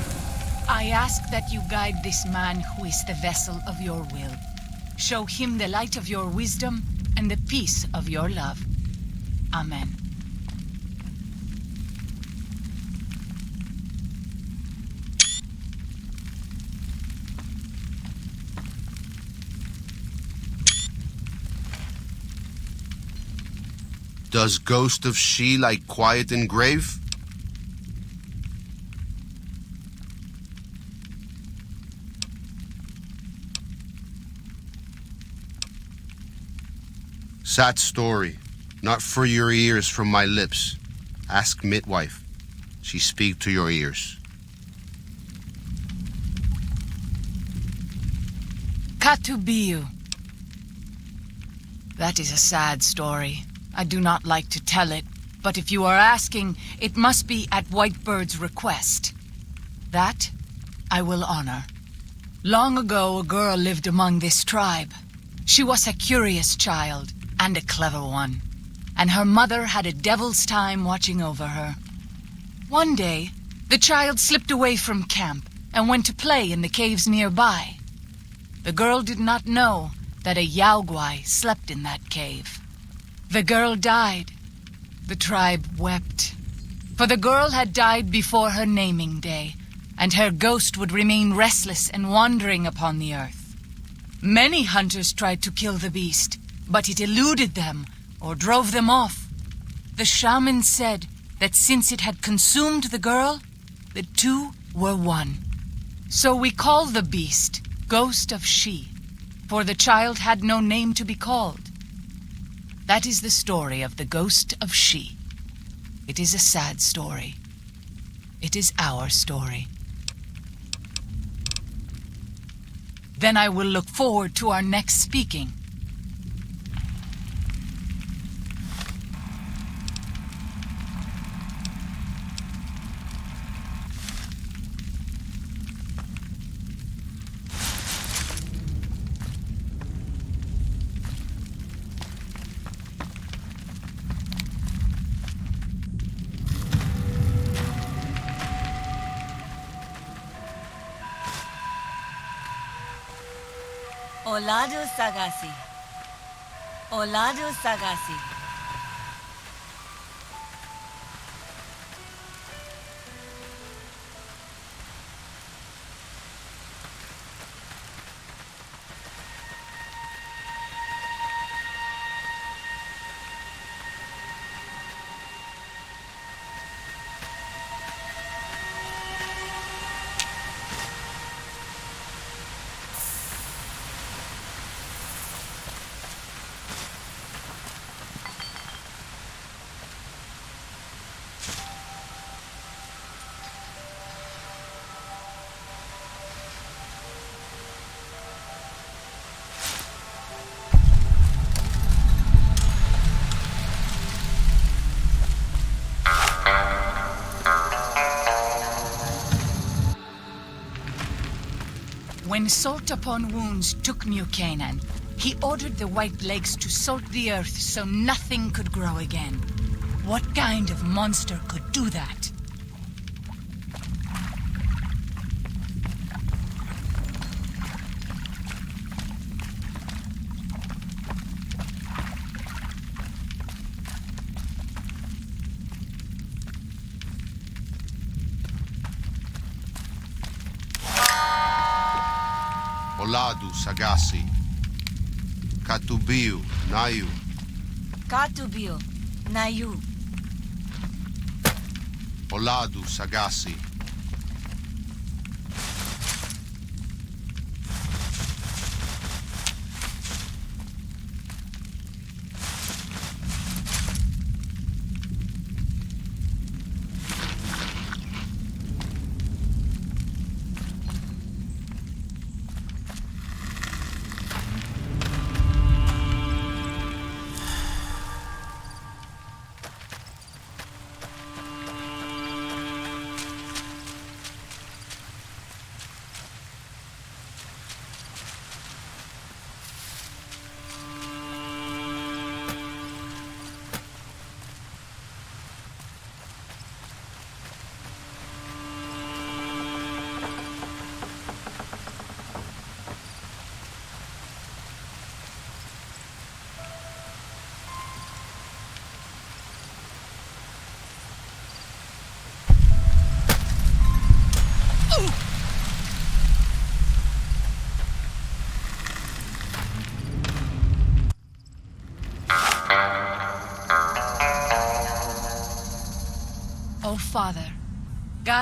I ask that you guide this man who is the vessel of your will. Show him the light of your wisdom and the peace of your love. Amen. Does ghost of she lie quiet in grave? Sad story, not for your ears from my lips. Ask midwife, she speak to your ears. Katubiu. That is a sad story. I do not like to tell it, but if you are asking, it must be at Whitebird's request. That I will honor. Long ago, a girl lived among this tribe. She was a curious child, and a clever one, and her mother had a devil's time watching over her. One day, the child slipped away from camp and went to play in the caves nearby. The girl did not know that a Yaogwai slept in that cave. The girl died. The tribe wept. For the girl had died before her naming day, and her ghost would remain restless and wandering upon the earth. Many hunters tried to kill the beast, but it eluded them or drove them off. The shaman said that since it had consumed the girl, the two were one. So we call the beast Ghost of She, for the child had no name to be called. That is the story of the Ghost of She. It is a sad story. It is our story. Then I will look forward to our next speaking. Olado Sagasi. Olado Sagasi. When Salt Upon Wounds took New Canaan, he ordered the White Legs to salt the earth so nothing could grow again. What kind of monster could do that? Oladu Sagasi. Katubiu Nayu. Katubiu Nayu. Oladu Sagasi.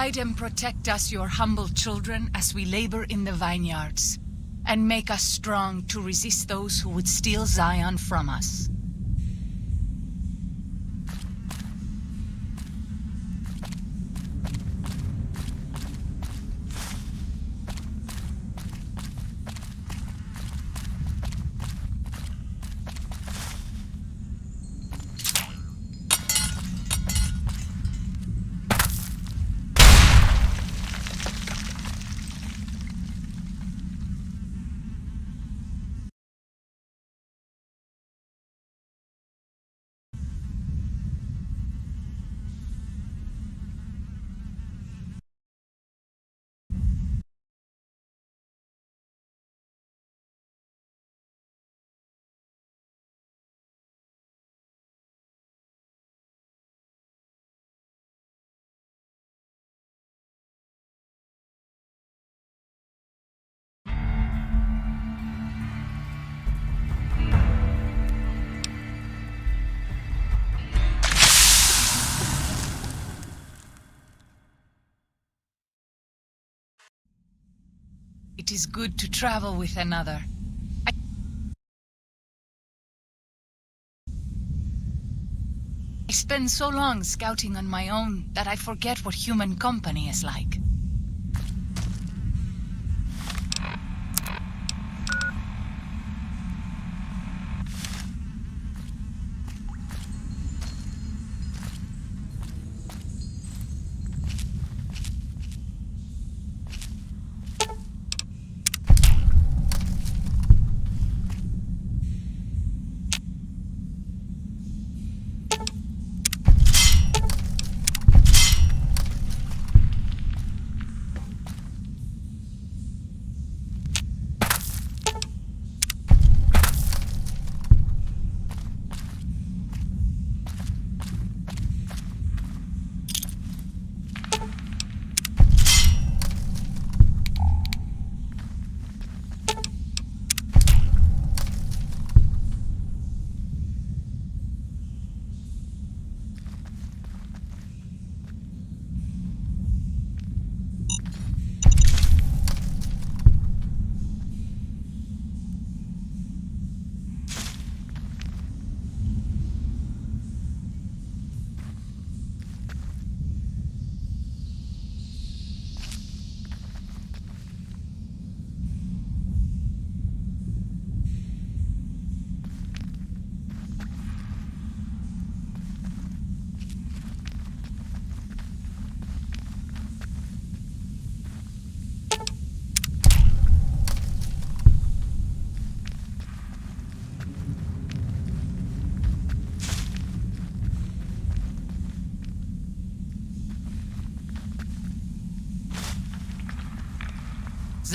Guide and protect us, your humble children, as we labor in the vineyards, and make us strong to resist those who would steal Zion from us. It is good to travel with another. I spend so long scouting on my own that I forget what human company is like.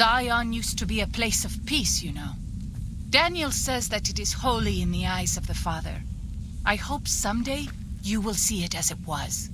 Zion used to be a place of peace, you know. Daniel says that it is holy in the eyes of the Father. I hope someday you will see it as it was.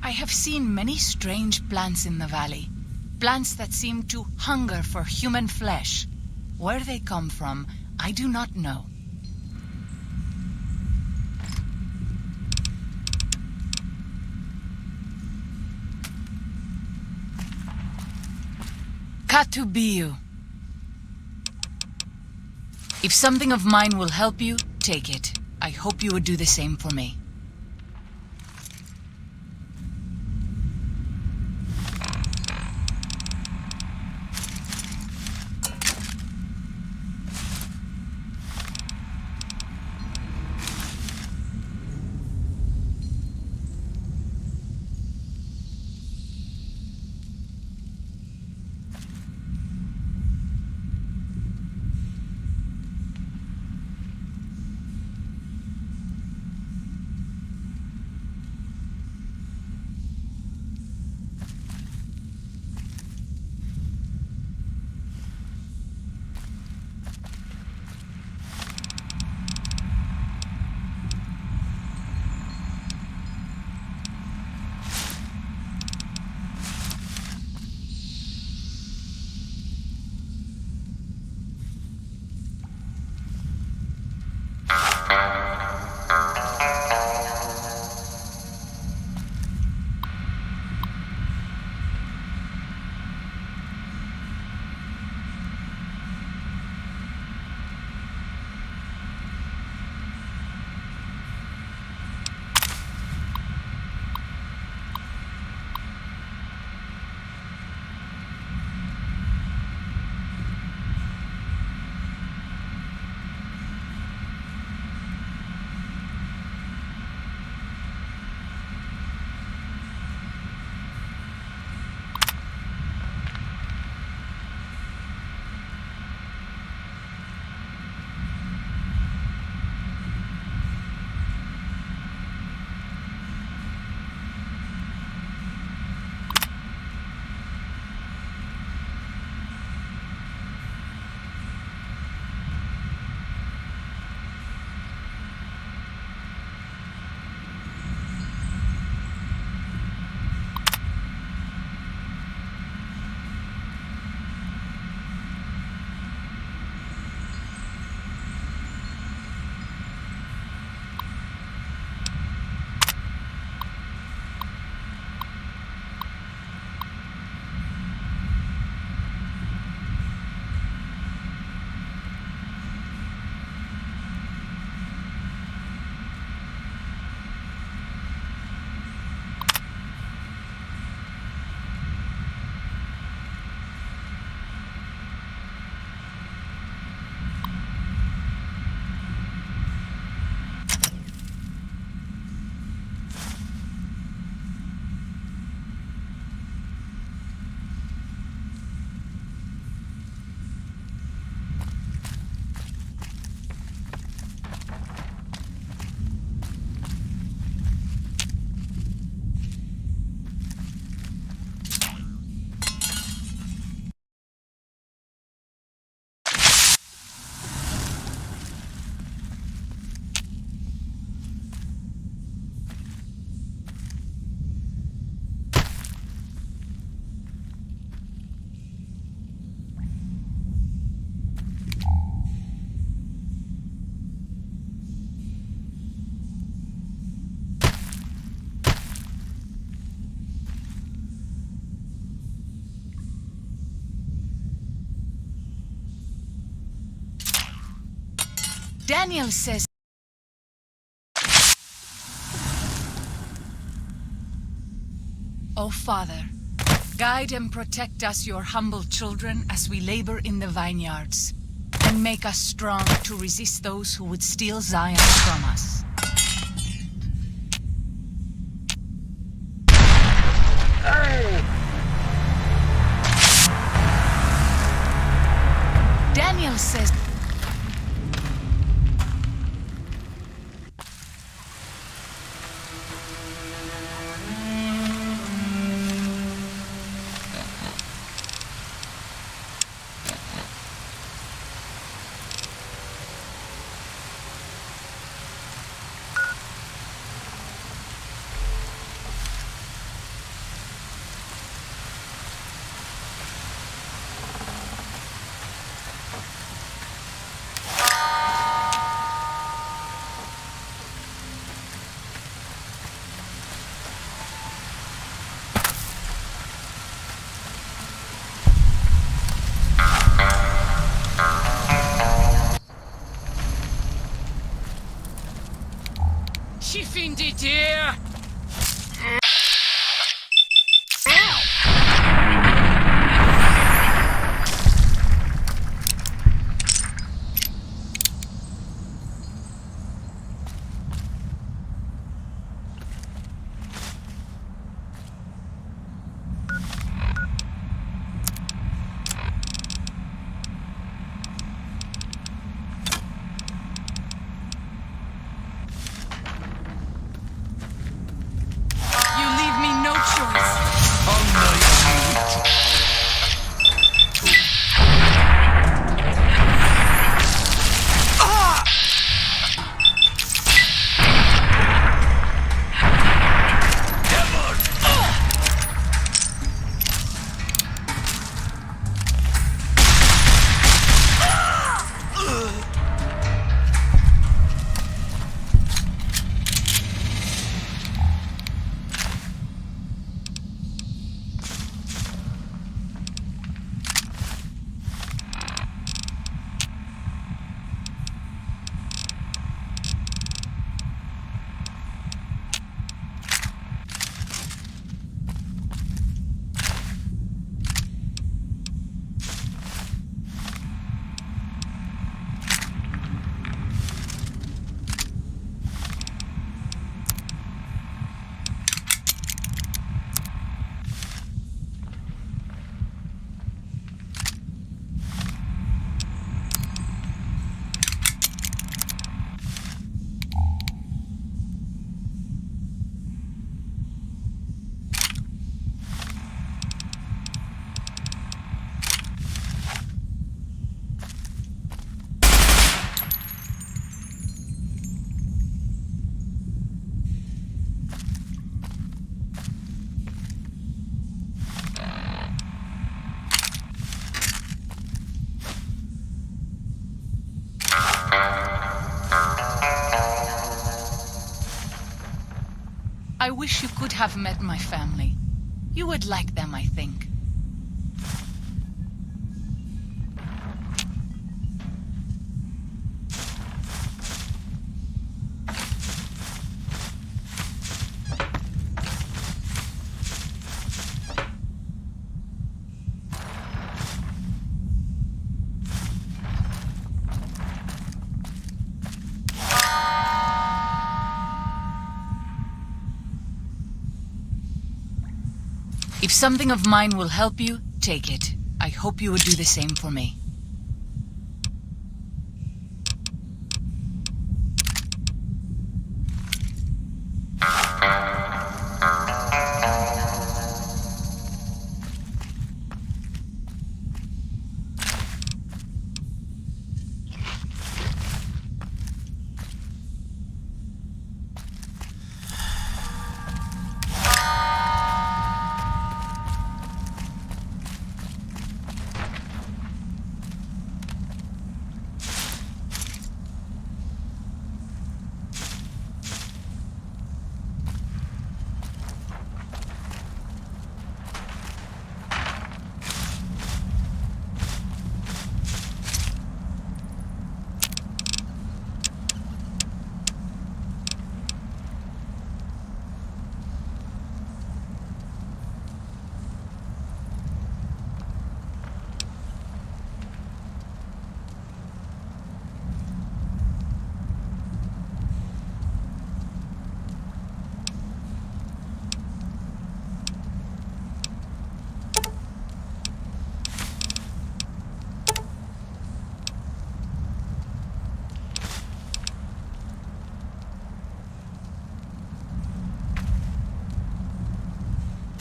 I have seen many strange plants in the valley. Plants that seem to hunger for human flesh. Where they come from, I do not know. Katubiu. If something of mine will help you, take it. I hope you would do the same for me. Daniel says... O Father, guide and protect us, your humble children, as we labor in the vineyards, and make us strong to resist those who would steal Zion from us. Daniel says... I wish you could have met my family. You would like them, I think. If something of mine will help you, take it. I hope you would do the same for me.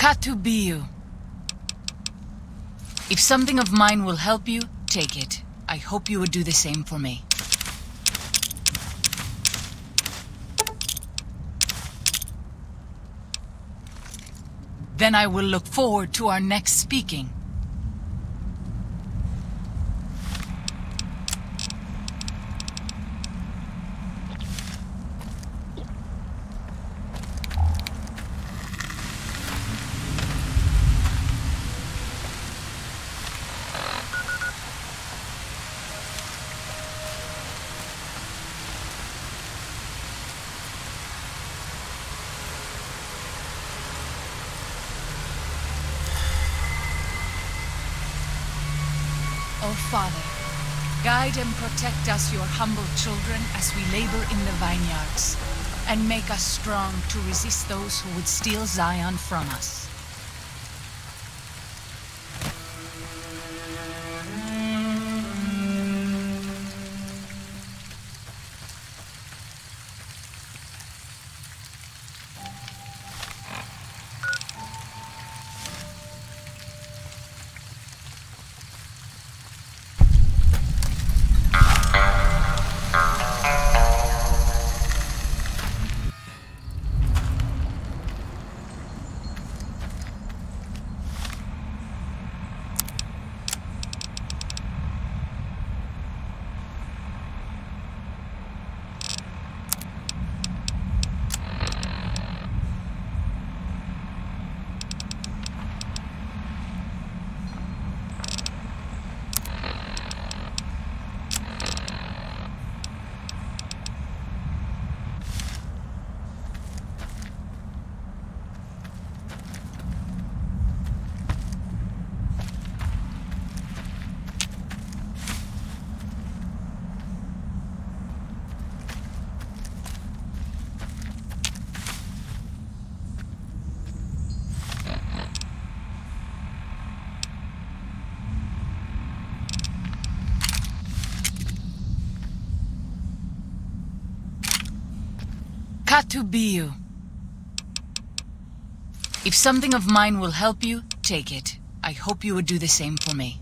Katubiyu. If something of mine will help you, take it. I hope you would do the same for me. Then I will look forward to our next speaking. O Father, guide and protect us, your humble children, as we labor in the vineyards, and make us strong to resist those who would steal Zion from us. Katubiyu. If something of mine will help you, take it. I hope you would do the same for me.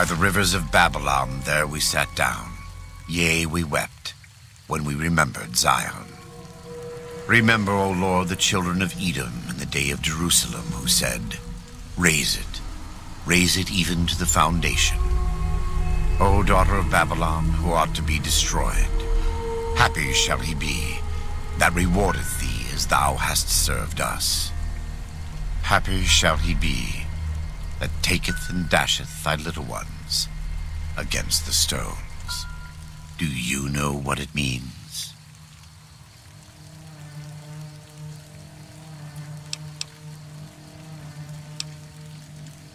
By the rivers of Babylon, there we sat down. Yea, we wept, when we remembered Zion. Remember, O Lord, the children of Edom in the day of Jerusalem, who said, raise it even to the foundation. O daughter of Babylon, who ought to be destroyed, happy shall he be that rewardeth thee as thou hast served us. Happy shall he be that taketh and dasheth thy little ones against the stones. Do you know what it means?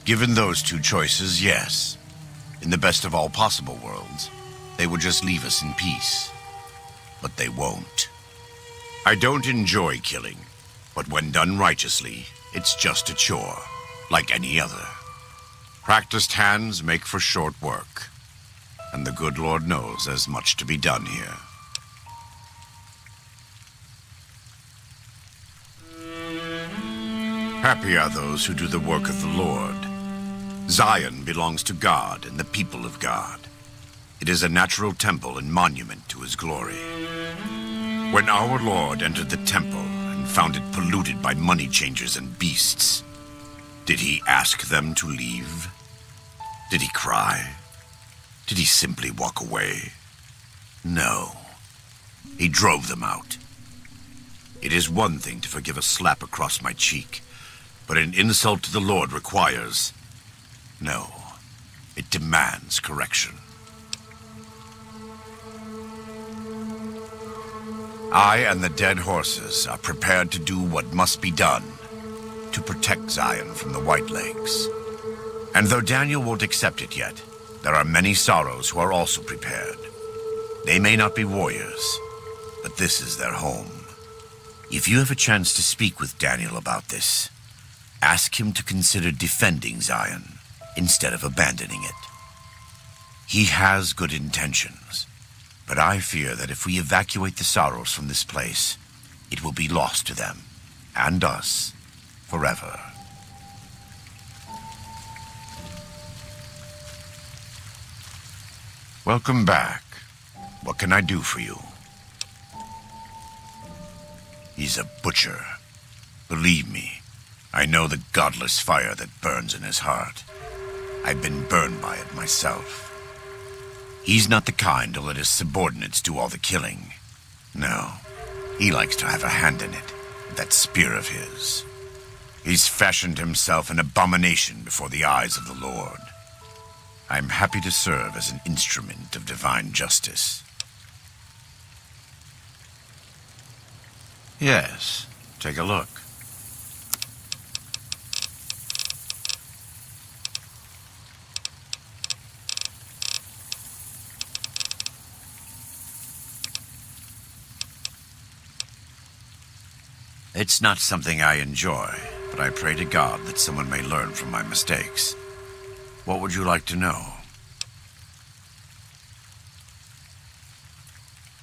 Given those two choices, yes. In the best of all possible worlds, they would just leave us in peace. But they won't. I don't enjoy killing, but when done righteously, it's just a chore, like any other. Practiced hands make for short work, and the good Lord knows there's much to be done here. Happy are those who do the work of the Lord. Zion belongs to God and the people of God. It is a natural temple and monument to his glory. When our Lord entered the temple and found it polluted by money changers and beasts, did he ask them to leave? Did he cry? Did he simply walk away? No. He drove them out. It is one thing to forgive a slap across my cheek, but an insult to the Lord requires... No, it demands correction. I and the dead horses are prepared to do what must be done to protect Zion from the White Legs. And though Daniel won't accept it yet, there are many sorrows who are also prepared. They may not be warriors, but this is their home. If you have a chance to speak with Daniel about this, ask him to consider defending Zion instead of abandoning it. He has good intentions, but I fear that if we evacuate the sorrows from this place, it will be lost to them, and us, forever. Welcome back. What can I do for you? He's a butcher. Believe me, I know the godless fire that burns in his heart. I've been burned by it myself. He's not the kind to let his subordinates do all the killing. No, he likes to have a hand in it, with that spear of his. He's fashioned himself an abomination before the eyes of the Lord. I'm happy to serve as an instrument of divine justice. Yes, take a look. It's not something I enjoy, but I pray to God that someone may learn from my mistakes. What would you like to know?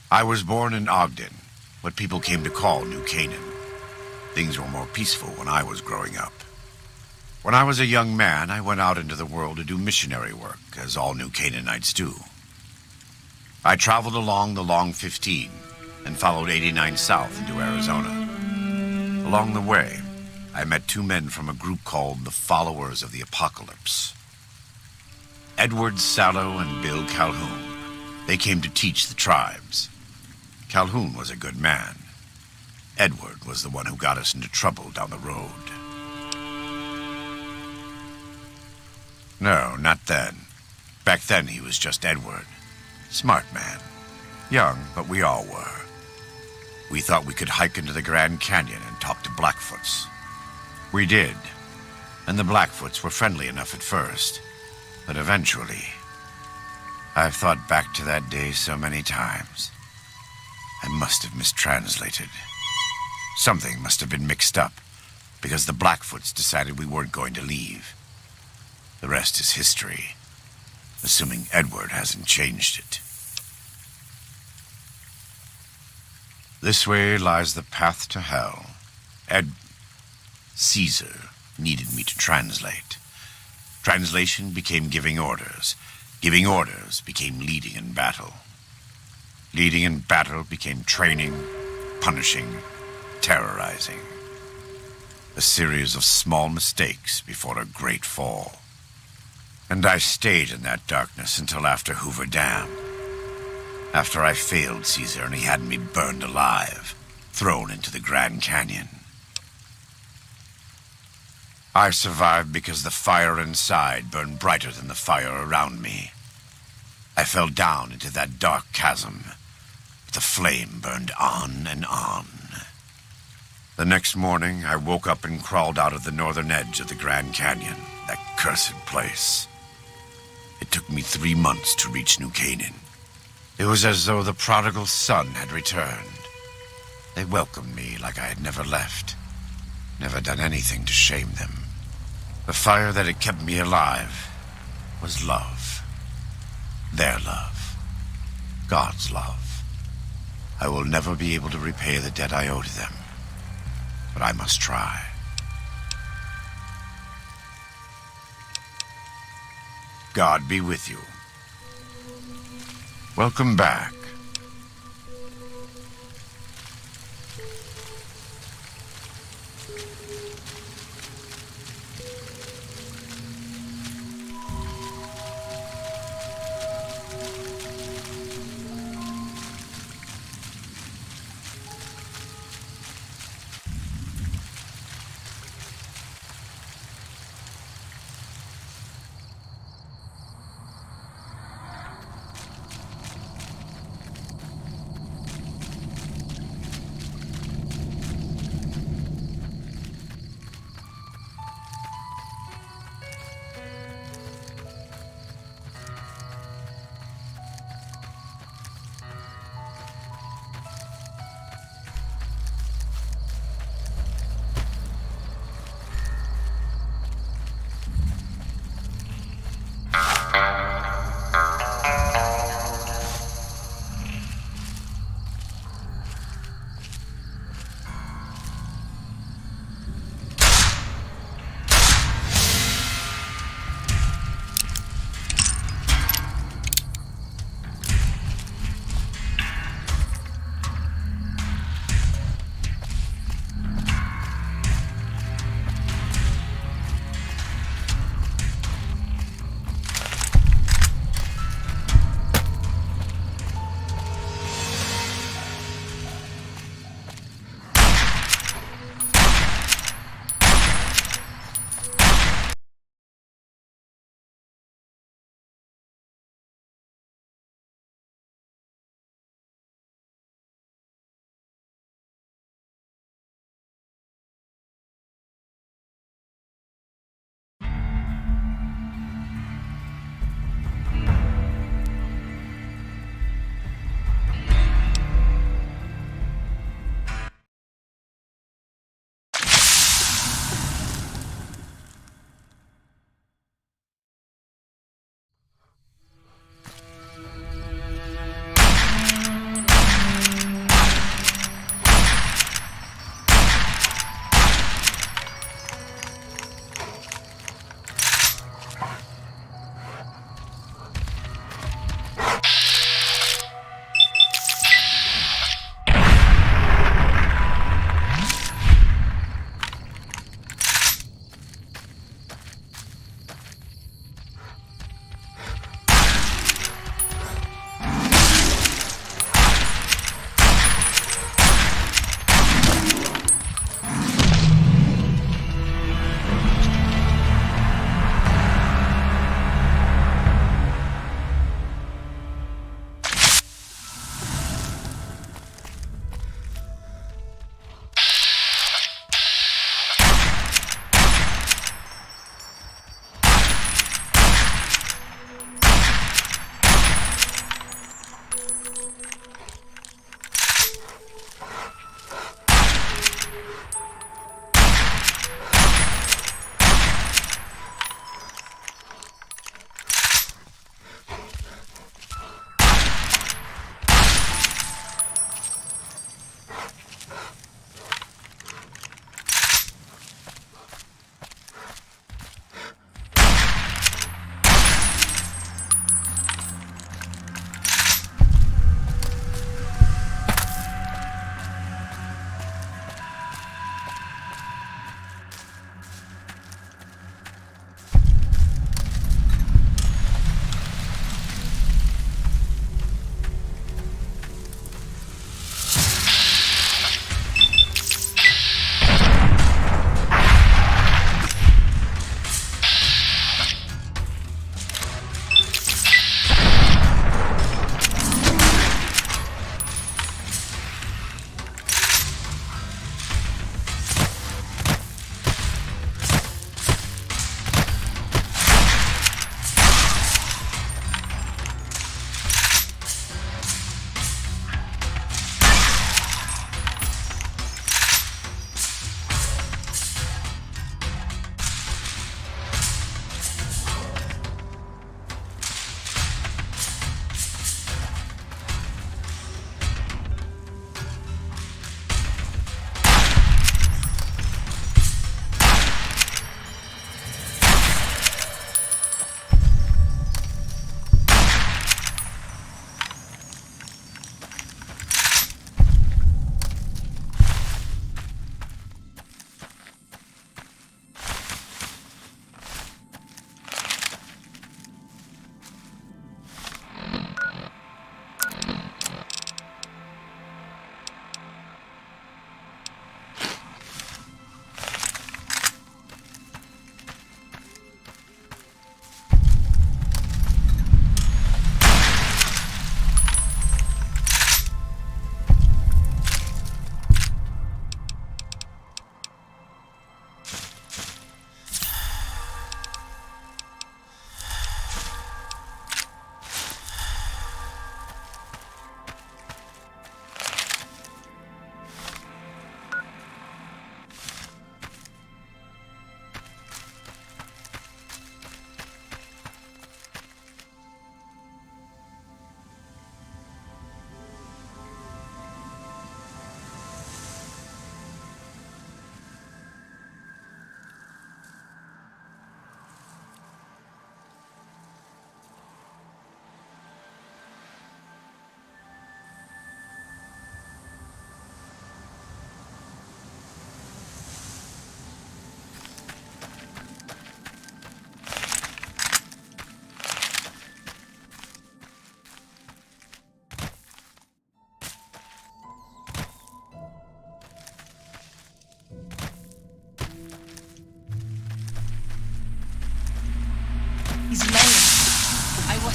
I was born in Ogden, what people came to call New Canaan. Things were more peaceful when I was growing up. When I was a young man, I went out into the world to do missionary work, as all New Canaanites do. I traveled along the Long 15 and followed 89 south into Arizona. Along the way, I met two men from a group called the Followers of the Apocalypse. Edward Sallow and Bill Calhoun. They came to teach the tribes. Calhoun was a good man. Edward was the one who got us into trouble down the road. No, not then. Back then he was just Edward. Smart man. Young, but we all were. We thought we could hike into the Grand Canyon and talk to Blackfoots. We did, and the Blackfoots were friendly enough at first, but eventually... I've thought back to that day so many times. I must have mistranslated. Something must have been mixed up, because the Blackfoots decided we weren't going to leave. The rest is history, assuming Edward hasn't changed it. This way lies the path to hell. Caesar needed me to translate. Translation became giving orders. Giving orders became leading in battle. Leading in battle became training, punishing, terrorizing. A series of small mistakes before a great fall. And I stayed in that darkness until after Hoover Dam. After I failed Caesar and he had me burned alive, thrown into the Grand Canyon. I survived because the fire inside burned brighter than the fire around me. I fell down into that dark chasm, but the flame burned on and on. The next morning, I woke up and crawled out of the northern edge of the Grand Canyon, that cursed place. It took me 3 months to reach New Canaan. It was as though the prodigal son had returned. They welcomed me like I had never left, never done anything to shame them. The fire that had kept me alive was love. Their love. God's love. I will never be able to repay the debt I owe to them, but I must try. God be with you. Welcome back.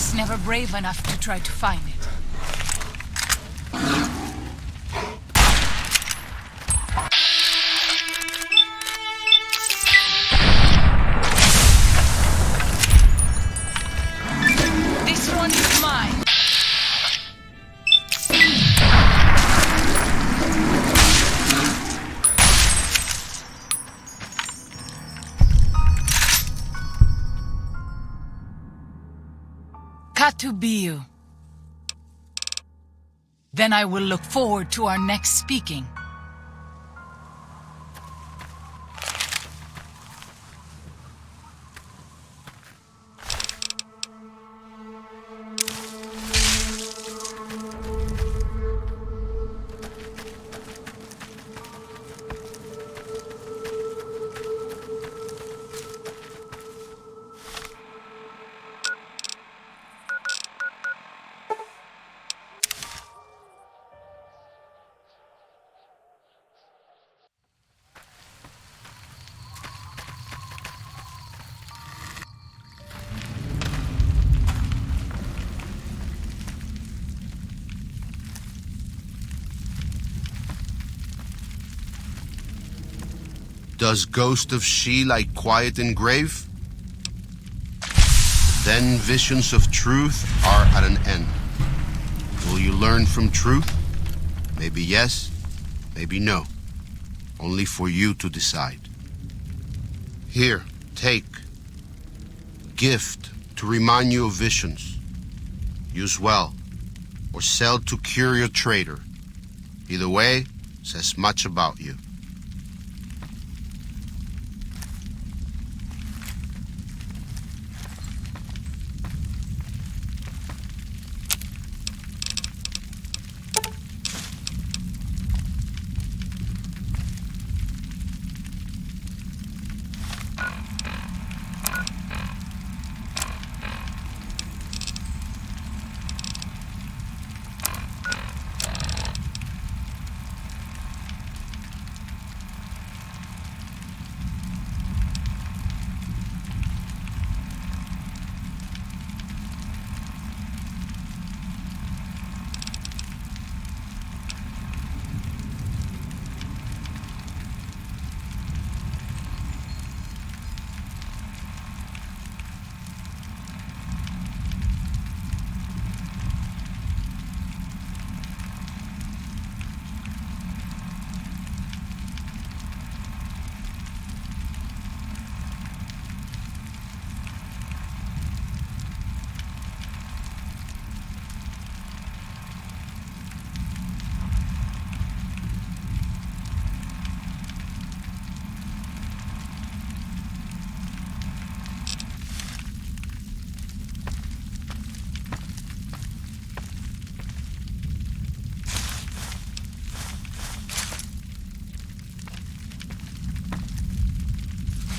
was never brave enough to try to find it. This one is mine. Katubiu. Then I will look forward to our next speaking. Does Ghost of She like quiet and grave? Then visions of truth are at an end. Will you learn from truth? Maybe yes, maybe no. Only for you to decide. Here, take. Gift to remind you of visions. Use well, or sell to curious trader. Either way, says much about you.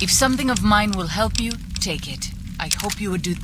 If something of mine will help you, take it. I hope you would do...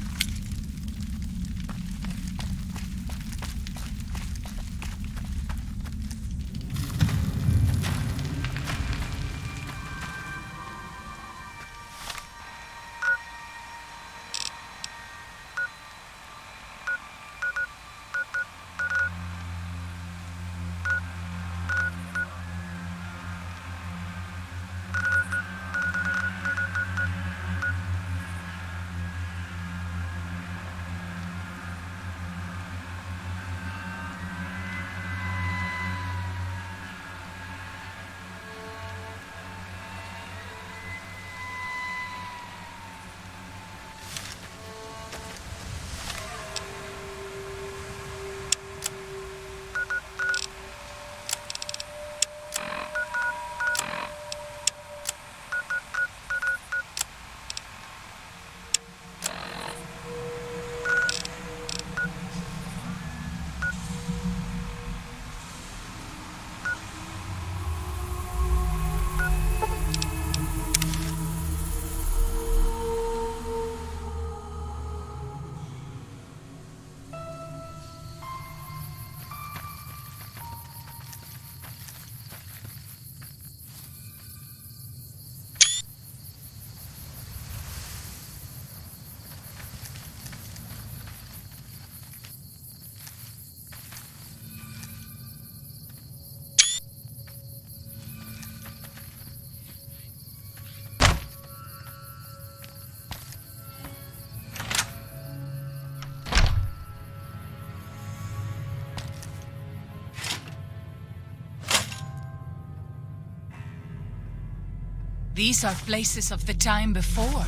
These are places of the time before.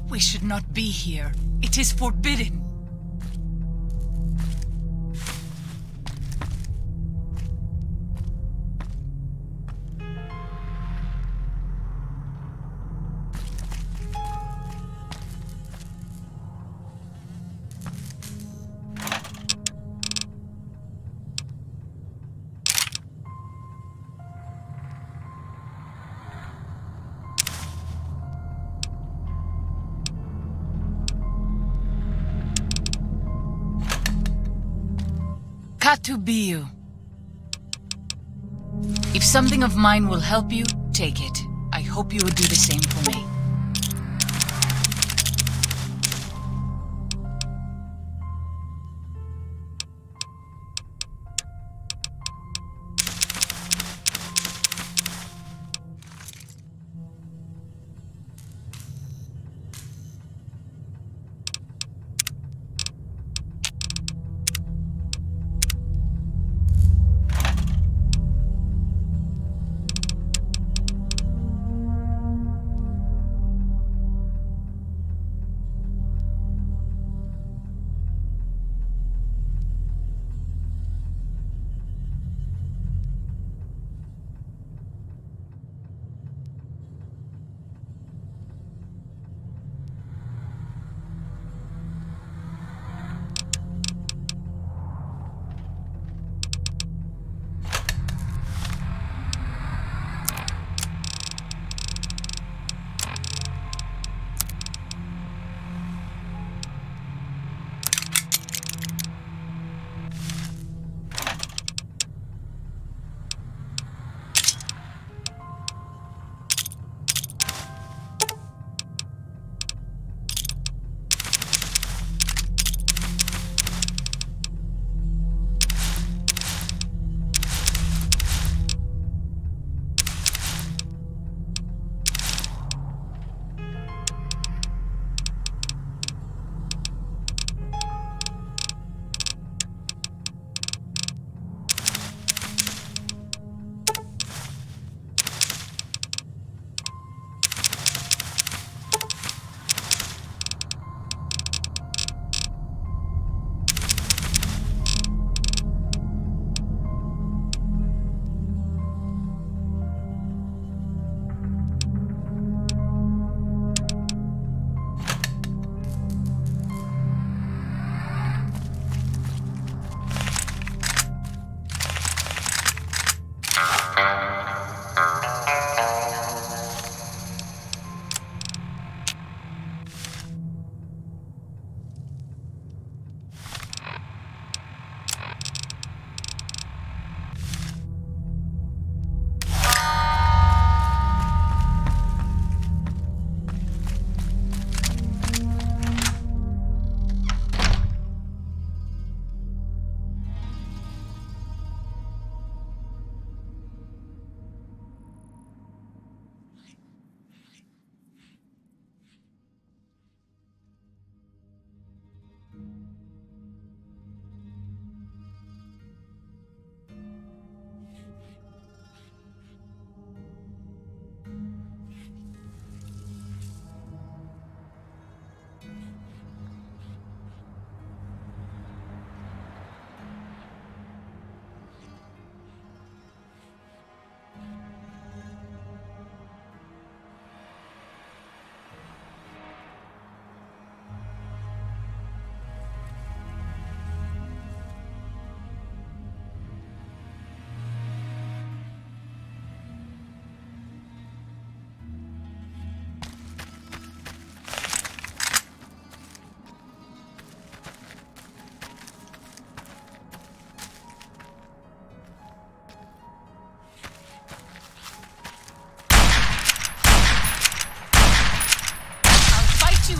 We should not be here. It is forbidden. Katubiu. If something of mine will help you, take it. I hope you would do the same for me.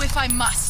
If I must.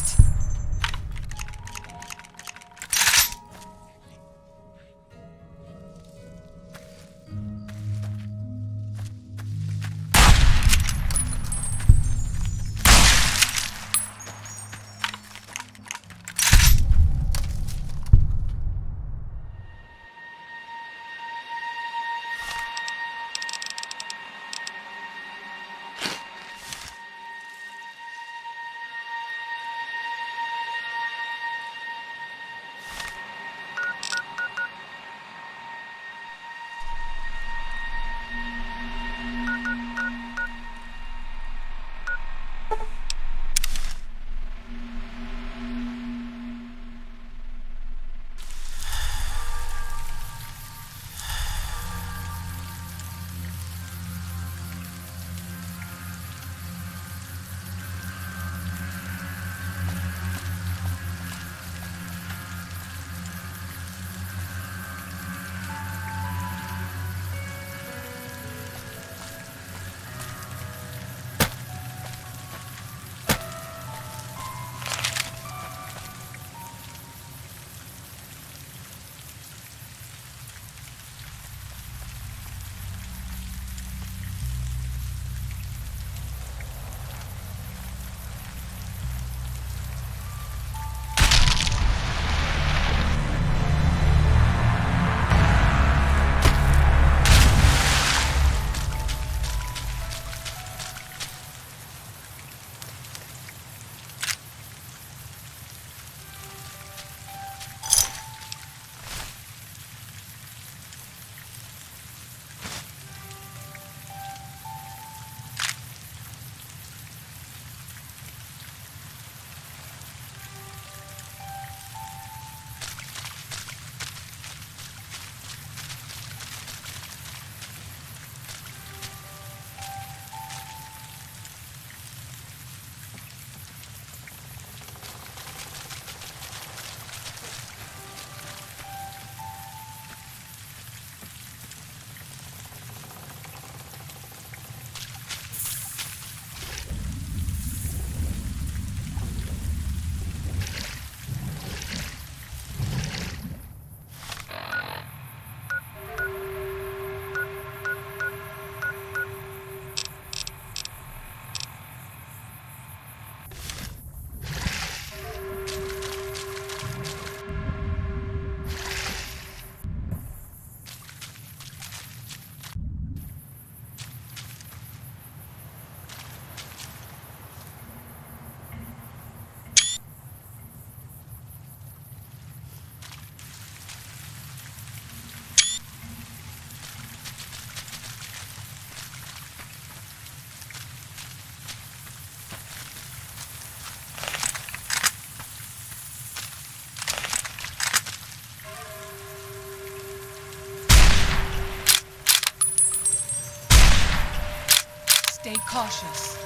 Stay cautious.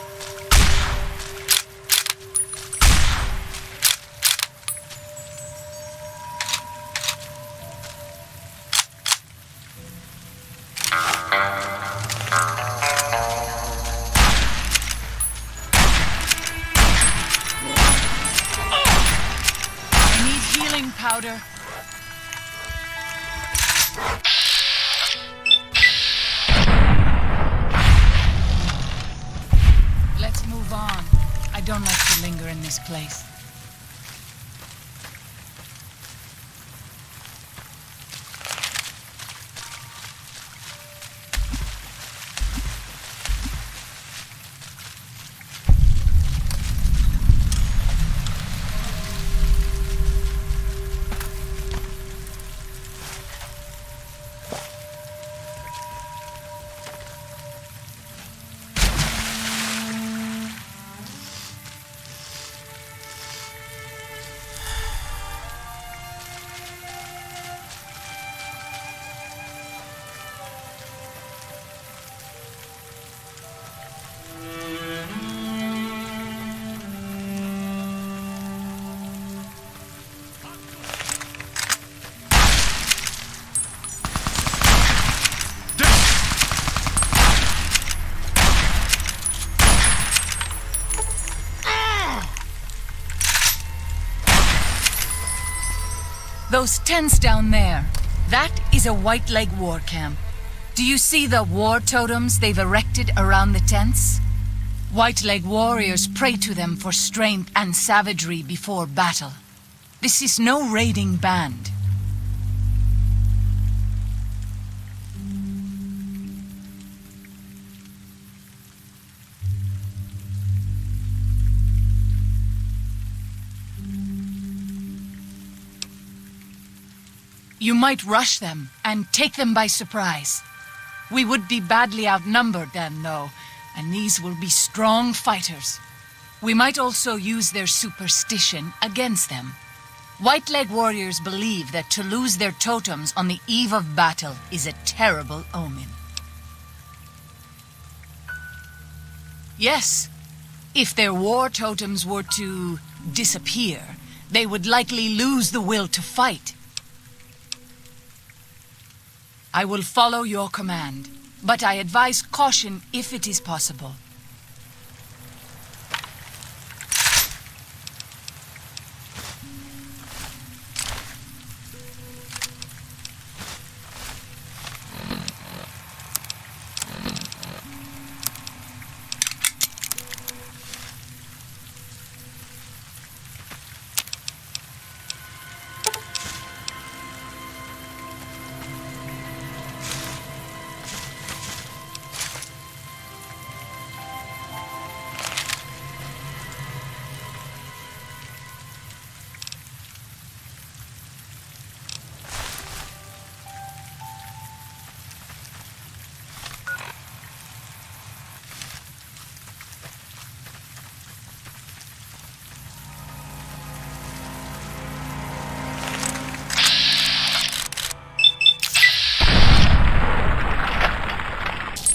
I need healing powder. Let's move on. I don't like to linger in this place. Those tents down there, that is a White Leg war camp. Do you see the war totems they've erected around the tents? White Leg warriors pray to them for strength and savagery before battle. This is no raiding band. You might rush them and take them by surprise. We would be badly outnumbered then, though, and these will be strong fighters. We might also use their superstition against them. White Leg warriors believe that to lose their totems on the eve of battle is a terrible omen. Yes, if their war totems were to disappear, they would likely lose the will to fight. I will follow your command, but I advise caution if it is possible.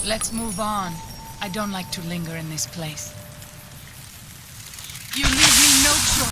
Let's move on. I don't like to linger in this place. You leave me no choice.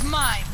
is mine.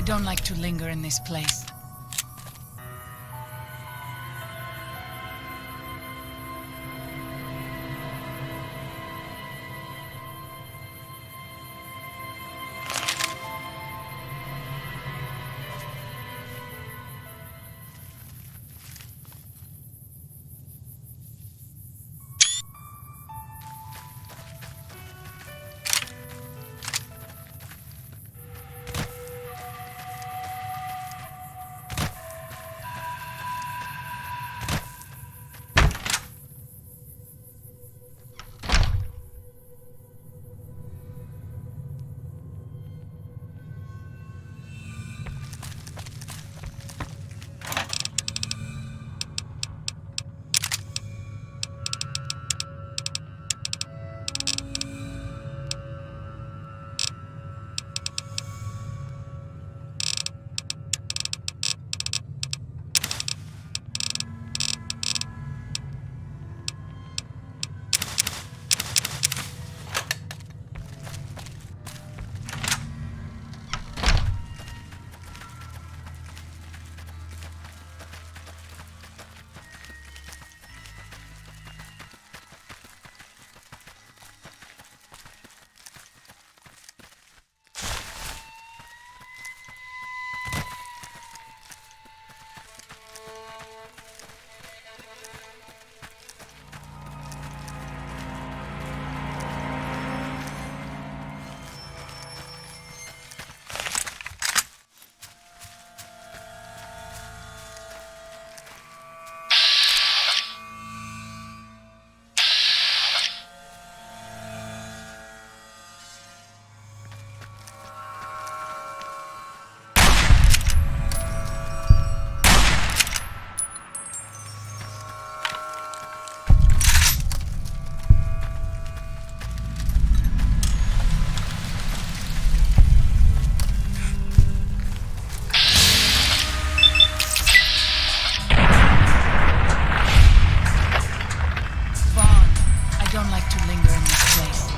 don't like to linger in this place. don't like to linger in this place.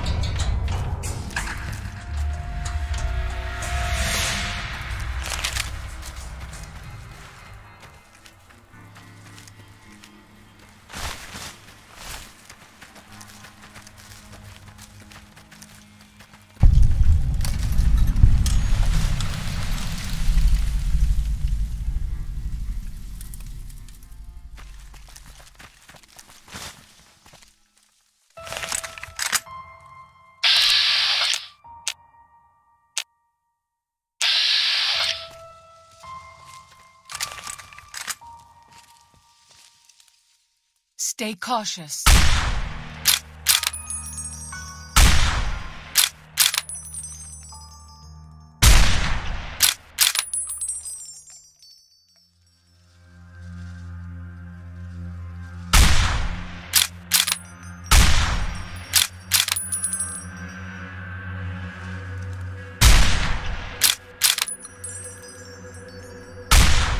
Stay cautious.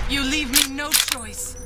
You leave me no choice.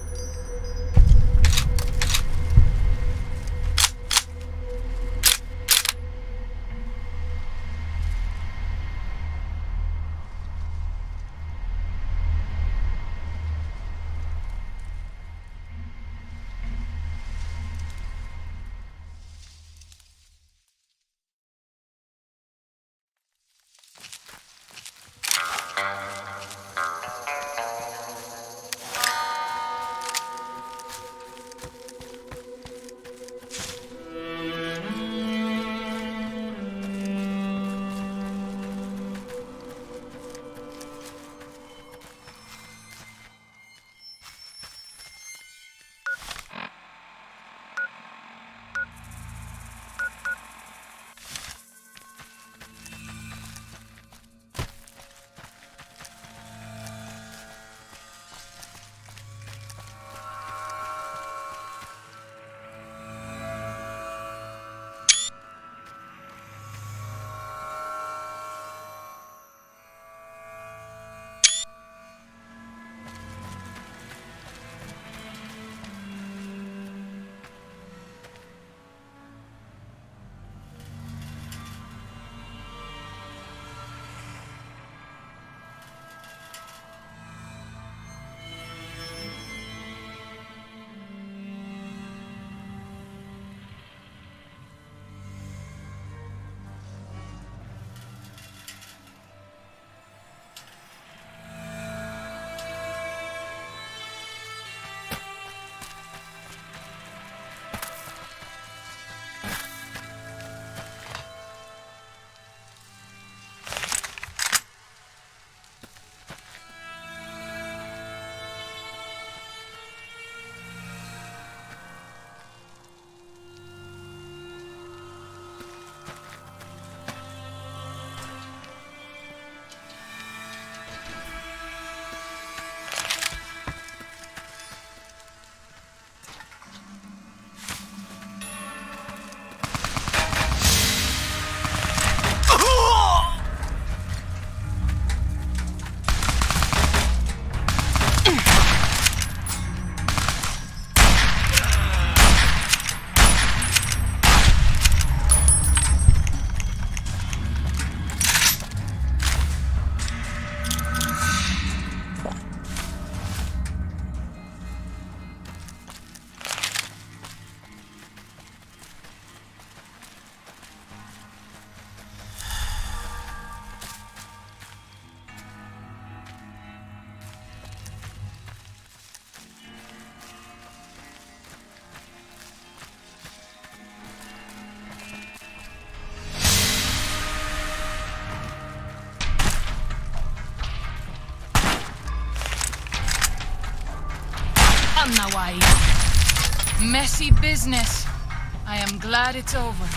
Nawai. Messy business. I am glad it's over.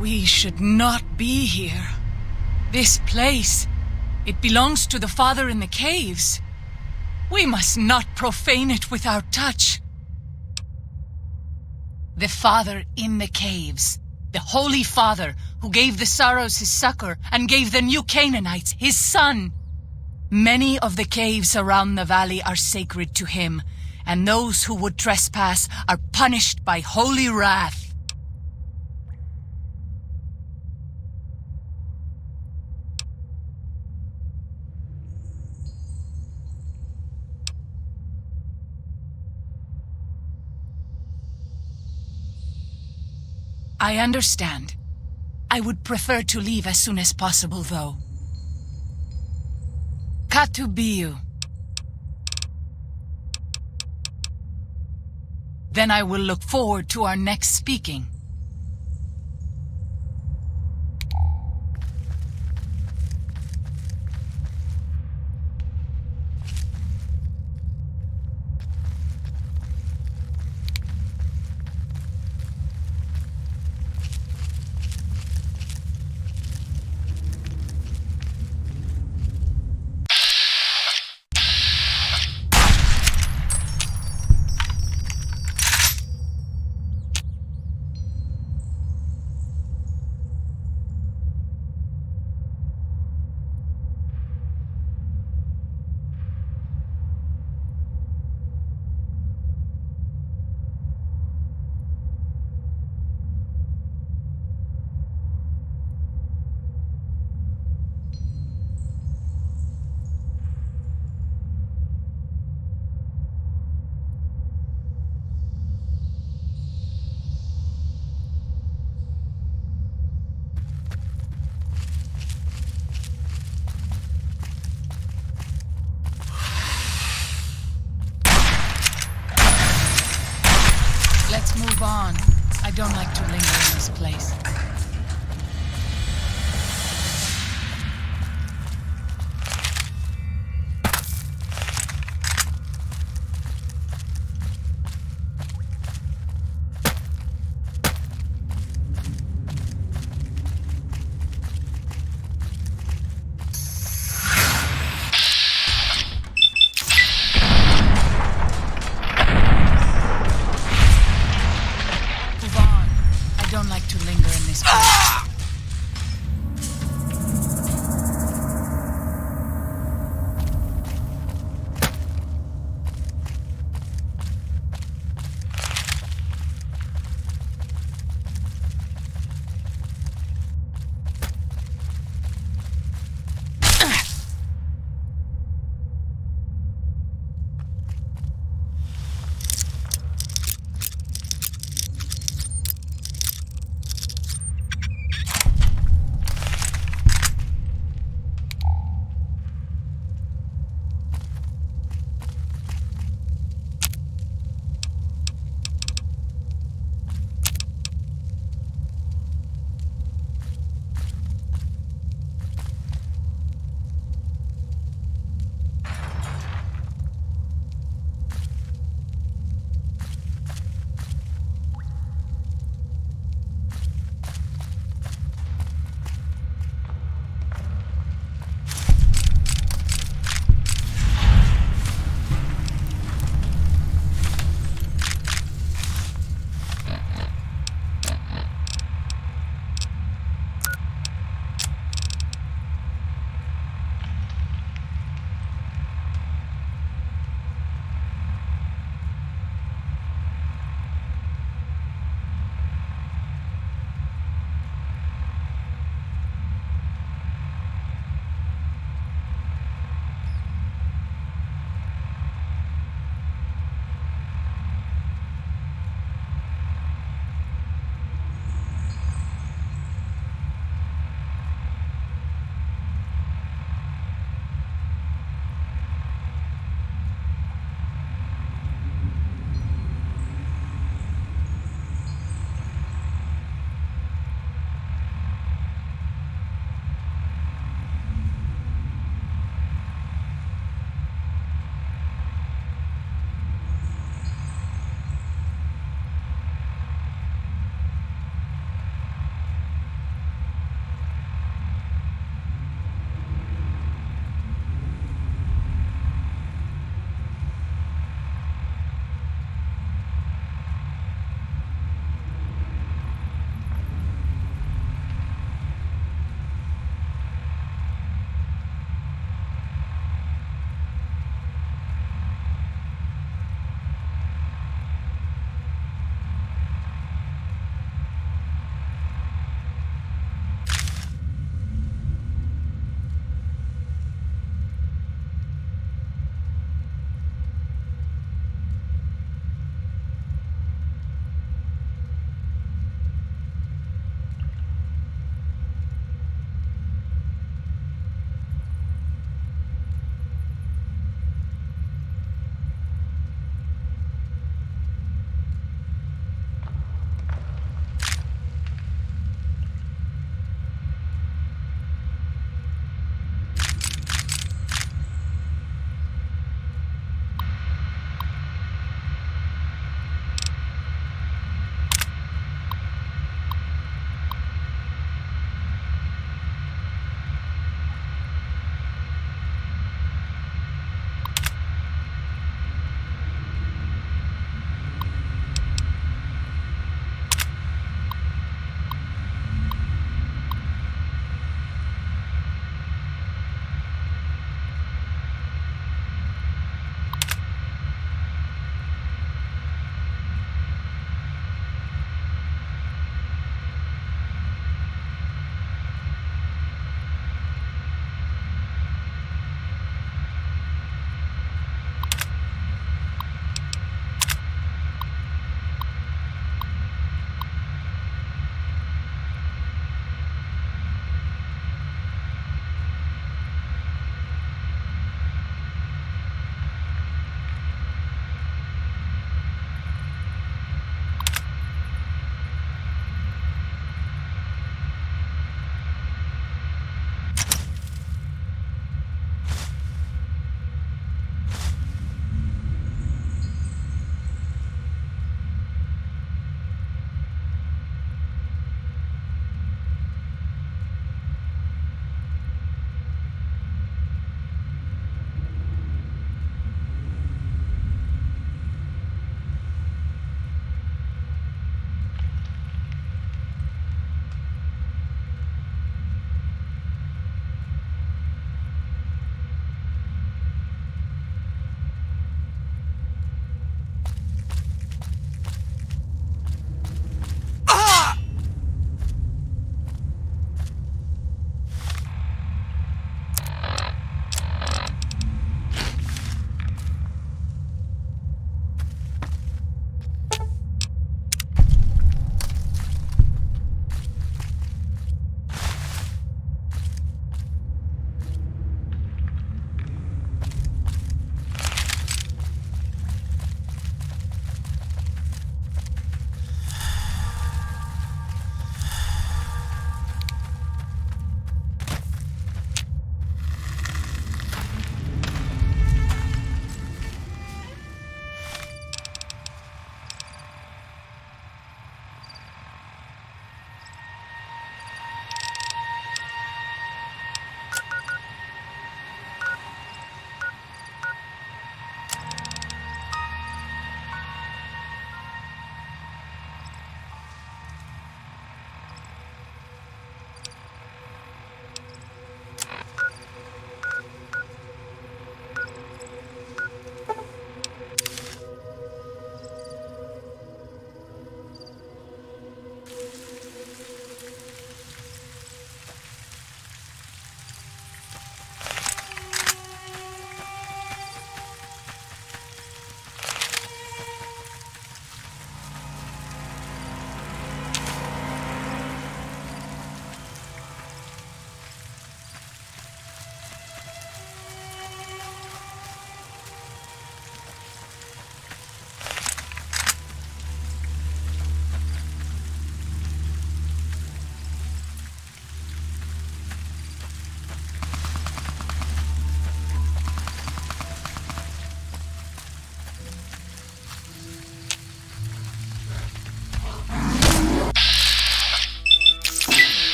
We should not be here. This place, it belongs to the Father in the caves. We must not profane it with our touch. The Father in the caves, the Holy Father who gave the Sorrows his succor and gave the new Canaanites his son. Many of the caves around the valley are sacred to him, and those who would trespass are punished by holy wrath. I understand. I would prefer to leave as soon as possible, though. Katubiu. Then I will look forward to our next speaking. Let's move on. I don't like to linger in this place.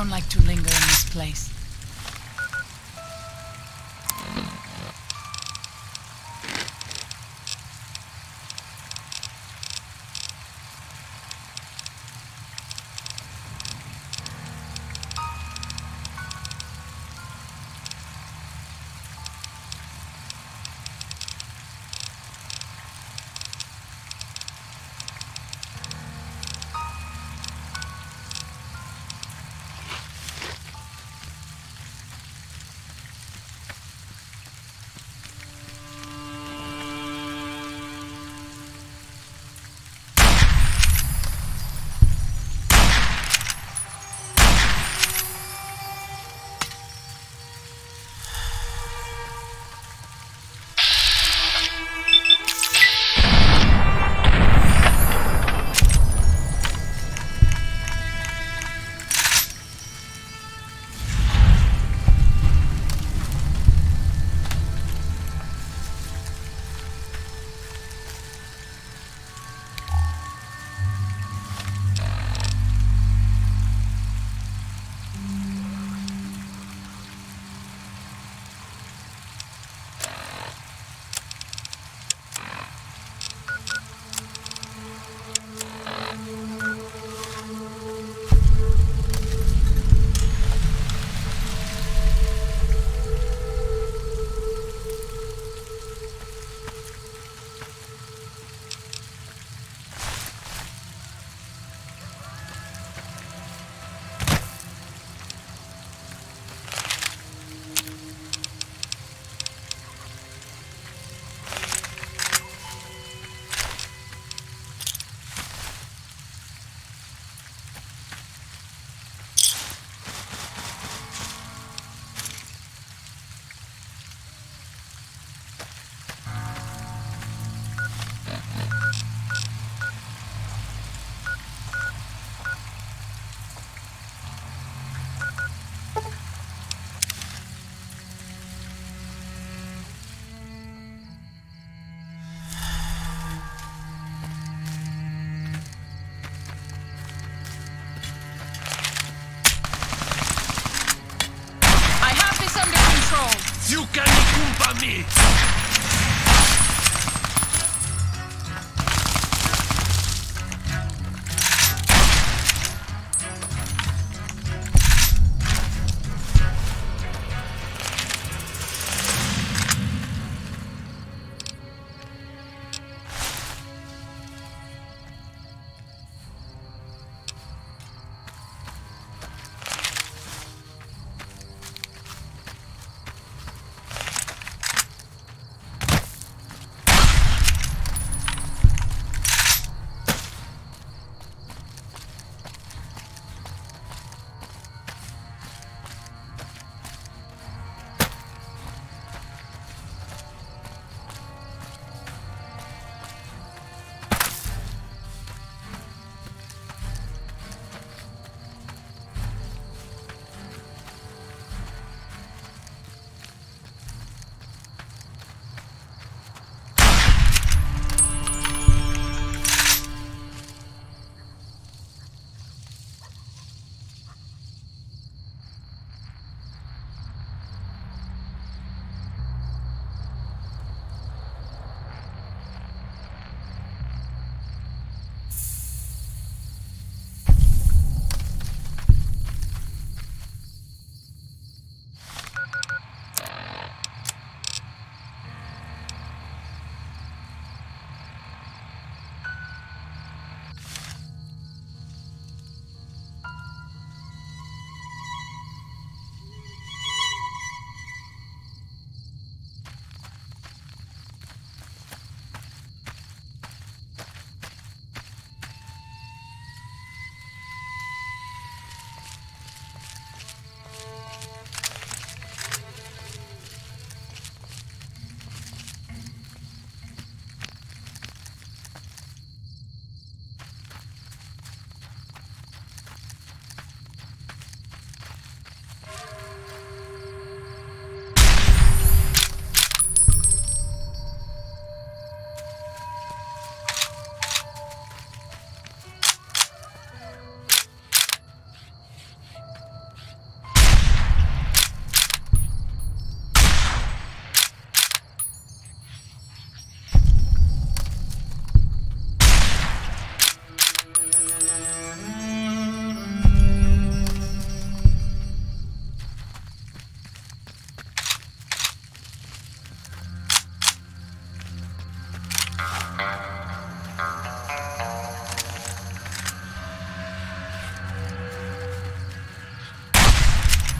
don't like to linger in this place.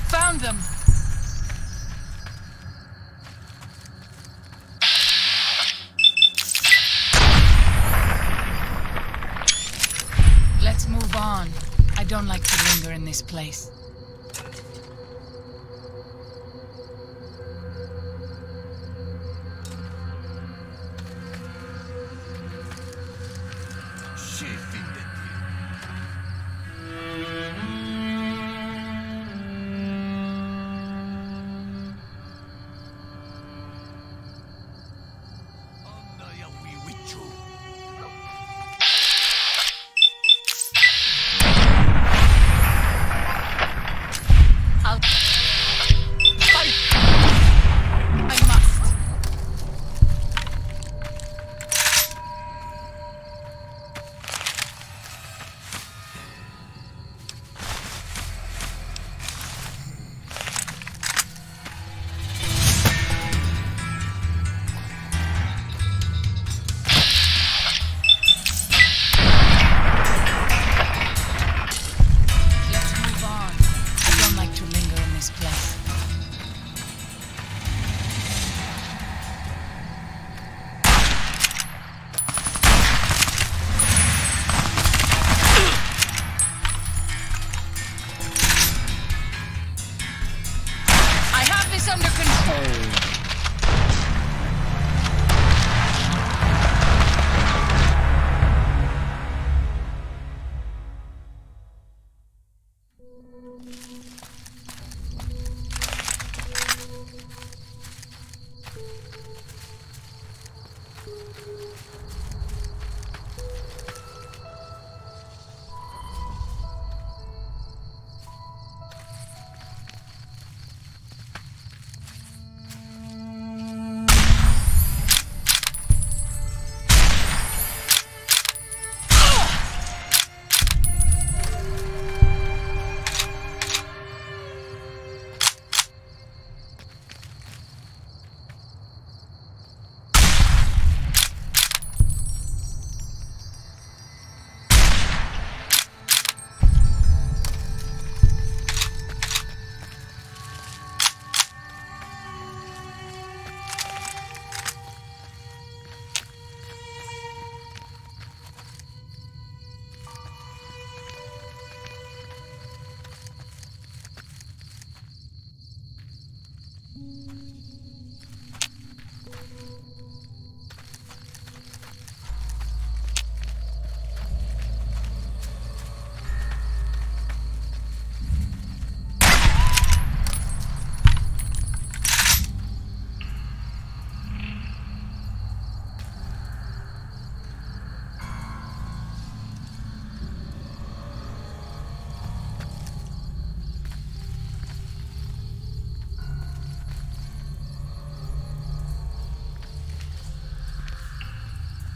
Found them! Let's move on. I don't like to linger in this place.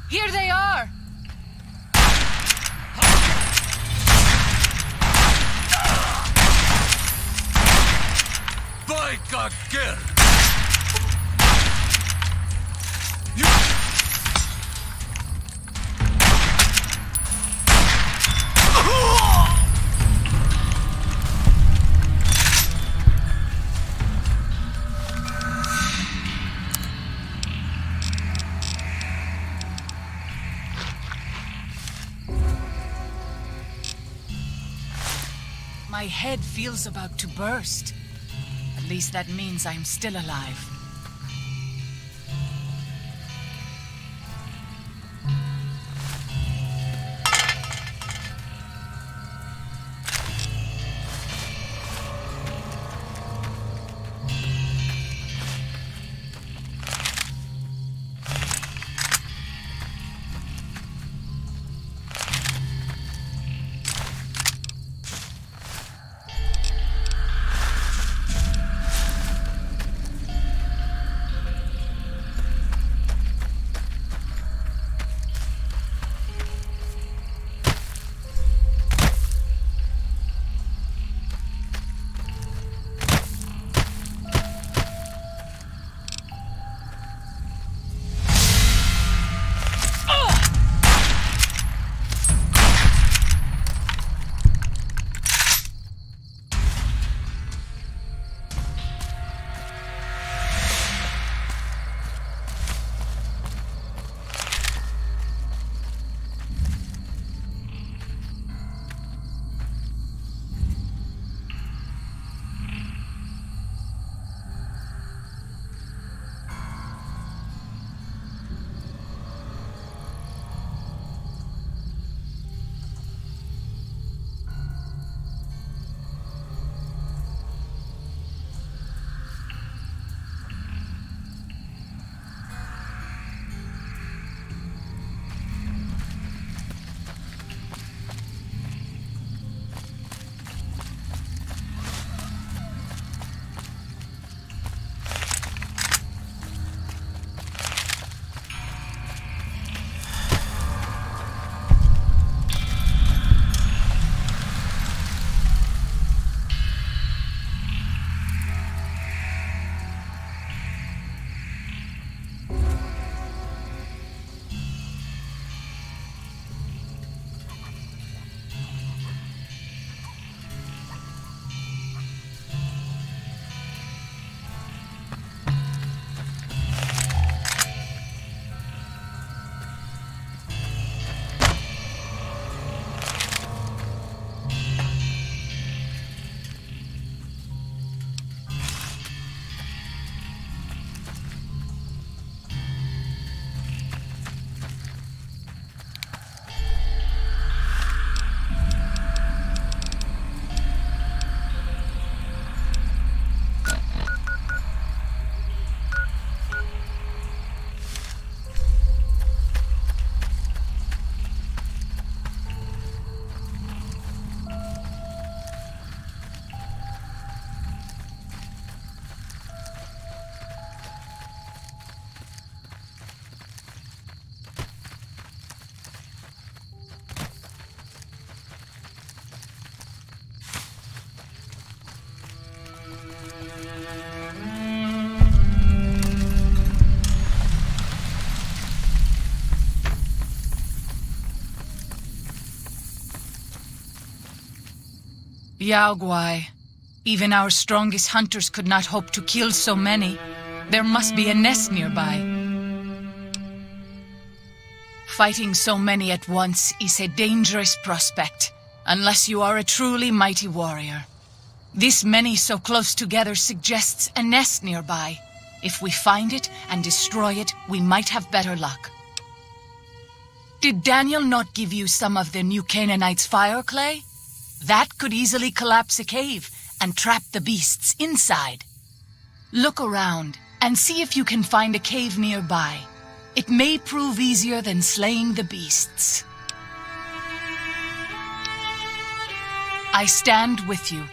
Here they are! By God, girl! My head feels about to burst. At least that means I'm still alive. Yaoguai. Even our strongest hunters could not hope to kill so many. There must be a nest nearby. Fighting so many at once is a dangerous prospect, unless you are a truly mighty warrior. This many so close together suggests a nest nearby. If we find it and destroy it, we might have better luck. Did Daniel not give you some of the new Canaanites' fire clay? That could easily collapse a cave and trap the beasts inside. Look around and see if you can find a cave nearby. It may prove easier than slaying the beasts. I stand with you.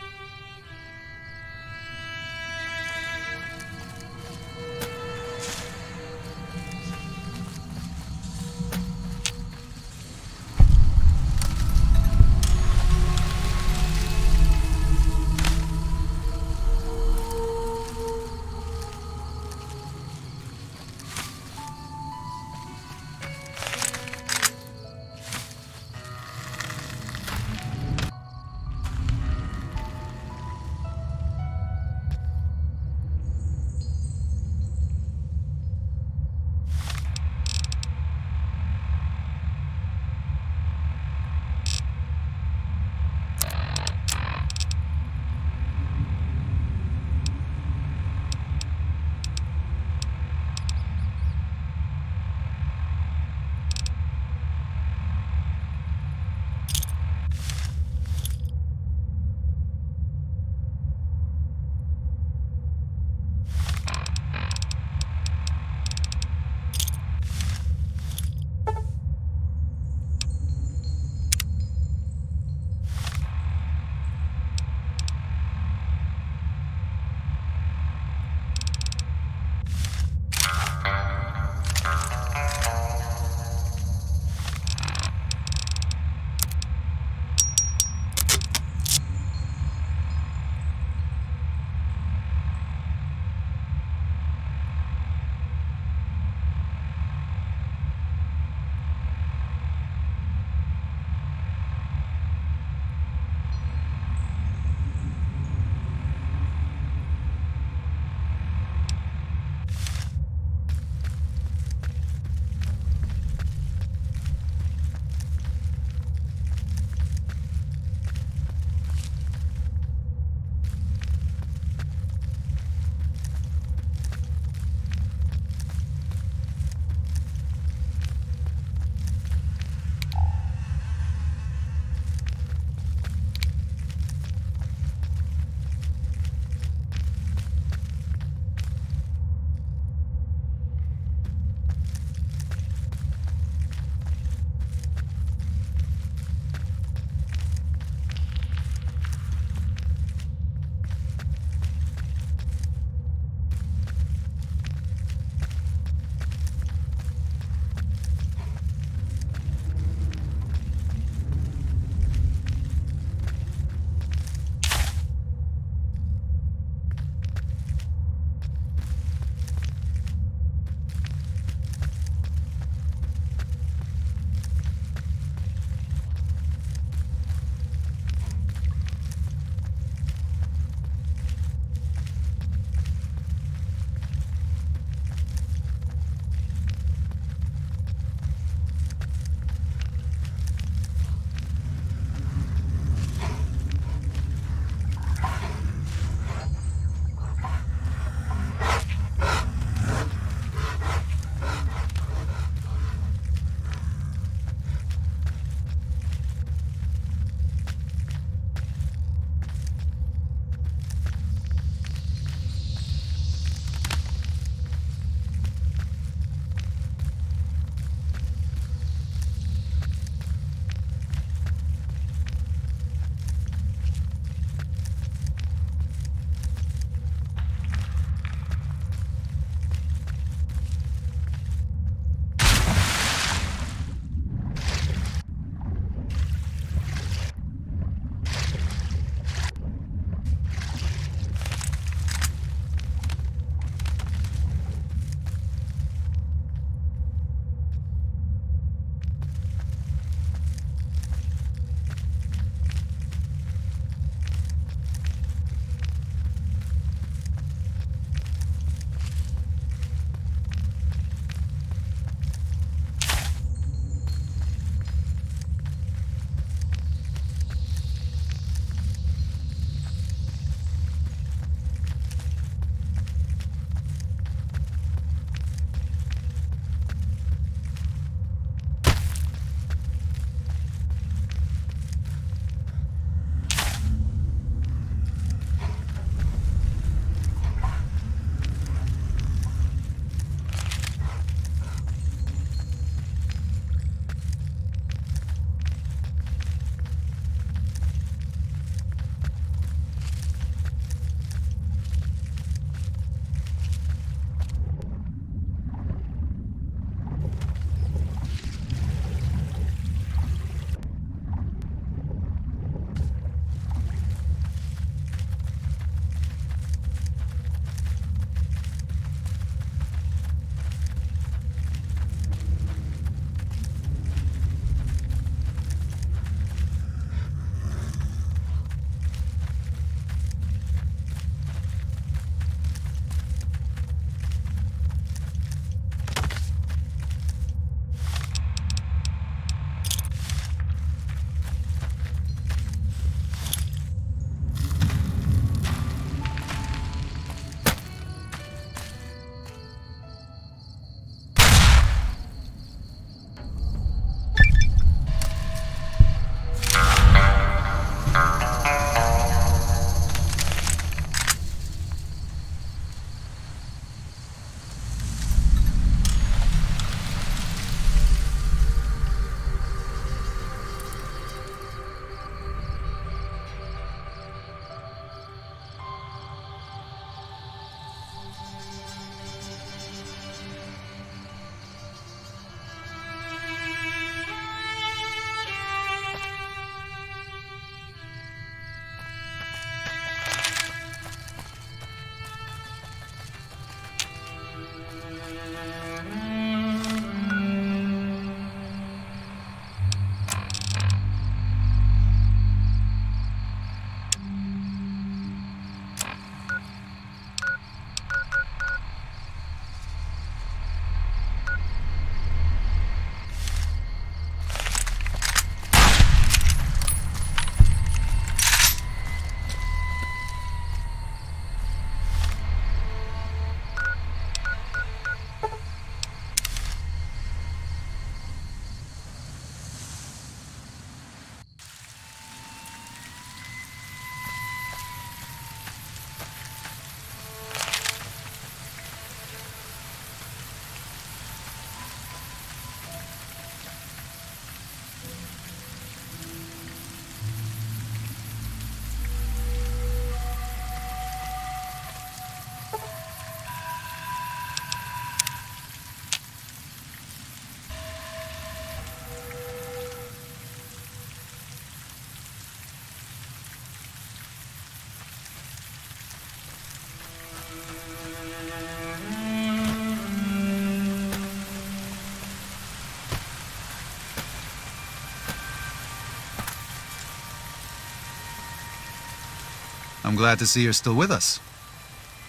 I'm glad to see you're still with us.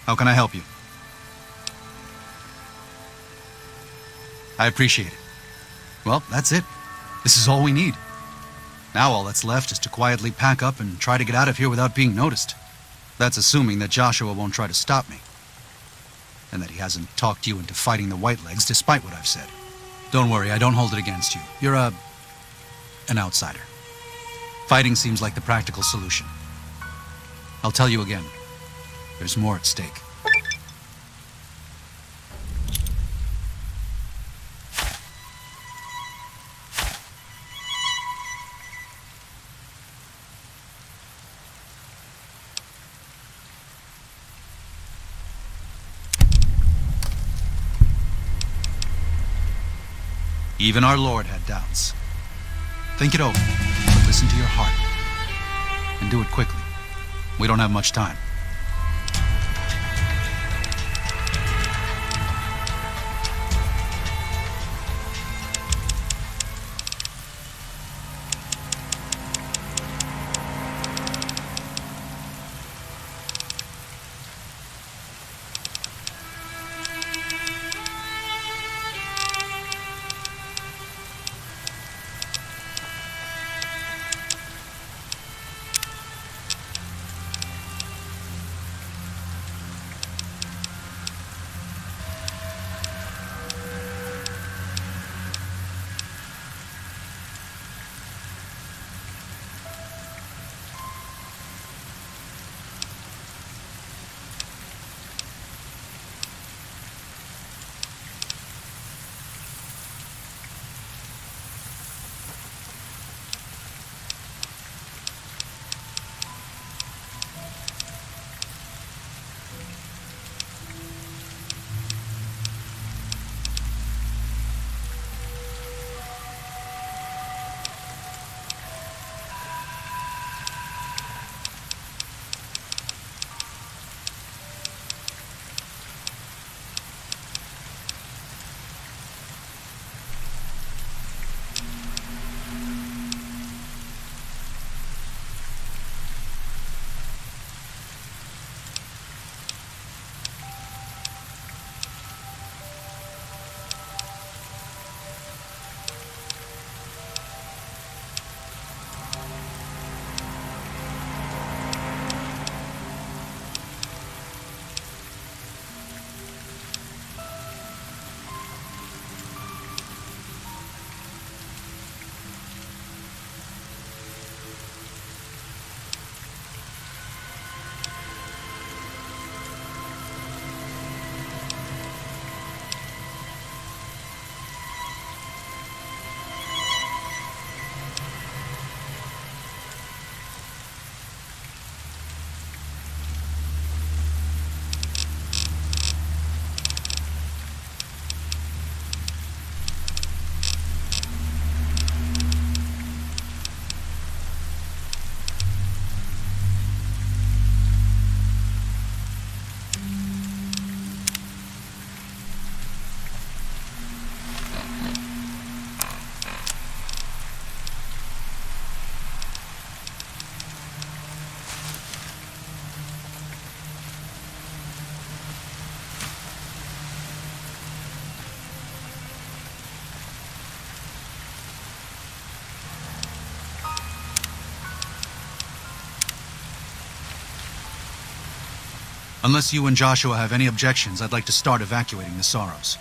How can I help you? I appreciate it. Well, that's it. This is all we need. Now all that's left is to quietly pack up and try to get out of here without being noticed. That's assuming that Joshua won't try to stop me. And that he hasn't talked you into fighting the Whitelegs despite what I've said. Don't worry, I don't hold it against you. You're an outsider. Fighting seems like the practical solution. I'll tell you again, there's more at stake. Even our Lord had doubts. Think it over, but listen to your heart. And do it quickly. We don't have much time. Unless you and Joshua have any objections, I'd like to start evacuating the Sorrows.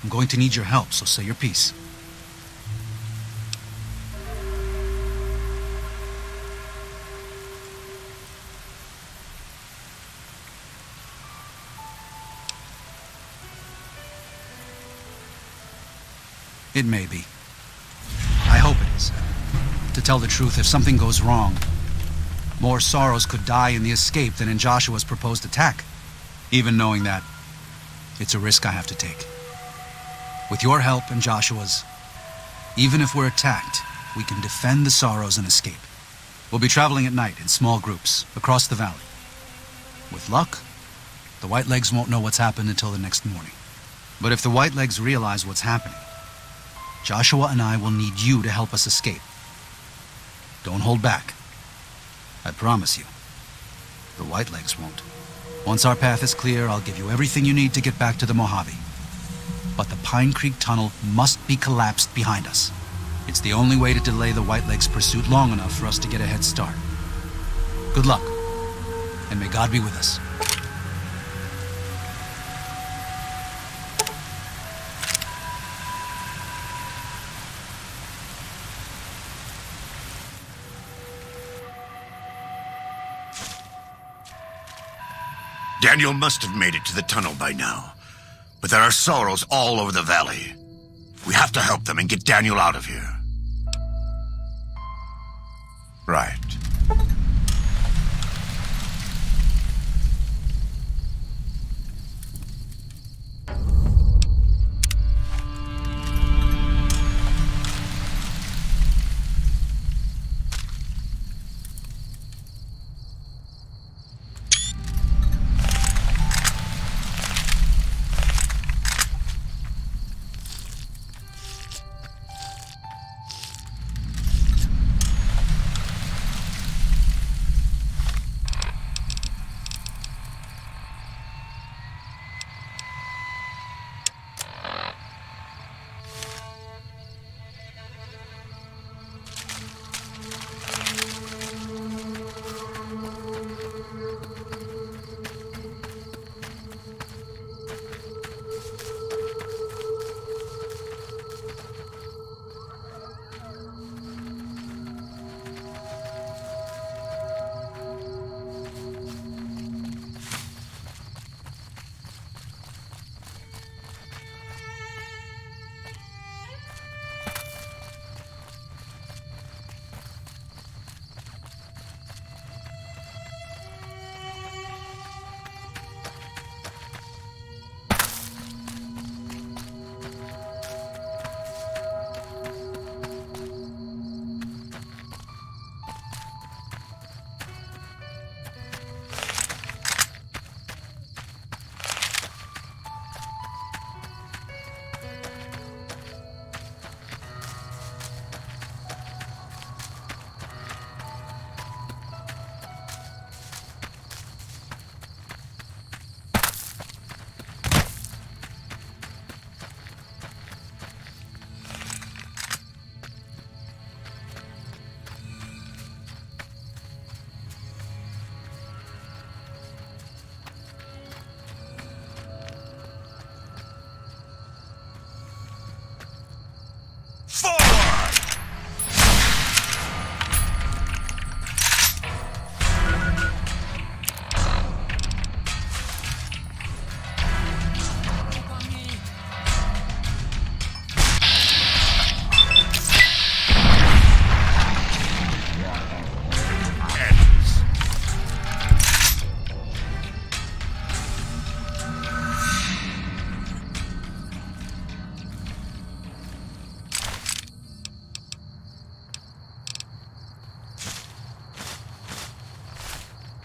I'm going to need your help, so say your piece. It may be. I hope it is. To tell the truth, if something goes wrong, more Sorrows could die in the escape than in Joshua's proposed attack. Even knowing that, it's a risk I have to take. With your help and Joshua's, even if we're attacked, we can defend the Sorrows and escape. We'll be traveling at night in small groups across the valley. With luck, the Whitelegs won't know what's happened until the next morning. But if the Whitelegs realize what's happening, Joshua and I will need you to help us escape. Don't hold back. I promise you. The Whitelegs won't. Once our path is clear, I'll give you everything you need to get back to the Mojave. But the Pine Creek Tunnel must be collapsed behind us. It's the only way to delay the Whitelegs' pursuit long enough for us to get a head start. Good luck, and may God be with us. Daniel must have made it to the tunnel by now. But there are sorrows all over the valley. We have to help them and get Daniel out of here. Right.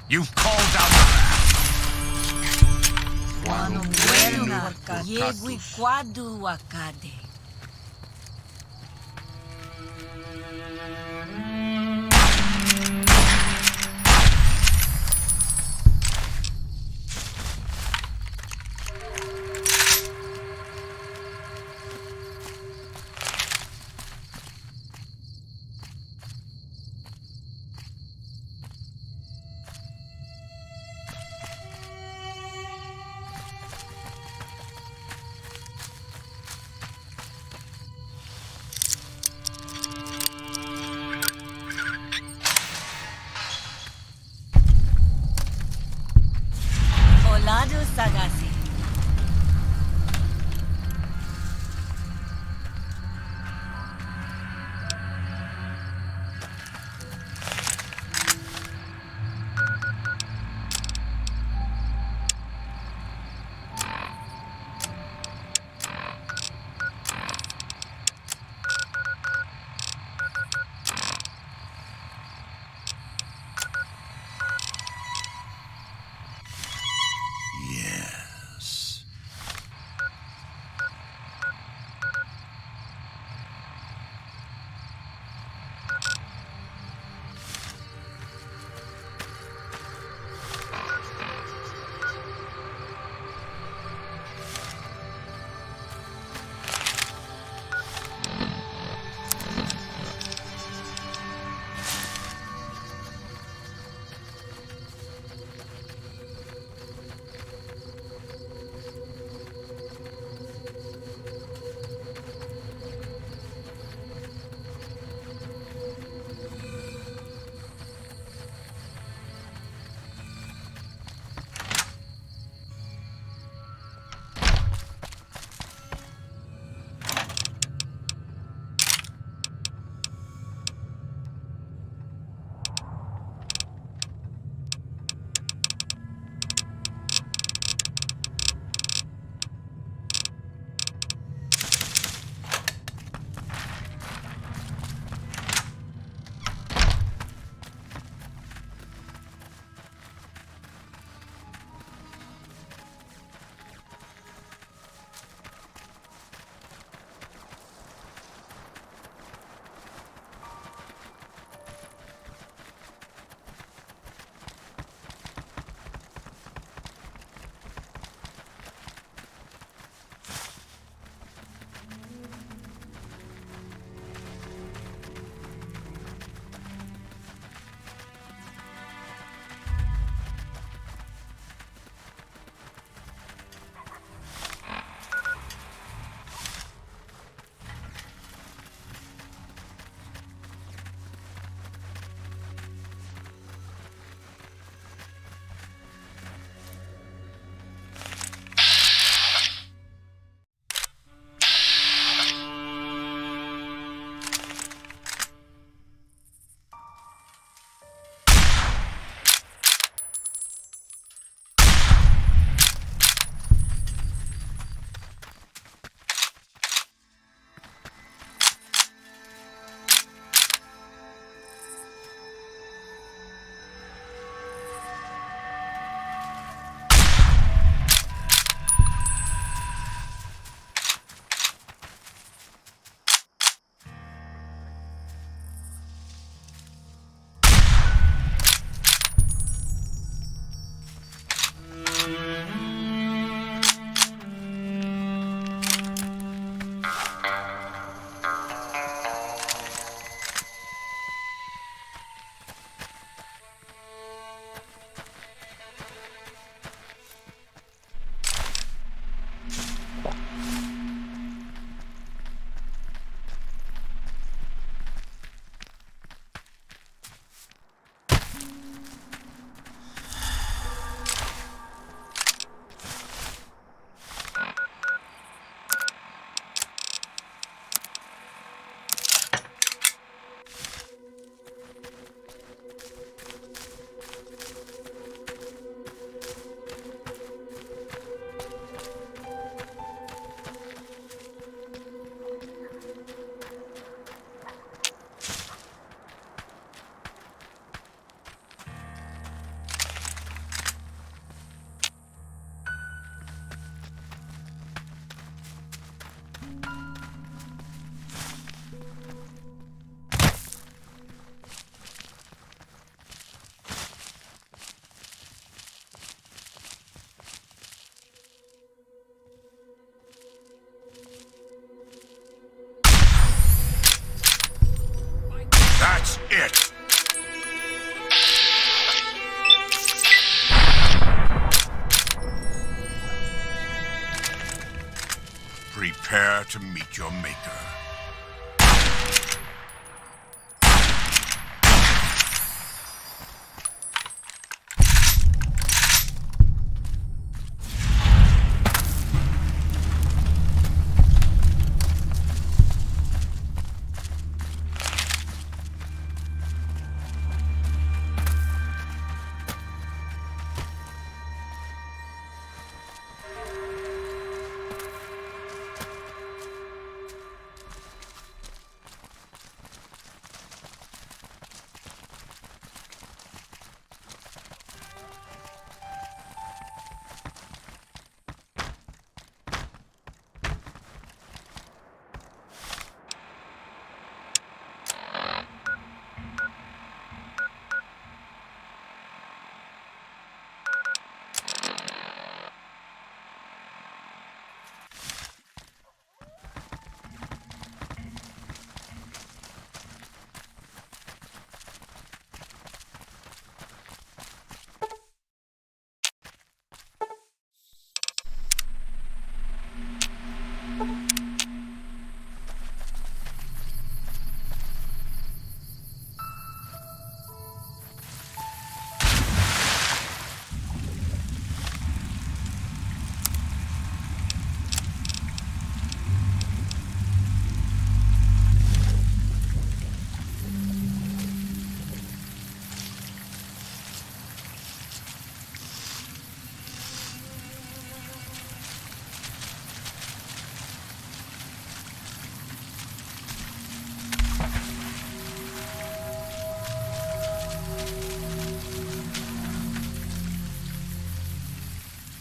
You've called out That's it! Prepare to meet your maker.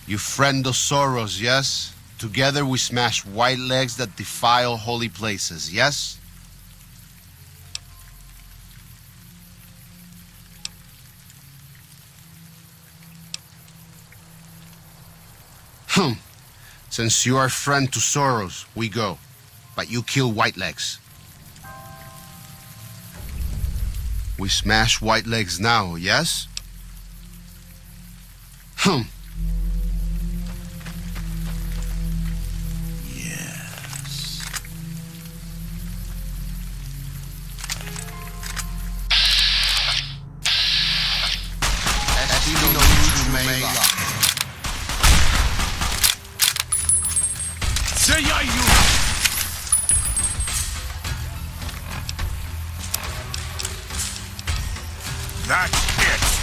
You friend of Soros, yes? Together we smash white legs that defile holy places, yes? Since you are friend to Soros, we go. But you kill white legs. We smash white legs now, yes? That's it!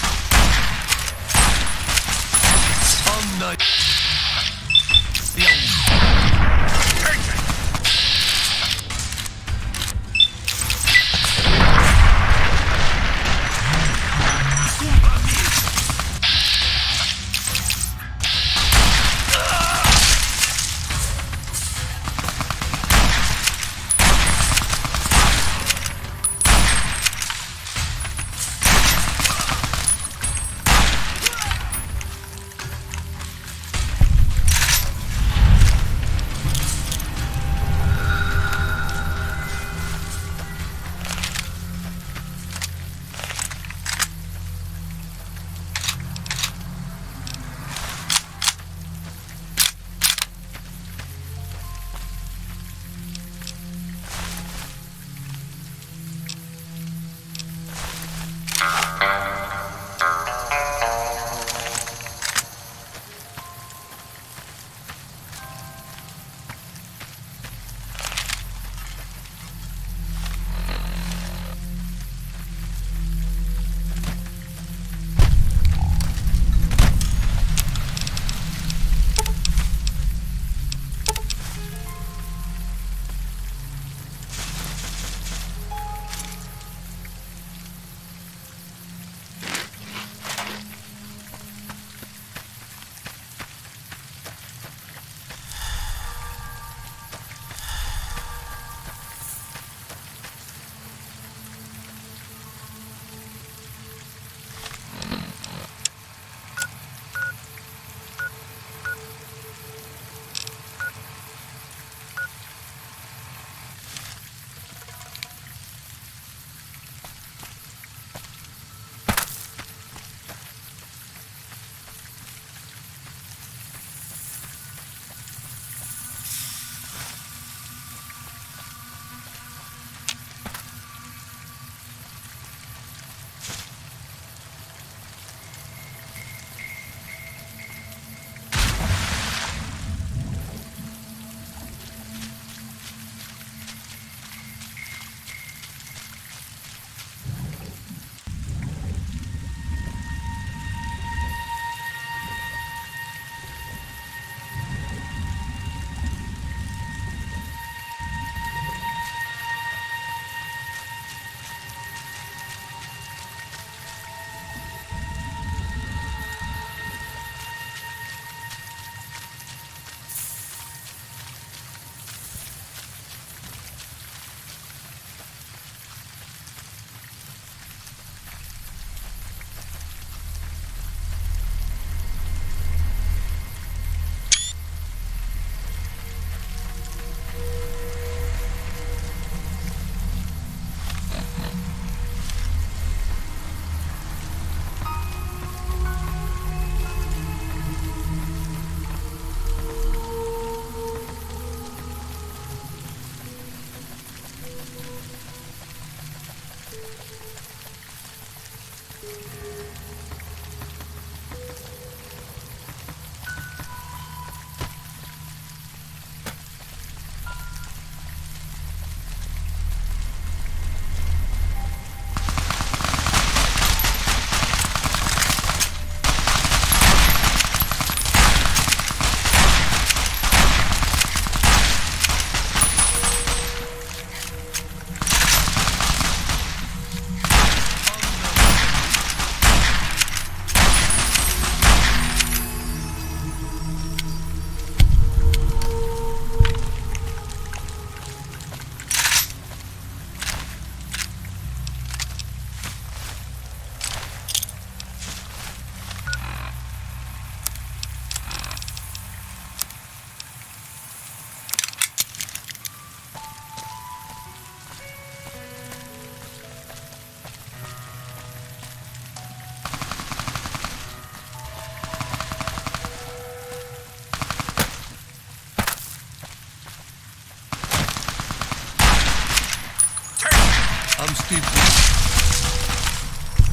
I'm still...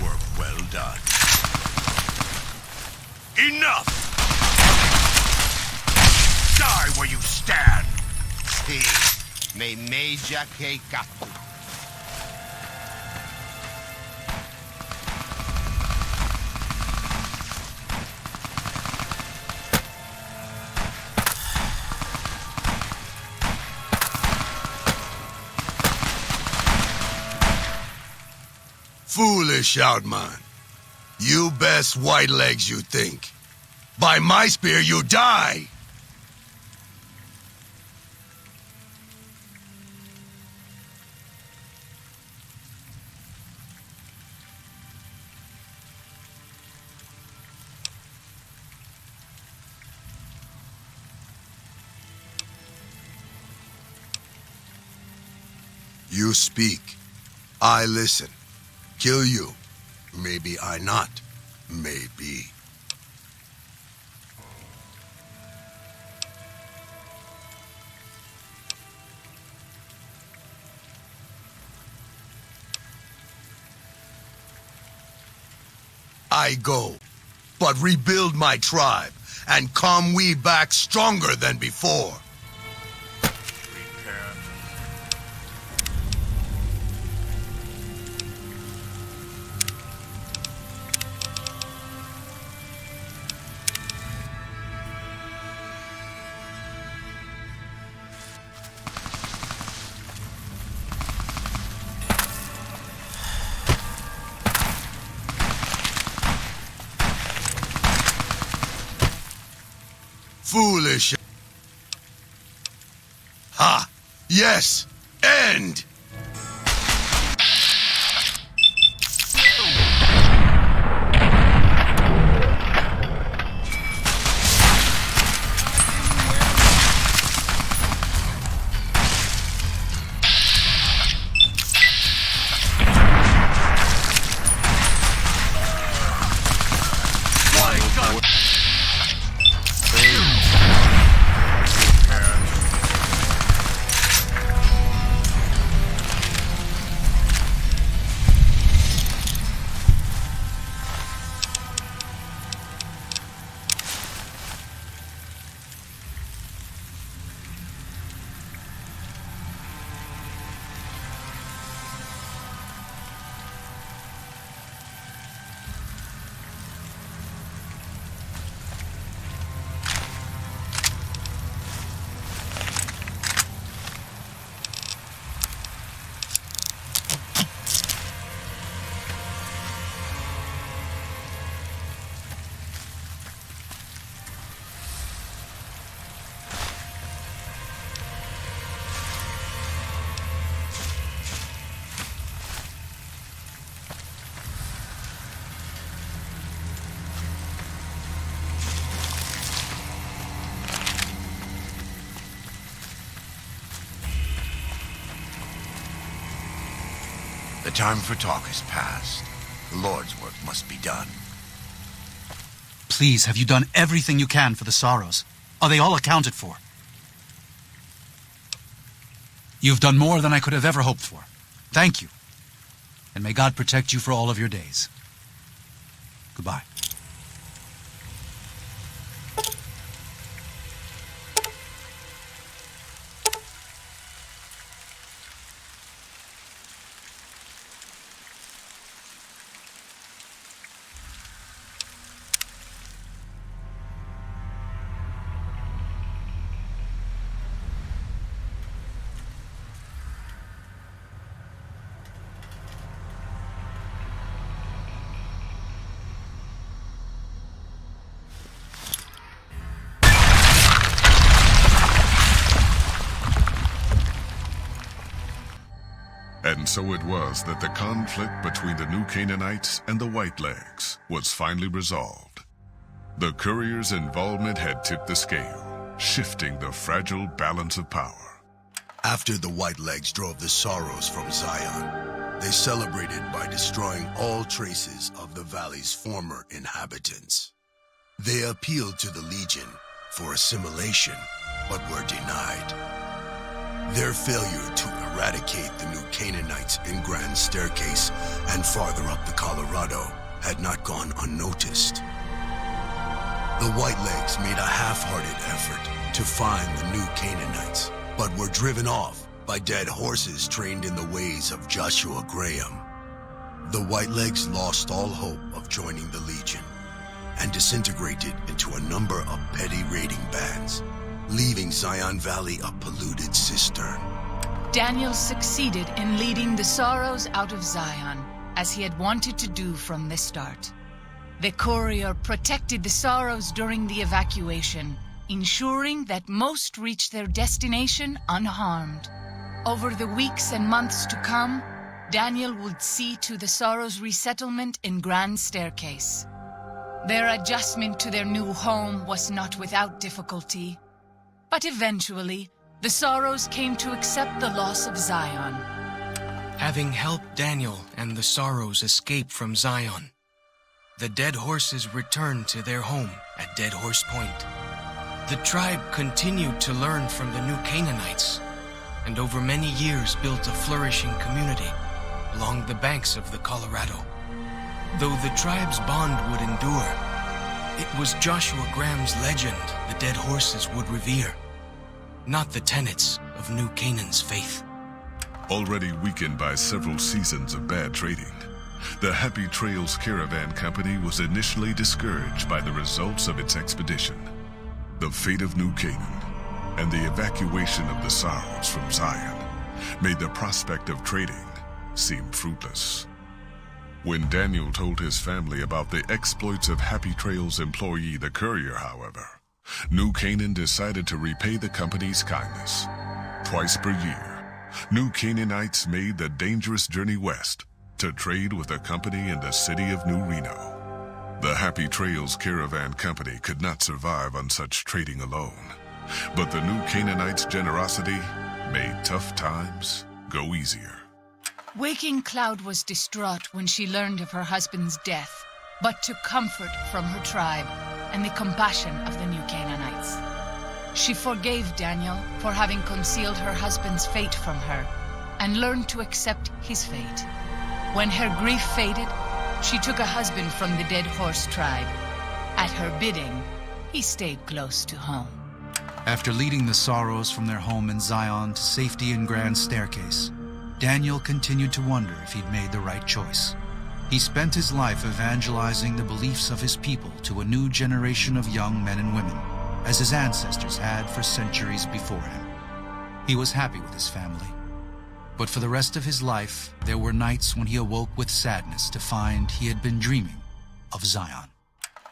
Work well done. Enough! Die where you stand! Sí, me meja que capu. Foolish, Outman. You best white legs, you think. By my spear, you die! You speak. I listen. Kill you. Maybe I not. Maybe. I go, but rebuild my tribe, and come we back stronger than before. Foolish. Ha! Yes! End! The time for talk is past. The Lord's work must be done. Please, have you done everything you can for the sorrows? Are they all accounted for? You've done more than I could have ever hoped for. Thank you. And may God protect you for all of your days. Goodbye. And so it was that the conflict between the New Canaanites and the Whitelegs was finally resolved. The couriers' involvement had tipped the scale, shifting the fragile balance of power. After the Whitelegs drove the sorrows from Zion, they celebrated by destroying all traces of the valley's former inhabitants. They appealed to the Legion for assimilation, but were denied. Their failure to eradicate the new Canaanites in Grand Staircase and farther up the Colorado had not gone unnoticed. The Whitelegs made a half-hearted effort to find the new Canaanites, but were driven off by dead horses trained in the ways of Joshua Graham. The Whitelegs lost all hope of joining the Legion and disintegrated into a number of petty raiding bands, leaving Zion Valley a polluted cistern. Daniel succeeded in leading the Sorrows out of Zion, as he had wanted to do from the start. The courier protected the Sorrows during the evacuation, ensuring that most reached their destination unharmed. Over the weeks and months to come, Daniel would see to the Sorrows' resettlement in Grand Staircase. Their adjustment to their new home was not without difficulty, but eventually, the Sorrows came to accept the loss of Zion. Having helped Daniel and the Sorrows escape from Zion, the Dead Horses returned to their home at Dead Horse Point. The tribe continued to learn from the new Canaanites, and over many years built a flourishing community along the banks of the Colorado. Though the tribe's bond would endure, it was Joshua Graham's legend the Dead Horses would revere, not the tenets of New Canaan's faith. Already weakened by several seasons of bad trading, the Happy Trails Caravan Company was initially discouraged by the results of its expedition. The fate of New Canaan and the evacuation of the Sorrows from Zion made the prospect of trading seem fruitless. When Daniel told his family about the exploits of Happy Trails employee the courier, however, New Canaan decided to repay the company's kindness. Twice per year, New Canaanites made the dangerous journey west to trade with a company in the city of New Reno. The Happy Trails Caravan Company could not survive on such trading alone, but the New Canaanites' generosity made tough times go easier. Waking Cloud was distraught when she learned of her husband's death, but took comfort from her tribe and the compassion of the new Canaanites. She forgave Daniel for having concealed her husband's fate from her and learned to accept his fate. When her grief faded, she took a husband from the Dead Horse tribe. At her bidding, he stayed close to home. After leading the Sorrows from their home in Zion to safety in Grand Staircase, Daniel continued to wonder if he'd made the right choice. He spent his life evangelizing the beliefs of his people to a new generation of young men and women, as his ancestors had for centuries before him. He was happy with his family. But for the rest of his life, there were nights when he awoke with sadness to find he had been dreaming of Zion.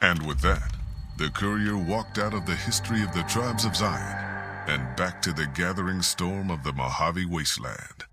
And with that, the courier walked out of the history of the tribes of Zion and back to the gathering storm of the Mojave Wasteland.